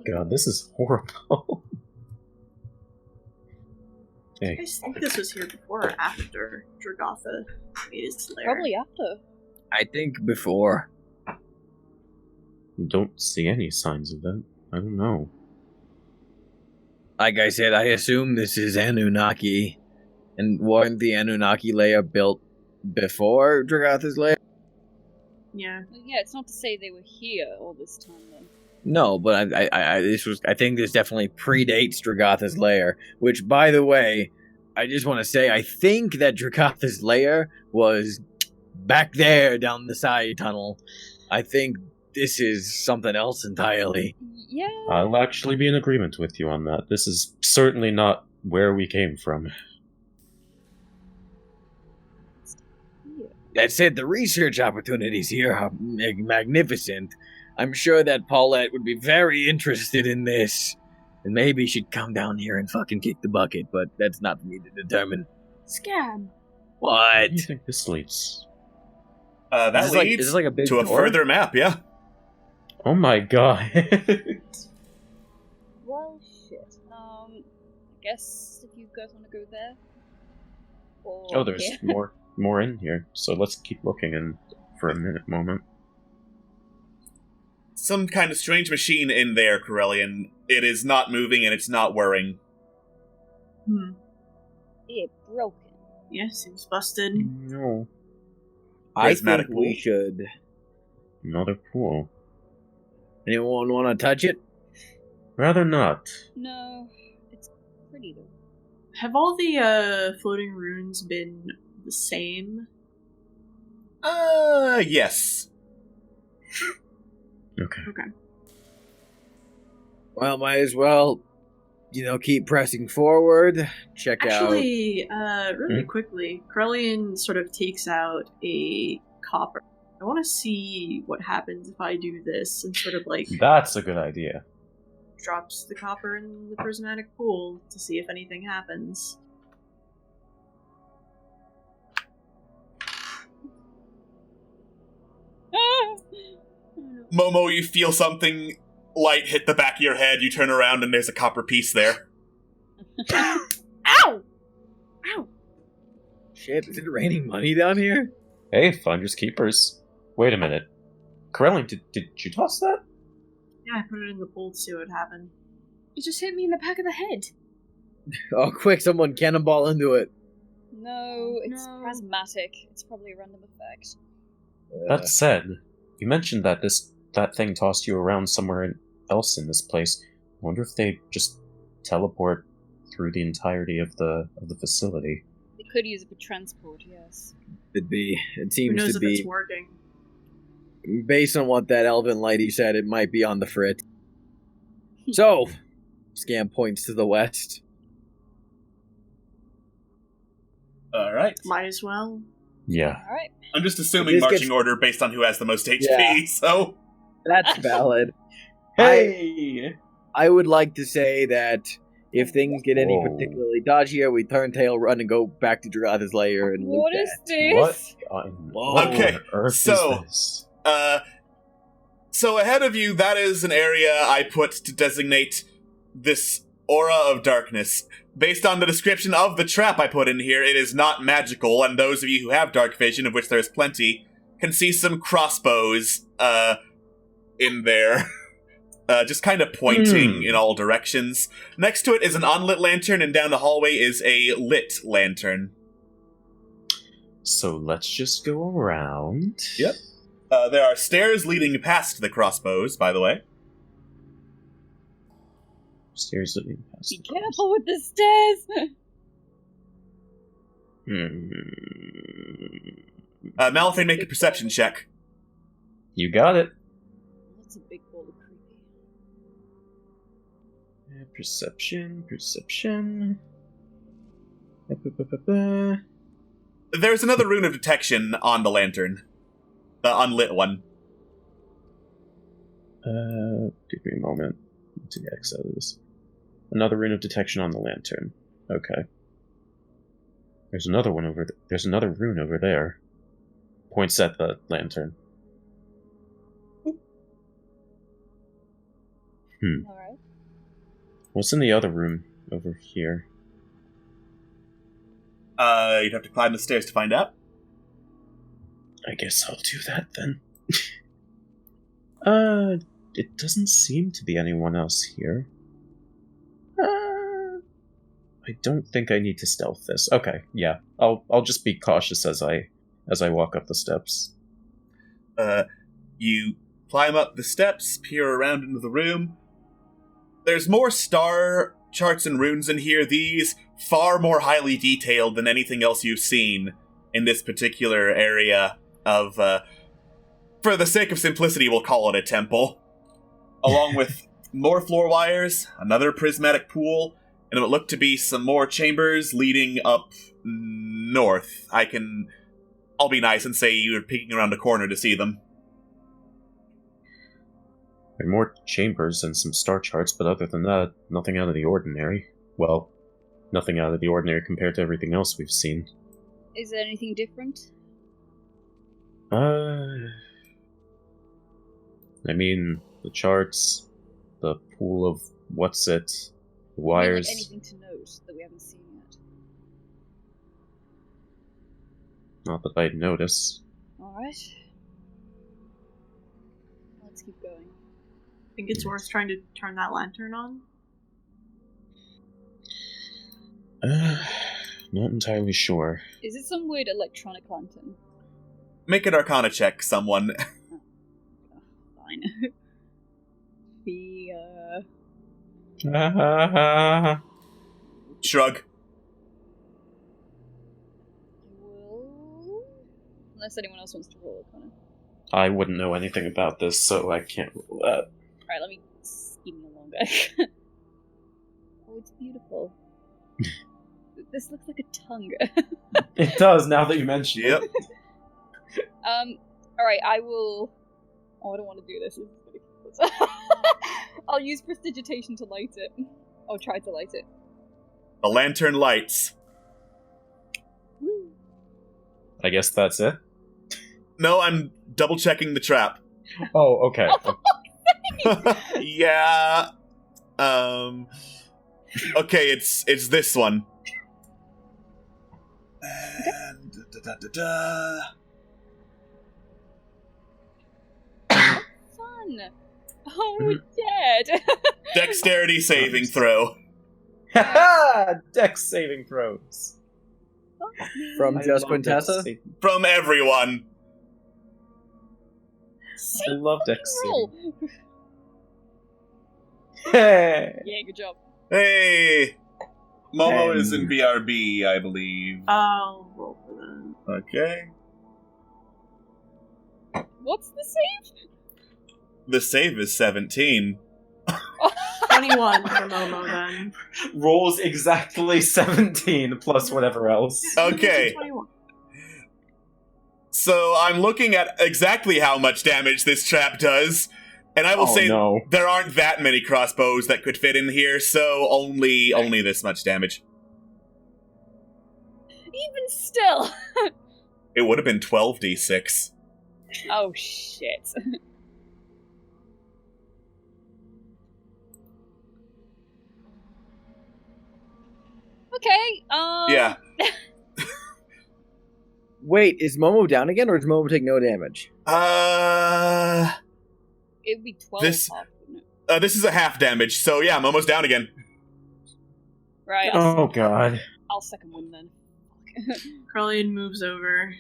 God, this is horrible. I Hey, just think this was here before or after Dragotha made his lair. Probably after. I think before. don't see any signs of that. I don't know. Like I said, I assume this is Anunnaki. And weren't the Anunnaki layer built before Dragotha's lair? Yeah. Well, yeah, it's not to say they were here all this time, though. No, but I think this definitely predates Dragotha's lair. Which, by the way, I just want to say, I think that Dragotha's lair was back there down the side tunnel. I think this is something else entirely. Yeah. I'll actually be in agreement with you on that. This is certainly not where we came from. That said, the research opportunities here are magnificent. I'm sure that Paulette would be very interested in this. And maybe she'd come down here and fucking kick the bucket, but that's not for me to determine. Scam. What? Where do you think this leads? That leads is this like a big to a door? further map, yeah. Oh my god. Well, shit. I guess if you guys want to go there. Or Oh, there's here. more in here. So let's keep looking in for a moment. Some kind of strange machine in there, Corellian. It is not moving and it's not whirring. It broken. Yeah, seems busted. No. I Prismatic think we pool. should. Another pool. Anyone want to touch it? Rather not. No, it's pretty though. Have all the floating runes been the same? Yes. Okay. Okay. Well, might as well, keep pressing forward. Check Actually, really quickly, Corellian sort of takes out a copper. I want to see what happens if I do this, and sort of like That's a good idea. drops the copper in the prismatic pool to see if anything happens. Momo, you feel something light hit the back of your head. You turn around and there's a copper piece there. Ow! Ow! Shit, is it raining money down here? Hey, finders keepers. Wait a minute. Corellian, did you toss that? Yeah, I put it in the pool to see what happened. It just hit me in the back of the head. Oh, quick, someone cannonball into it. No, it's No. prismatic. It's probably a random effect. That said, you mentioned that that thing tossed you around somewhere else in this place. I wonder if they just teleport through the entirety of the facility. They could use it for transport, yes. It Who seems knows to if be, it's working? based on what that elven lady said, it might be on the fritz. So, Scam points to the west. Alright. Might as well. Yeah. Alright. I'm just assuming This marching gets- order based on who has the most HP, Yeah. so... That's valid. Hey! I would like to say that if things get any Whoa. particularly dodgier, we turn tail, run, and go back to Dragotha's lair and loot What is that. this? What Okay, on earth so- is this? So ahead of you, that is an area I put to designate this aura of darkness. Based on the description of the trap I put in here, it is not magical, and those of you who have dark vision, of which there is plenty, can see some crossbows, in there. Just kind of pointing in all directions. Next to it is an unlit lantern, and down the hallway is a lit lantern. So let's just go around. Yep. There are stairs leading past the crossbows, by the way. Stairs leading past. Be careful with the stairs! Malphite, make a perception check. You got it. That's a big bowl of creepy. Perception. There's another rune of detection on the lantern. The unlit one. Give me a moment to X out of this. Another rune of detection on the lantern. Okay. There's another one over there. There's another rune over there. Points at the lantern. Alright. What's in the other room over here? You'd have to climb the stairs to find out. I guess I'll do that then. It doesn't seem to be anyone else here. I don't think I need to stealth this. Okay, yeah. I'll just be cautious as I walk up the steps. You climb up the steps, peer around into the room. There's more star charts and runes in here, these far more highly detailed than anything else you've seen in this particular area of, for the sake of simplicity, we'll call it a temple. Along with more floor wires, another prismatic pool, and it looked to be some more chambers leading up north. I'll be nice and say you were peeking around a corner to see them. There are more chambers and some star charts, but other than that, nothing out of the ordinary. Well, nothing out of the ordinary compared to everything else we've seen. Is there anything different? I mean, the charts, the pool of the wires. Anything to note that we haven't seen yet? Not that I'd notice. Alright. Let's keep going. Think it's worth trying to turn that lantern on? Not entirely sure. Is it some weird electronic lantern? Make an Arcana check, someone. Fine. Shrug. Well, unless anyone else wants to roll Arcana. I wouldn't know anything about this, so I can't roll that. Alright, let me scheme along back. Oh, it's beautiful. This looks like a tongue. It does, now that you mention Yep. Alright, I will... Oh, I don't want to do this. This is ridiculous. I'll use prestidigitation to light it. Or try to light it. The lantern lights. Woo. I guess that's it. No, I'm double-checking the trap. Oh, okay. Yeah. Okay, it's this one. And Fun. Oh, we're dead. Dexterity saving throw. Haha! Dex saving throws. From I just love Dex Quintessa? saving- From everyone. I love Dex Roll. saving. Hey! Yeah, good job. Hey. Momo is in BRB, I believe. I'll roll for that. Okay. What's the save? The save is 17. 21 for Momo then. Rolls exactly 17 plus whatever else. Okay. 21. So I'm looking at exactly how much damage this trap does, and I will say no. there aren't that many crossbows that could fit in here, so only this much damage. Even still. It would have been 12d6. Oh, shit. Okay, Yeah. Wait, is Momo down again, or does Momo take no damage? It would be 12 This- half, wouldn't it? This is a half damage, so yeah, Momo's down again. Right, Oh god. I'll second win then. Carlian moves over.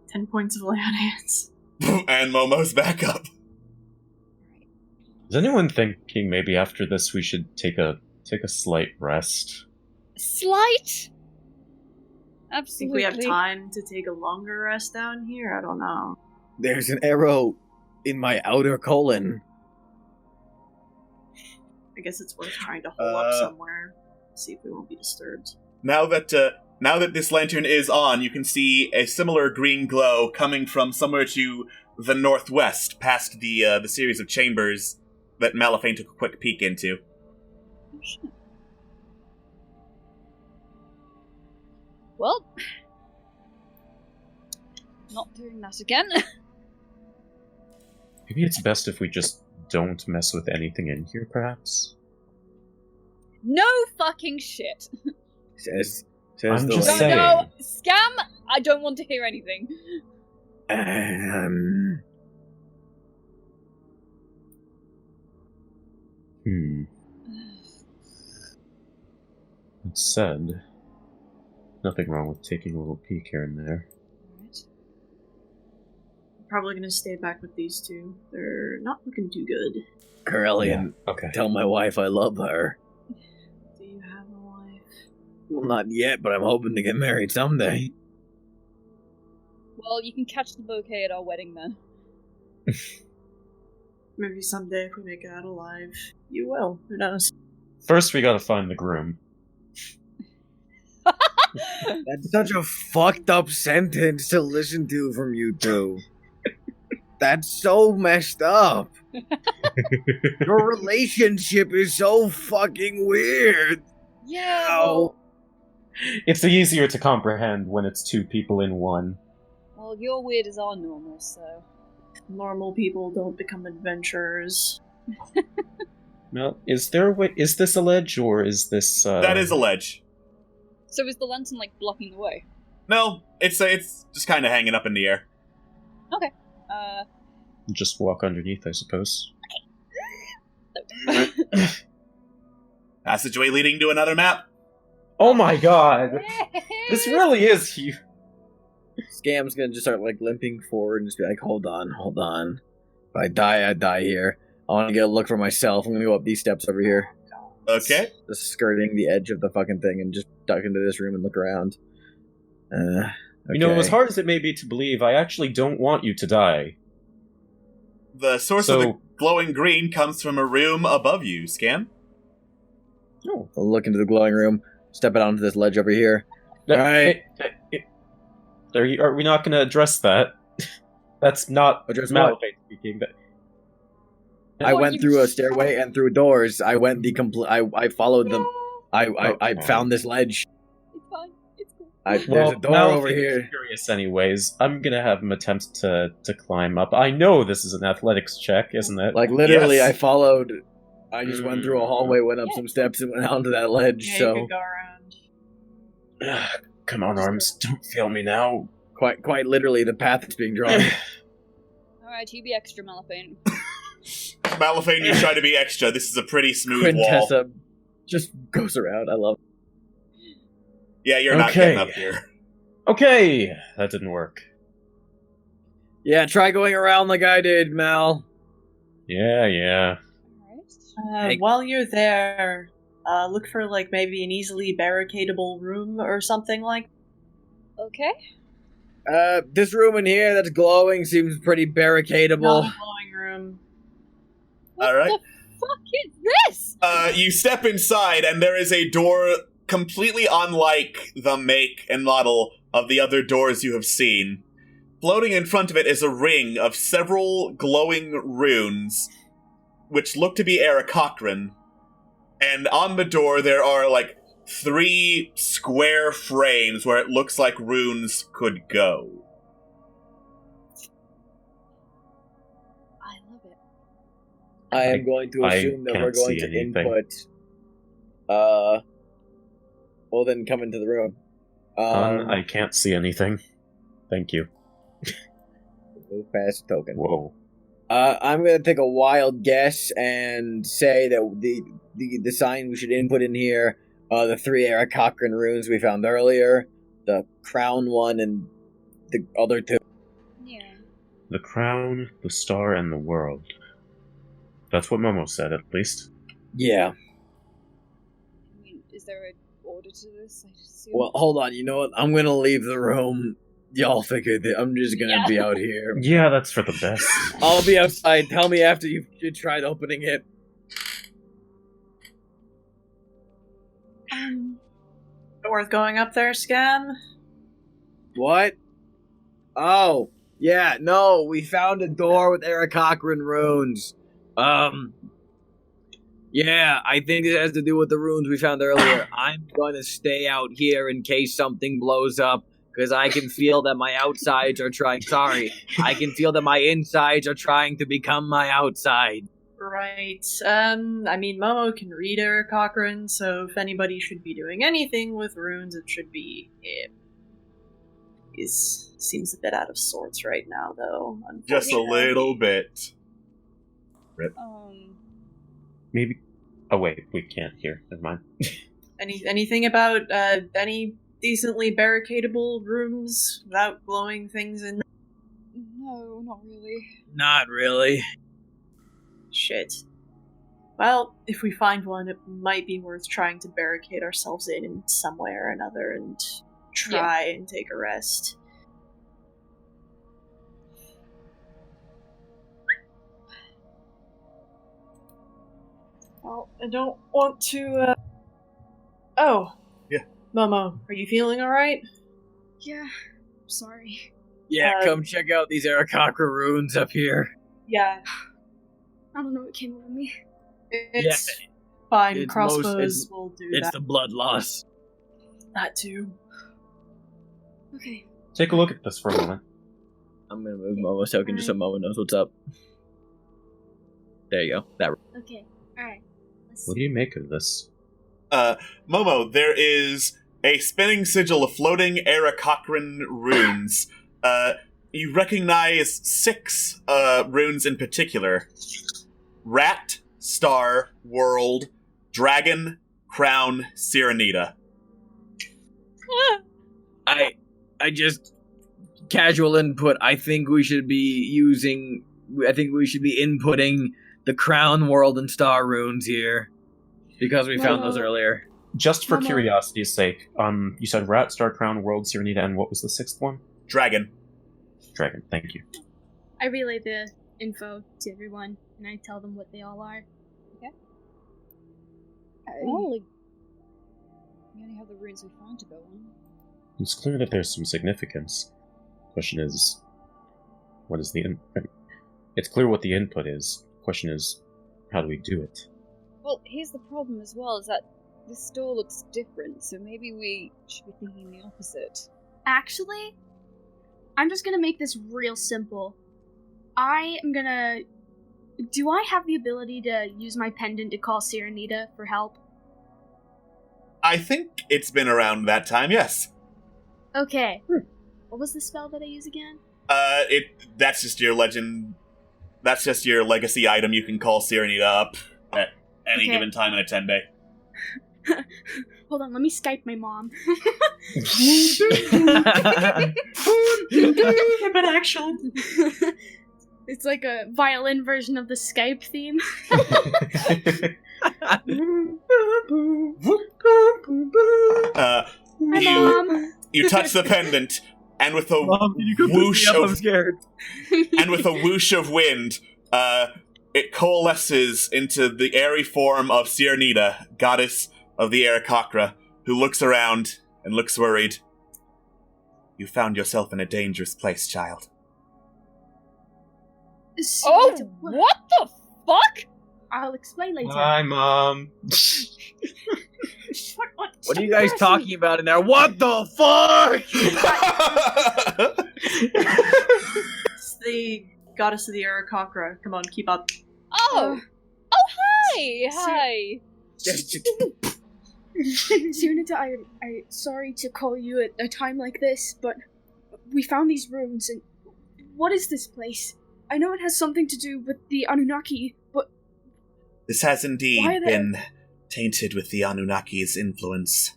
10 points of lay on hands. And Momo's back up. Is anyone thinking maybe after this we should take a slight rest? Slight? I think we Absolutely. have time to take a longer rest down here? I don't know. There's an arrow in my outer colon. I guess it's worth trying to hole up somewhere. See if we won't be disturbed. Now that this lantern is on, you can see a similar green glow coming from somewhere to the northwest, past the series of chambers that Malafane took a quick peek into. Oh, shit. Well, not doing that again. Maybe it's best if we just don't mess with anything in here, perhaps? No fucking shit. Says I'm the just No, saying. no, scam! I don't want to hear anything. That said, nothing wrong with taking a little peek here and there. I'm probably gonna stay back with these two. They're not looking too good. Carlian, Okay. tell my wife I love her. Do you have a wife? Well, not yet, but I'm hoping to get married someday. Well, you can catch the bouquet at our wedding then. Maybe someday if we make it out alive. You will. Who knows? First, we gotta find the groom. That's such a fucked up sentence to listen to from you two. That's so messed up. Your relationship is so fucking weird. Yeah. Ow. It's easier to comprehend when it's two people in one. Well, your weird is our normal, so. Normal people don't become adventurers. Now, is this a ledge, or is this, That is a ledge. So is the lantern, like, blocking the way? No, it's just kind of hanging up in the air. Okay. Just walk underneath, I suppose. Passageway leading to another map. Oh my god! This really is huge. Scam's gonna just start like limping forward and just be like, hold on. If I die here. I wanna get a look for myself. I'm gonna go up these steps over here. Okay. Just skirting the edge of the fucking thing and just duck into this room and look around. Okay. You know, as hard as it may be to believe, I actually don't want you to die. The source of the glowing green comes from a room above you, Scam. Oh. I'll look into the glowing room, step it onto this ledge over here. Alright. Are we not going to address that? That's not Malafate speaking. I went through a stairway and through doors. I went the complete. I followed them. I found this ledge. It's fine. It's cool. There's a door now over if you're here. Curious, anyways. I'm gonna have him attempt to climb up. I know this is an athletics check, isn't it? Like, literally, Yes. I followed. I just went through a hallway, went up some steps, and went onto that ledge, Yeah, you so... could go around. Come on, arms. Don't fail me now. Quite literally, the path that's being drawn. Alright, you be extra, Malafane. Malafane, you try to be extra. This is a pretty smooth wall. Quintessa just goes around. I love it. Yeah, you're not Okay. getting up here. Okay, that didn't work. Yeah, try going around like I did, Mal. Yeah. Alright. While you're there, look for like maybe an easily barricadable room or something like. Okay. This room in here that's glowing seems pretty barricadable. Not a glowing room. What All right. the fuck is this? You step inside, and there is a door completely unlike the make and model of the other doors you have seen. Floating in front of it is a ring of several glowing runes, which look to be Aarakocra. And on the door, there are, like, 3 square frames where it looks like runes could go. I love it. I am going to assume that can't we're going see to anything. input. Well, then come into the room. I can't see anything. Thank you. Move past the token. Whoa. I'm gonna take a wild guess and say that the sign we should input in here, the 3 Aarakocra runes we found earlier, the crown one, and the other 2. Yeah. The crown, the star, and the world. That's what Momo said, at least. Yeah. I mean, is there an order to this? I just assume. Well, hold on. You know what? I'm gonna leave the room. Y'all figure that I'm just gonna be out here. Yeah, that's for the best. I'll be outside. Tell me after you tried opening it. Worth going up there, Scan? What? Oh, yeah, no, we found a door with Aarakocra runes. Yeah, I think it has to do with the runes we found earlier. I'm gonna stay out here in case something blows up, because I can feel that my outsides are trying. Sorry, I can feel that my insides are trying to become my outside. Right. I mean, Momo can read Aarakocra, so if anybody should be doing anything with runes, it should be him. Seems a bit out of sorts right now, though. Just a little bit. Rip. Maybe. Oh wait, we can't hear. Never mind. Anything about any decently barricadable rooms without glowing things in? No, not really. Not really. Shit. Well, if we find one, it might be worth trying to barricade ourselves in some way or another and try and take a rest. Well, I don't want to, Oh. Yeah. Momo, are you feeling alright? Yeah, sorry. Yeah, come check out these Aarakocra runes up here. Yeah. I don't know what came over me. It's fine. Crossbows will do that. It's the blood loss. That too. Okay. Take a look at this for a moment. I'm gonna move Momo's token just so Momo knows what's up. There you go. That. Okay. Alright. What do you make of this? Momo, there is a spinning sigil of floating Aarakocra runes. You recognize 6 runes in particular. Rat, Star, World, Dragon, Crown, Sirenita. I just casual input. I think we should be inputting the Crown, World, and Star runes here because we found those earlier. Just for curiosity's sake, you said Rat, Star, Crown, World, Sirenita, and what was the 6th one? Dragon. Dragon. Thank you. I relay the info to everyone, and I tell them what they all are. Okay. Well, like, we only have the runes we found to go on. It's clear that there's some significance. Question is, what is the It's clear what the input is. Question is, how do we do it? Well, here's the problem as well, is that this door looks different, so maybe we should be thinking the opposite. Actually, I'm just gonna make this real simple. Do I have the ability to use my pendant to call Sirenita for help? I think it's been around that time, yes. Okay. What was the spell that I use again? That's just your legend. That's just your legacy item. You can call Sirenita up at any given time in a 10-day. Hold on, let me Skype my mom. But actually, it's like a violin version of the Skype theme. You touch the pendant, and with a whoosh of wind, it coalesces into the airy form of Sirenita, goddess of the Aarakocra, who looks around and looks worried. You found yourself in a dangerous place, child. Oh, what the fuck? I'll explain later. Hi, Mom. What are you guys talking about in there? What the fuck? It's the goddess of the Aarakocra. Come on, keep up. Oh! Hi! Sirenita, I'm sorry to call you at a time like this, but we found these ruins, and what is this place? I know it has something to do with the Anunnaki, but... This has indeed been tainted with the Anunnaki's influence,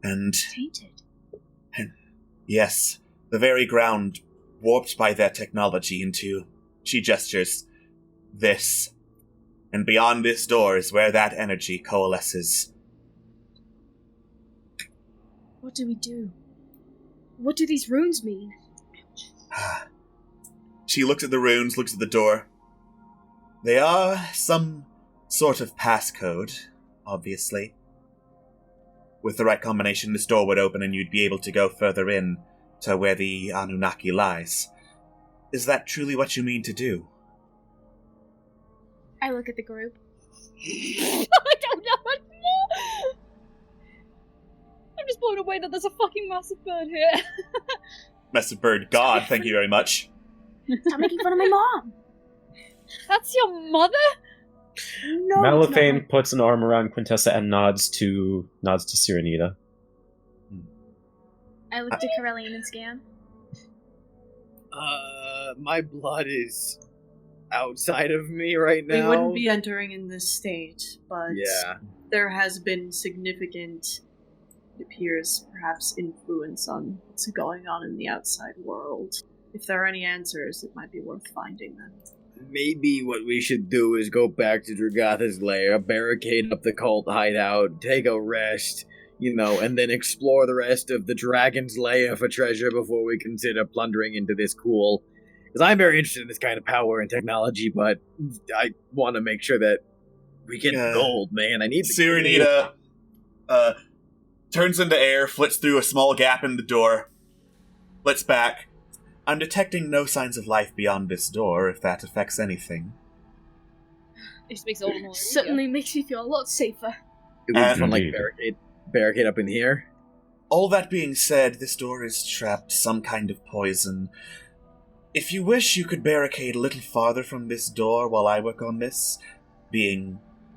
and... Tainted? Yes, the very ground warped by their technology into, she gestures, this. And beyond this door is where that energy coalesces. What do we do? What do these runes mean? She looks at the runes, looks at the door. They are some sort of passcode, obviously. With the right combination, this door would open and you'd be able to go further in to where the Anunnaki lies. Is that truly what you mean to do? I look at the group. I don't know anymore! I'm just blown away that there's a fucking massive bird here. Massive bird god, thank you very much. Stop making fun of my mom! That's your mother? No, Malifane puts an arm around Quintessa and nods to Sirenita. I look to Corellian and Scan. My blood is outside of me right now. We wouldn't be entering in this state, but yeah, there has been significant, it appears, perhaps influence on what's going on in the outside world. If there are any answers, it might be worth finding them. maybe what we should do is go back to Dragotha's lair, barricade up the cult hideout, take a rest, and then explore the rest of the dragon's lair for treasure before we consider plundering into this cool. Because I'm very interested in this kind of power and technology, but I want to make sure that we get gold, man. I need the Sirenita turns into air, flits through a small gap in the door, flits back. I'm detecting no signs of life beyond this door, if that affects anything. It just makes it all the more Certainly makes me feel a lot safer. Do we just want, barricade up in here? All that being said, this door is trapped some kind of poison. If you wish, you could barricade a little farther from this door while I work on this.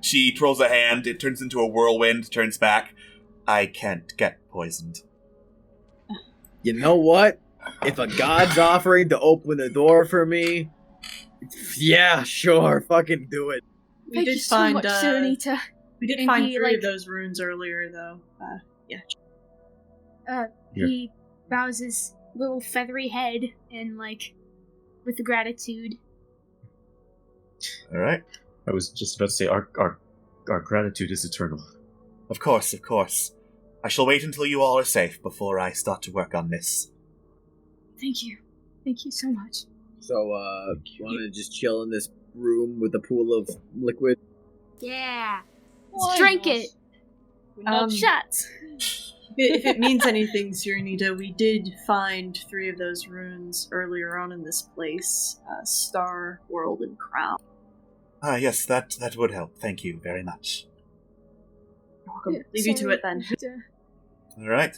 She twirls a hand, it turns into a whirlwind, turns back. I can't get poisoned. You know what? If a god's offering to open the door for me, yeah, sure, fucking do it. We did find Sirenita. We did find three of those runes earlier, though. Yeah. He bows his little feathery head and with gratitude. All right. I was just about to say our gratitude is eternal. Of course. I shall wait until you all are safe before I start to work on this. Thank you. Thank you so much. So, you want to just chill in this room with a pool of liquid? Yeah. Why Let's drink not? it. Not Shots. If it means anything, Sirenita, we did find three of those runes earlier on in this place. Star, World, and Crown. Yes, that would help. Thank you very much. welcome. Leave you to it then. All right.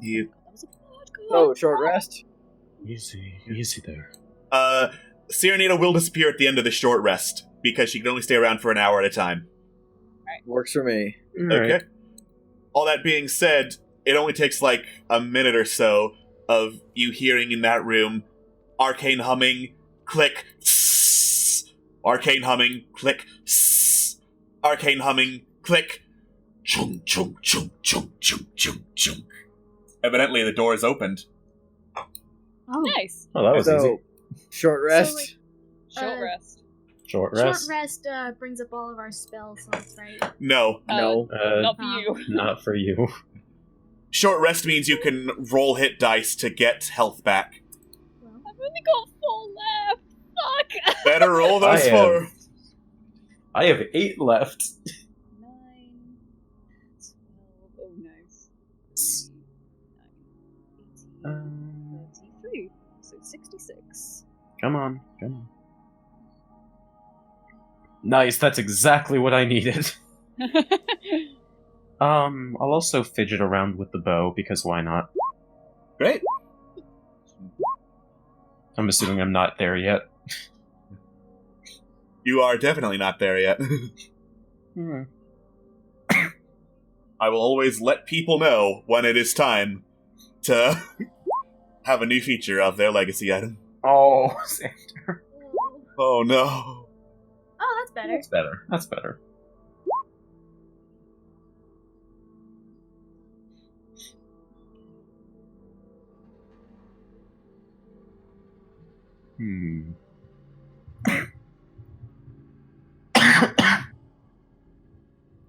You. Oh, short rest. Easy there. Cyrenita will disappear at the end of the short rest because she can only stay around for an hour at a time. Works for me. Okay. Right. All that being said, it only takes like a minute or so of you hearing in that room arcane humming, click, sss, arcane humming, click, sss, arcane humming, click, chung chung chung chung chung chung chung. Evidently, the door is opened. Oh, nice. Oh, that was easy. Short rest. Short rest. Short rest. Short rest brings up all of our spell slots, right? No. No. Not for you. Not for you. Short rest means you can roll hit dice to get health back. I've only got 4 left. Fuck. Better roll those 4. I have 8 left. 9, 12. Oh no. 33. So 66. Come on. Nice, that's exactly what I needed. I'll also fidget around with the bow, because why not? Great. I'm assuming I'm not there yet. You are definitely not there yet. I will always let people know when it is time to have a new feature of their legacy item. Oh, Xander. Oh no. Oh, that's better. That's better.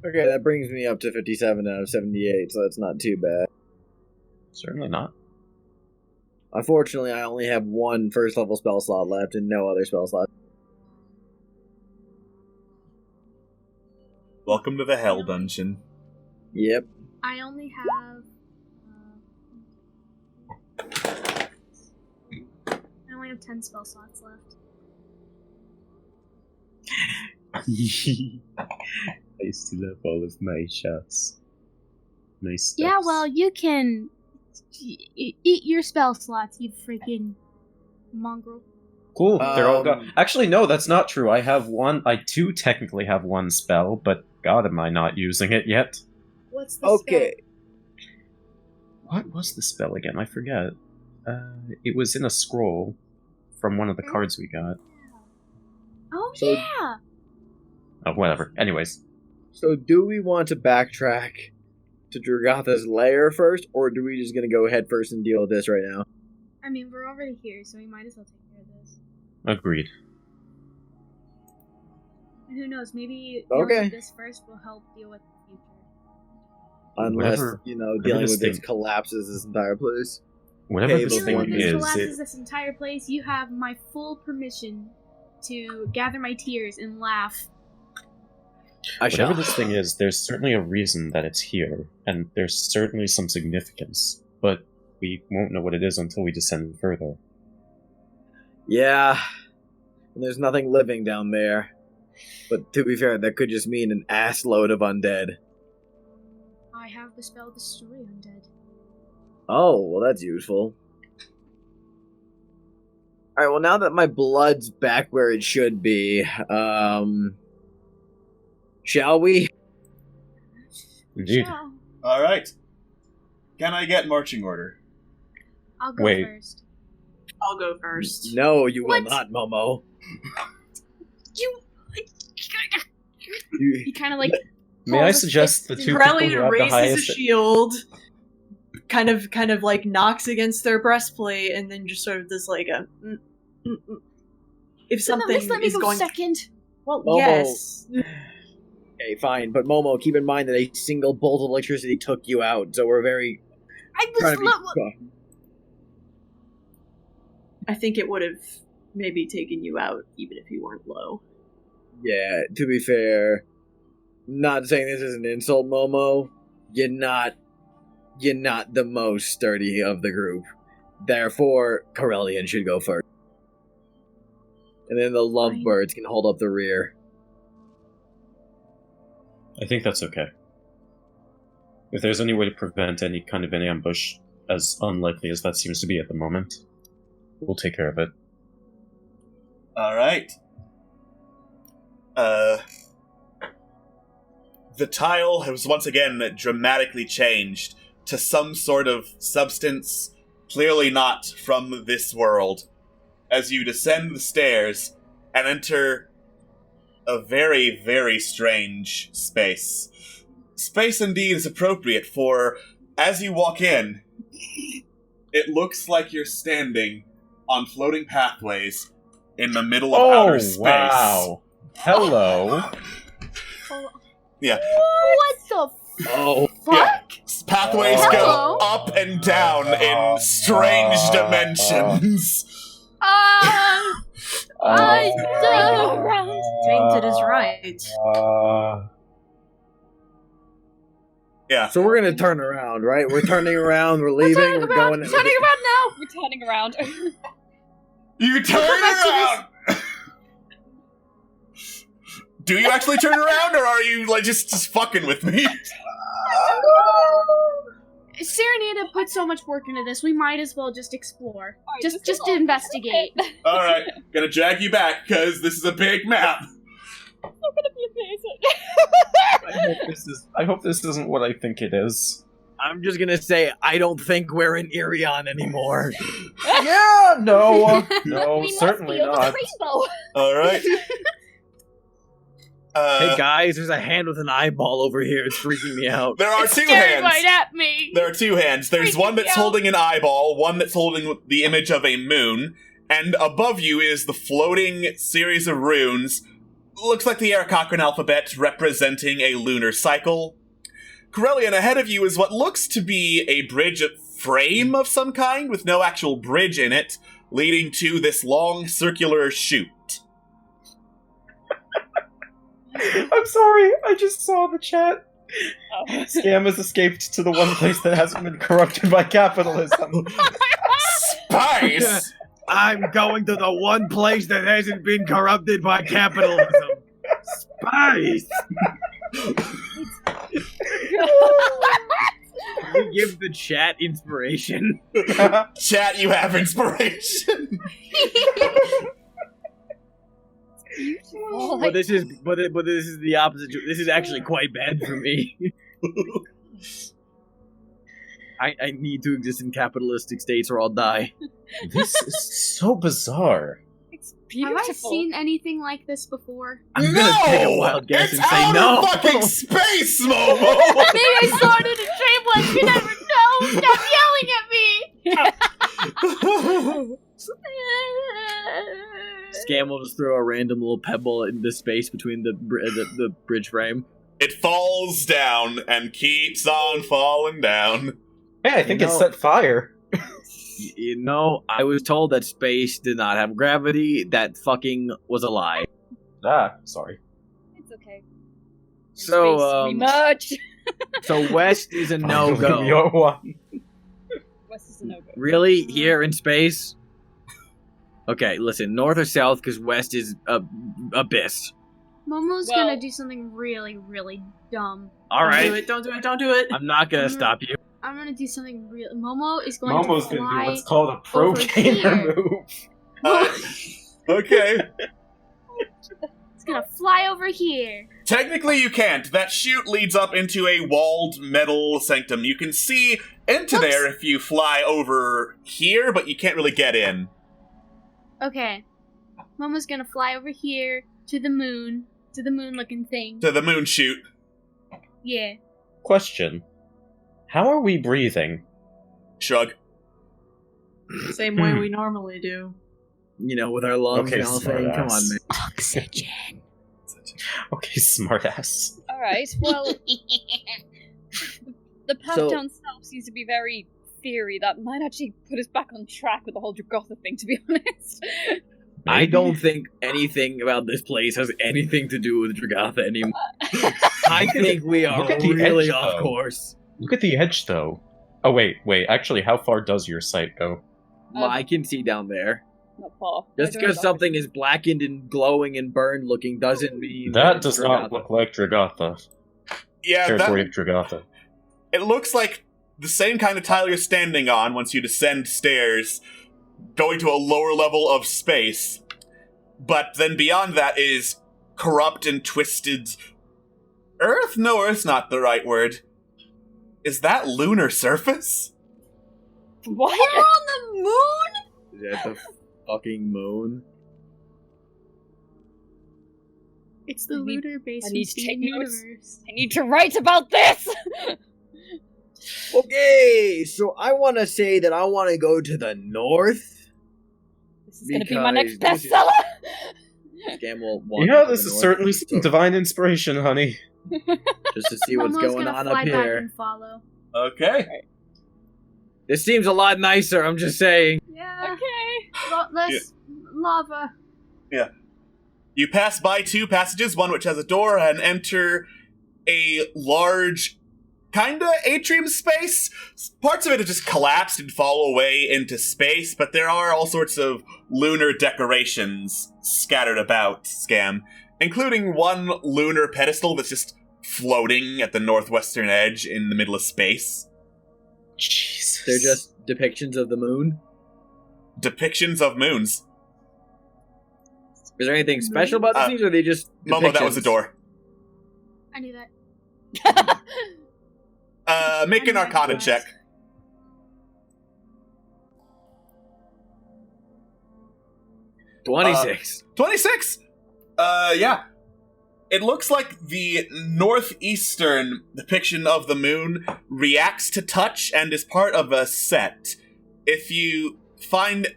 Okay, that brings me up to 57 out of 78, so that's not too bad. Certainly not. Unfortunately, I only have 1 first level spell slot left and no other spell slot. Welcome to the Hell Dungeon. Yep. I only have. I only have 10 spell slots left. I still have all of my shots. My stuffs. Yeah, well, you can eat your spell slots, you freaking mongrel. Cool, they're all gone. Actually, no, that's not true. I have 1. I do technically have 1 spell, but God, am I not using it yet? What's the spell? What was the spell again? I forget. It was in a scroll from one of the cards we got. Oh, So- yeah! Oh, whatever. Anyways. So do we want to backtrack to Dragotha's lair first, or do we just gonna go head first and deal with this right now? I mean, we're already here, so we might as well take care of this. Agreed. And who knows, maybe Okay. dealing with this first will help deal with the future. Unless, Whatever- dealing this with this thing- collapses this entire place. Whatever Okay, this but Dealing thing with this is, collapses this entire place, you have my full permission to gather my tears and laugh. I whatever shall. this thing is, there's certainly a reason that it's here, and there's certainly some significance, but we won't know what it is until we descend further. Yeah. And there's nothing living down there. But to be fair, that could just mean an ass load of undead. I have the spell Destroy Undead. Oh, well that's useful. Alright, well now that my blood's back where it should be, shall we? Indeed. Sure. Alright. Can I get marching order? I'll go Wait. first. I'll go first. No, you What? will not, Momo. You... You, He kind of like... May I pulls a suggest fist the and- two people Corellian who have the raises a highest... shield, kind of like knocks against their breastplate, and then just sort of does like a. If Then at something least let me is go going, second. well, Momo. yes. okay, fine, but Momo, keep in mind that a single bolt of electricity took you out, so we're very I trying was... to be... I think it would have maybe taken you out even if you weren't low. Yeah, to be fair, not saying this is an insult, Momo. You're not the most sturdy of the group. Therefore, Corellian should go first. And then the lovebirds can hold up the rear. I think that's okay. If there's any way to prevent any kind of an ambush, as unlikely as that seems to be at the moment, we'll take care of it. Alright. The tile has once again dramatically changed to some sort of substance clearly not from this world, as you descend the stairs and enter a very, very strange space. Space indeed is appropriate, for as you walk in, it looks like you're standing on floating pathways in the middle of outer space. Wow. Hello. Yeah. What the fuck? Yeah. Pathways go up and down in strange dimensions. Tainted is right. Yeah. So we're gonna turn around, right? We're turning around. We're leaving. We're going. We're turning around now. We're turning around. You turn around. Do you actually turn around, or are you like just fucking with me? Serenita put so much work into this, we might as well just explore. Right, just to investigate. Alright, gonna drag you back, because this is a big map. It's gonna be amazing. I hope this isn't what I think it is. I'm just gonna say I don't think we're in Irion anymore. Yeah, no, We certainly must be over not. the rainbow. Alright. Hey guys, there's a hand with an eyeball over here. It's freaking me out. There are It's two staring hands. right at me. There are two hands. There's one that's holding an eyeball, one that's holding the image of a moon, and above you is the floating series of runes. Looks like the Arakakran alphabet representing a lunar cycle. Corellian, ahead of you is what looks to be a bridge frame of some kind, with no actual bridge in it, leading to this long circular chute. I'm sorry, I just saw the chat. Scam has escaped to the one place that hasn't been corrupted by capitalism. Spice! I'm going to the one place that hasn't been corrupted by capitalism. Spice! Can we give the chat inspiration? Chat, you have inspiration. But this is the opposite. This is actually quite bad for me. I need to exist in capitalistic states or I'll die. This is so bizarre. It's beautiful. Have I seen anything like this before? I'm gonna take a wild guess and say outer no. fucking space, Momo! Maybe I saw it in a dream once. You never know. Stop yelling at me. Scam will just throw a random little pebble into space between the bridge frame. It falls down and keeps on falling down. Hey, I think it set fire. You know, I was told that space did not have gravity. That fucking was a lie. Sorry. It's okay. So, Much. So West is a no-go. You're one. West is a no-go. Really? Here in space? Okay, listen, north or south, because west is abyss. Momo's gonna do something really, really dumb. Alright. Don't do it. I'm not gonna stop you. I'm gonna do something real. Momo is going Momo's to gonna fly do what's called a pro over gamer here. move. Okay. It's gonna fly over here. Technically, you can't. That chute leads up into a walled metal sanctum. You can see into there if you fly over here, but you can't really get in. Okay. Momo's gonna fly over here to the moon looking thing. To the moon chute. Yeah. Question. How are we breathing? Shrug. Same way we normally do. You know, with our lungs Okay, and all thing. Come on, man. Oxygen. Okay, smartass. Alright, well... the path down south seems to be very theory. That might actually put us back on track with the whole Dragotha thing, to be honest. I don't think anything about this place has anything to do with Dragotha anymore. I think we are really off course. Look at the edge, though. Oh, wait. Actually, how far does your sight go? I can see down there. Not far. Just because something is blackened and glowing and burned looking doesn't mean That does it's not Dragotha. look like Dragotha. Yeah, territory of Dragotha. It looks like the same kind of tile you're standing on once you descend stairs, going to a lower level of space. But then beyond that is corrupt and twisted earth? No, earth's not the right word. Is that lunar surface? What? We're on the moon? Is that the fucking moon? It's the lunar base I need of to the take notes. universe. I need to write about this! Okay, so I want to say that I want to go to the north. This is gonna be my next Because this is- bestseller! Scam will want Yeah, to this the is north, certainly so- some divine inspiration, honey. just to see what's Momo's going gonna on fly up back here. and follow. Okay. This seems a lot nicer, I'm just saying. Yeah. Okay. Lot less lava. You pass by two passages, one which has a door, and enter a large, kinda atrium space. Parts of it have just collapsed and fall away into space, but there are all sorts of lunar decorations scattered about, Scam, including one lunar pedestal that's just floating at the northwestern edge in the middle of space. Jesus. They're just depictions of the moon. Depictions of moons. Is there anything special about these things, or are they just Momo, that was the depictions? door. I knew that. Make an Arcana check. Uh, 26. 26! Yeah. It looks like the northeastern depiction of the moon reacts to touch and is part of a set. If you find...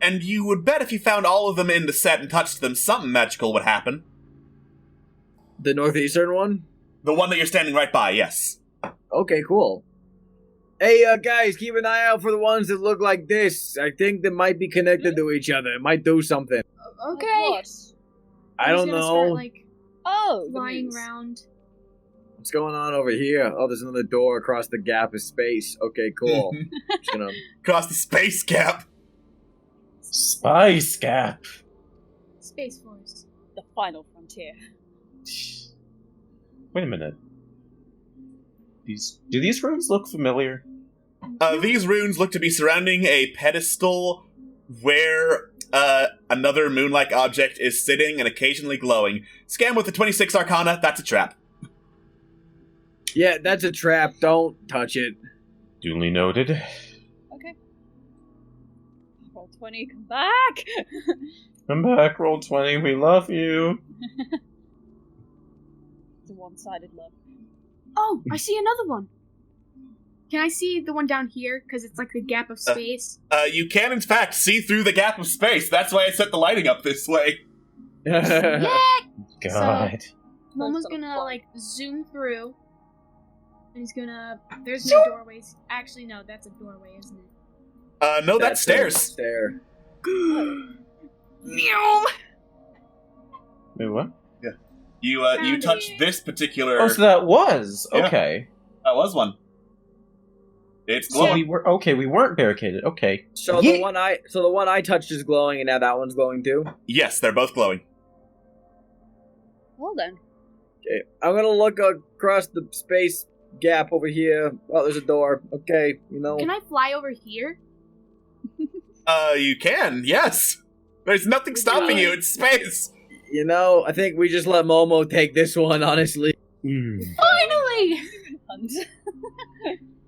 And you would bet if you found all of them in the set and touched them, something magical would happen. The northeastern one? The one that you're standing right by, yes. Okay, cool. Hey, guys, keep an eye out for the ones that look like this. I think they might be connected to each other. It might do something. Okay. What? I don't He's gonna know. Start, like, Oh, the flying moons. around. What's going on over here? Oh, there's another door across the gap of space. Okay, cool. Just gonna... Across the space gap. Spice Gap. Space Force. The final frontier. Wait a minute. Do these runes look familiar? These runes look to be surrounding a pedestal where another moon-like object is sitting and occasionally glowing. Scam with the 26 Arcana, that's a trap. Yeah, that's a trap. Don't touch it. Duly noted. Okay. Roll 20, come back! Come back, roll 20. We love you. It's a one-sided love. Oh, I see another one. Can I see the one down here? Because it's like the gap of space. You can, in fact, see through the gap of space. That's why I set the lighting up this way. Yeah! God. Momo's gonna, like, zoom through. And he's gonna... There's no doorways. Actually, no, that's a doorway, isn't it? No, that's stairs. Stair. Meow! Wait, what? You touched this particular... Oh, so that was Yeah. okay. That was one. It's So glowing. we weren't barricaded. Okay. So the one I touched is glowing, and now that one's glowing too. Yes, they're both glowing. Well then. Okay, I'm gonna look across the space gap over here. Oh, there's a door. Okay, you know. Can I fly over here? You can, yes. There's nothing stopping you, it's space. You know, I think we just let Momo take this one, honestly. Finally!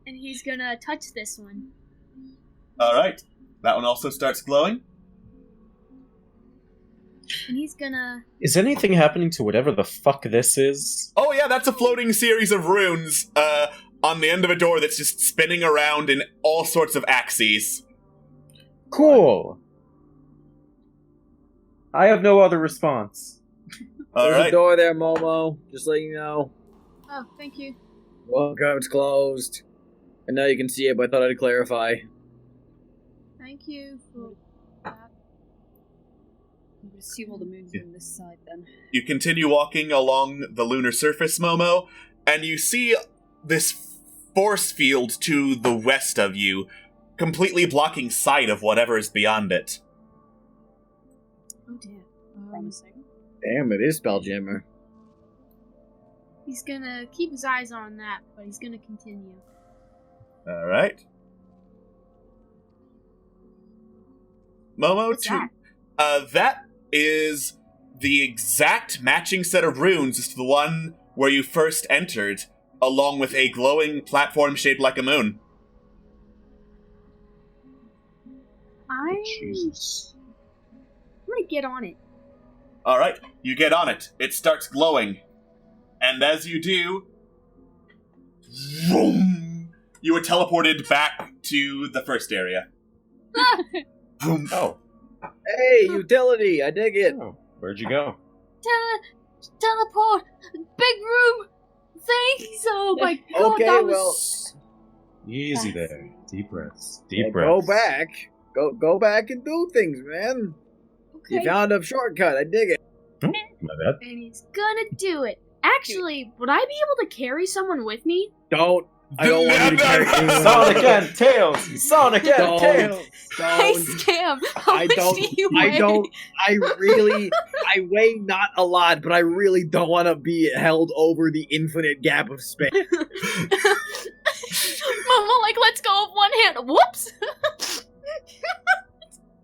And he's gonna touch this one. Alright. That one also starts glowing. And he's gonna... Is anything happening to whatever the fuck this is? Oh yeah, that's a floating series of runes, on the end of a door that's just spinning around in all sorts of axes. Cool. I have no other response. There's a Alright. door there, Momo. Just letting you know. Oh, thank you. Welcome, it's closed. And now you can see it, but I thought I'd clarify. Thank you for that. I would assume all the moons are on this side then. You continue walking along the lunar surface, Momo, and you see this force field to the west of you, completely blocking sight of whatever is beyond it. Oh dear. Promising. Damn, it is Spelljammer. He's gonna keep his eyes on that, but he's gonna continue. All right. Momo, What's that? That is the exact matching set of runes as to the one where you first entered, along with a glowing platform shaped like a moon. Jesus. I'm gonna get on it. All right, you get on it. It starts glowing. And as you do, vroom, you are teleported back to the first area. Vroom. Oh. Hey, utility! I dig it. Oh, where'd you go? Teleport! Big room! Thanks! Oh my god, Okay, that well- was... Easy there. Deep breaths. Deep Yeah, breaths. go back. Go back and do things, man. Okay. You found a shortcut. I dig it. Oh, my bad. And he's gonna do it. Actually, would I be able to carry someone with me? Don't. I don't want you to carry anyone. Sonic and Tails! Sonic and Don't. Tails! Hey, Don't. Scam! How I much don't. do you I weigh? don't. I really. I weigh not a lot, but I really don't want to be held over the infinite gap of space. Mama, like, let's go with one hand. Whoops!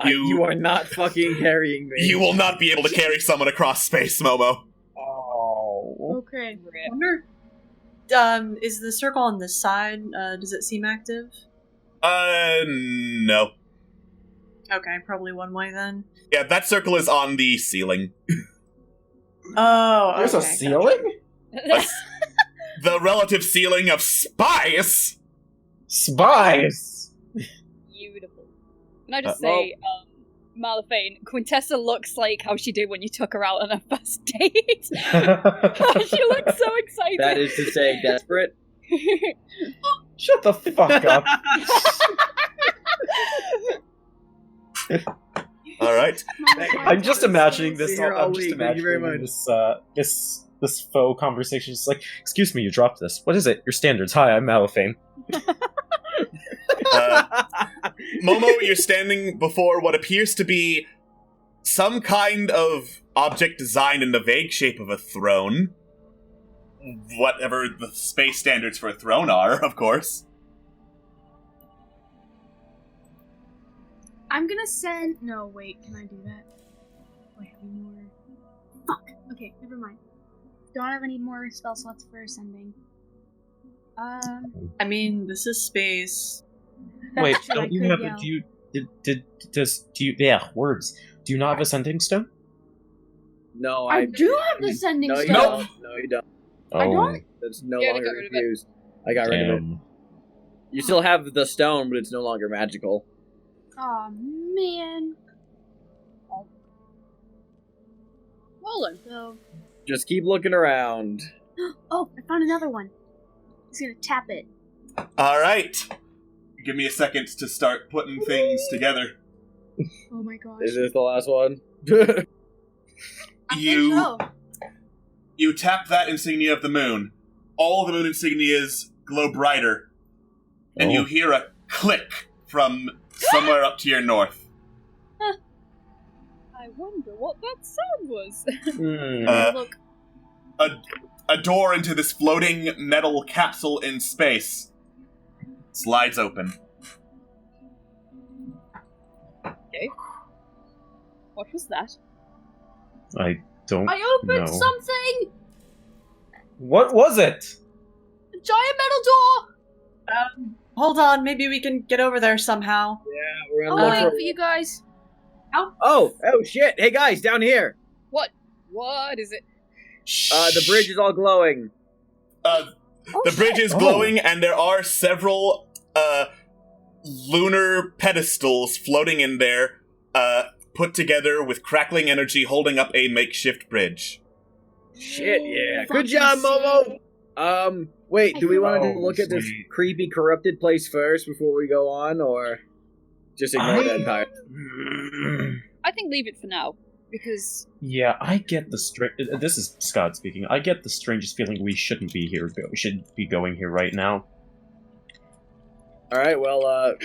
You are not fucking carrying me. You will not be able to carry someone across space, Momo. Oh. Okay. I wonder, is the circle on this side, does it seem active? No. Okay, probably one way then. Yeah, that circle is on the ceiling. Oh, There's a okay, ceiling? The relative ceiling of spice! Spies! Beautiful. Can I just say, Malafane, Quintessa looks like how she did when you took her out on her first date. She looks so excited. That is to say, desperate. Shut the fuck up. All right. I'm just imagining this. Here all I'm just week. Thank you very imagining much. this faux conversation. It's like, excuse me, you dropped this. What is it? Your standards. Hi, I'm Malafane. Momo, you're standing before what appears to be some kind of object designed in the vague shape of a throne. Whatever the space standards for a throne are, of course. I'm gonna send... No, wait, can I do that? Do I have any more... Fuck! Okay, never mind. Don't have any more spell slots for sending. I mean, this is space. Wait, Actually, don't I you could have? yell. Do you? Yeah, words. Do you not have a sending stone? No, I do have the sending no, stone! you don't. No, you don't. I don't? That's no Yeah, I longer got rid of it. used. I got rid of it. You still have the stone, but it's no longer magical. Aw, man. Well then. So... Just keep looking around. Oh, I found another one. He's gonna tap it. All right. Give me a second to start putting things together. Oh my gosh. Is this the last one? I think You so. you tap that insignia of the moon. All of the moon insignias glow brighter, and you hear a click from somewhere up to your north. I wonder what that sound was. Look. A door into this floating metal capsule in space slides open. Okay. What was that? I don't I opened know. something! What was it? A giant metal door! Hold on, maybe we can get over there somehow. Yeah, we're I'll gonna wait look for you guys. Oh shit! Hey guys, down here. What? What is it? The bridge is all glowing. The bridge is glowing, and there are several lunar pedestals floating in there, put together with crackling energy, holding up a makeshift bridge. Shit, yeah. Fucking Good job, Momo. sick. Wait, do we want to Oh, look at this sweet. creepy, corrupted place first before we go on, or just ignore that part? I think leave it for now, because Yeah, I get the This is Scott speaking. I get the strangest feeling we shouldn't be here. We should be going here right now. All right, well,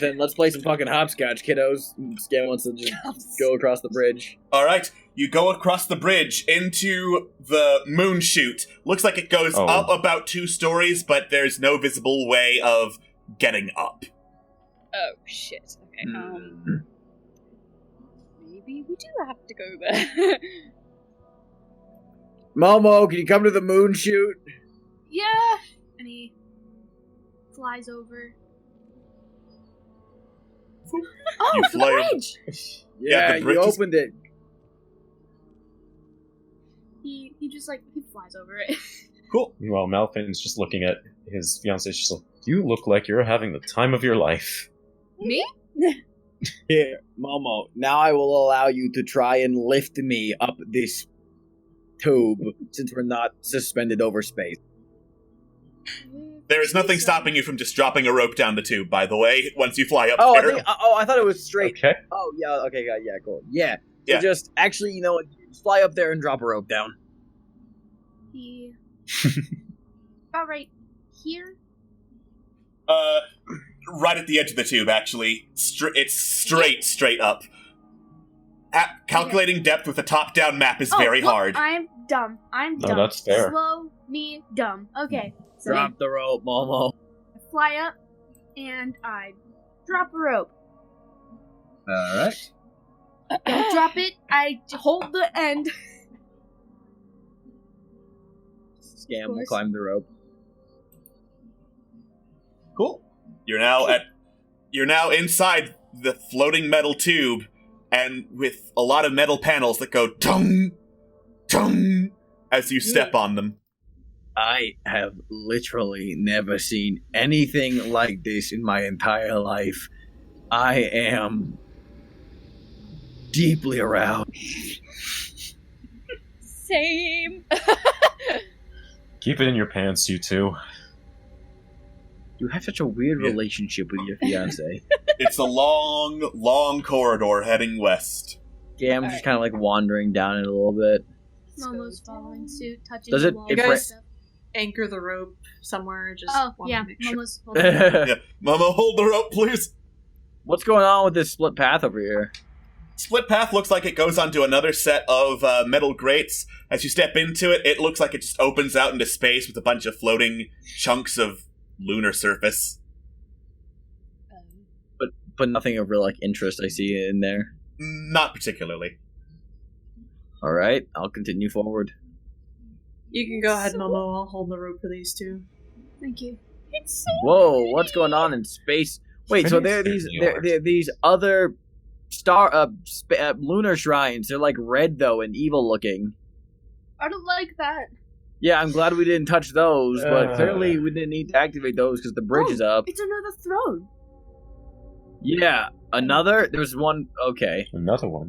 then let's play some fucking hopscotch, kiddos. Scam wants to just go across the bridge. All right, you go across the bridge into the moon chute. Looks like it goes up about 2 stories, but there's no visible way of getting up. Oh shit. Okay. Maybe we do have to go there. Momo, can you come to the moon chute? Yeah. And he flies over. Oh, You the fly over- bridge! Yeah, the bridge you is- opened it. He just like he flies over it. Cool. Meanwhile, Malfin's just looking at his fiancée. She's like, "You look like you're having the time of your life." Me? Here, Momo, now I will allow you to try and lift me up this tube, since we're not suspended over space. There is nothing stopping you from just dropping a rope down the tube, by the way, once you fly up Oh, there. I thought it was straight. Okay. Oh, yeah, okay, yeah, cool. Yeah, Yeah. so just, actually, you know what, just fly up there and drop a rope down. He. About right here. Right at the edge of the tube, actually. It's straight up. Calculating depth with a top-down map is very look, hard. I'm dumb. I'm No, dumb. that's fair. Slow me dumb. Okay. So Drop the rope, Momo. I fly up and I drop a rope. Alright. I drop it. I hold the end. Scam will climb the rope. Cool. You're now inside the floating metal tube, and with a lot of metal panels that go tung, tung, as you step on them. I have literally never seen anything like this in my entire life. I am deeply aroused. Same. Keep it in your pants, you two. You have such a weird relationship with your fiancé. It's a long, long corridor heading west. Yeah, I'm just kind of like wandering down it a little bit. Momo's following suit, touching Does the it- wall. it You bra- guys anchor the rope somewhere. Just Oh, wanted yeah. to make sure. Momo's holding it. Yeah, Momo, hold the rope, please. What's going on with this split path over here? Split path looks like it goes onto another set of metal grates. As you step into it, it looks like it just opens out into space with a bunch of floating chunks of lunar surface. But nothing of real like interest I see in there. Not particularly. All right, I'll continue forward. You can go ahead, Momo. I'll hold the rope for these two. Thank you. It's so Whoa, what's going on in space? Wait, so there are these other lunar shrines. They're like red though and evil looking. I don't like that. Yeah, I'm glad we didn't touch those, but clearly we didn't need to activate those because the bridge is up. It's another throne. Yeah, another. There's one. Okay, Another one.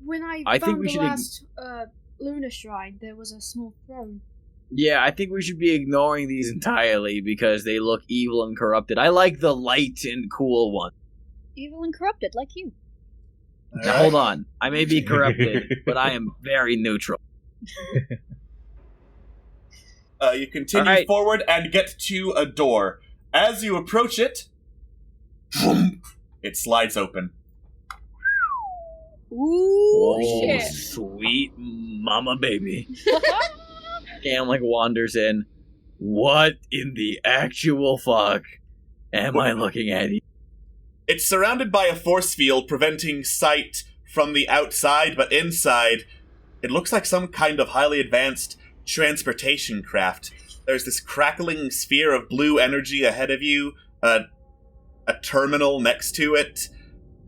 When I I found think we the should last lunar shrine, there was a small throne. yeah, I think we should be ignoring these entirely because they look evil and corrupted. I like the light and cool one. evil and corrupted, like you. Now, hold on, I may be corrupted, but I am very neutral. You continue All right. forward and get to a door. As you approach it, it slides open. Ooh, Oh, shit. sweet mama baby. Cam like wanders in. What in the actual fuck am I looking at? It's surrounded by a force field preventing sight from the outside, but inside, it looks like some kind of highly advanced transportation craft. There's this crackling sphere of blue energy ahead of you, a terminal next to it,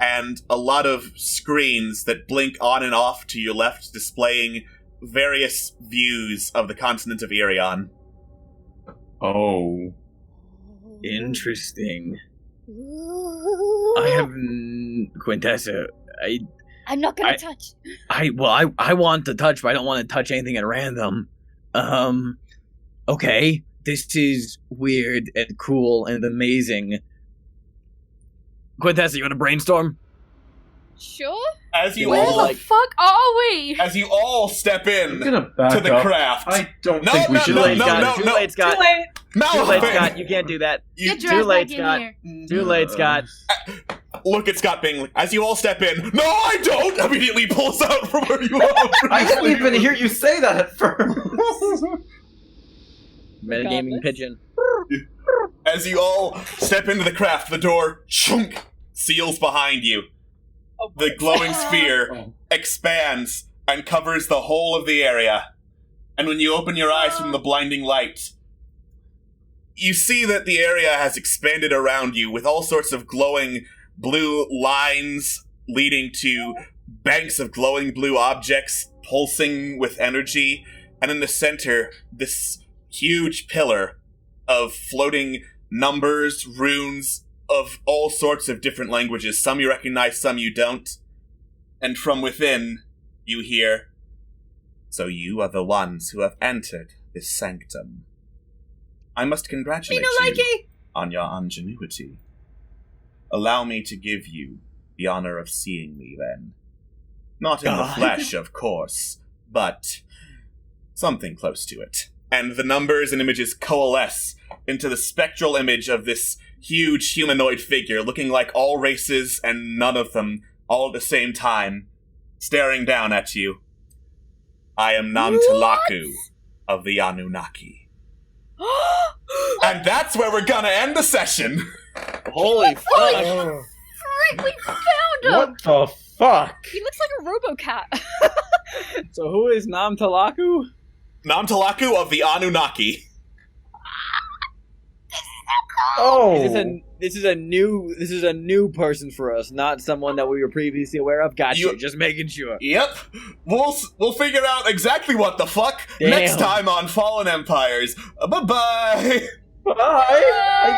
and a lot of screens that blink on and off to your left, displaying various views of the continent of Irion. Oh. Interesting. I have Quintessa. I'm not gonna touch. I want to touch, but I don't want to touch anything at random. Okay, this is weird and cool and amazing. Quintessa, you want to brainstorm? Sure. As you Where all the fuck are we? as you all step in I'm gonna back to the up. craft. I don't No, think we no, should. no, Too late, no, Scott. no, Too no. late, Scott. Too late. Too late, Malafin! Scott. You can't do that. Get your Too ass late, back Scott. in here. Too late, Scott. Look at Scott Bingley. As you all step in, no, I don't! Immediately pulls out from where you are. I didn't even hear you say that at first. Metagaming pigeon. As you all step into the craft, the door chunk seals behind you. The glowing sphere expands and covers the whole of the area. And when you open your eyes from the blinding light, you see that the area has expanded around you with all sorts of glowing blue lines leading to banks of glowing blue objects pulsing with energy. And in the center, this huge pillar of floating numbers, runes of all sorts of different languages. Some you recognize, some you don't. And from within, you hear, "So you are the ones who have entered this sanctum. I must congratulate you on your ingenuity. Allow me to give you the honor of seeing me, then. Not in the flesh, of course, but something close to it." And the numbers and images coalesce into the spectral image of this huge humanoid figure, looking like all races and none of them, all at the same time, staring down at you. I am Namtalaku of the Anunnaki. And that's where we're gonna end the session. Holy fuck! Frick, we found him! What the fuck? He looks like a Robocat. So who is Namtalaku? Namtalaku of the Anunnaki. Oh, This is a new person for us, not someone that we were previously aware of. Gotcha. Just making sure. Yep. We'll figure out exactly what the fuck Damn. next time on Fallen Empires. Bye-bye. bye. I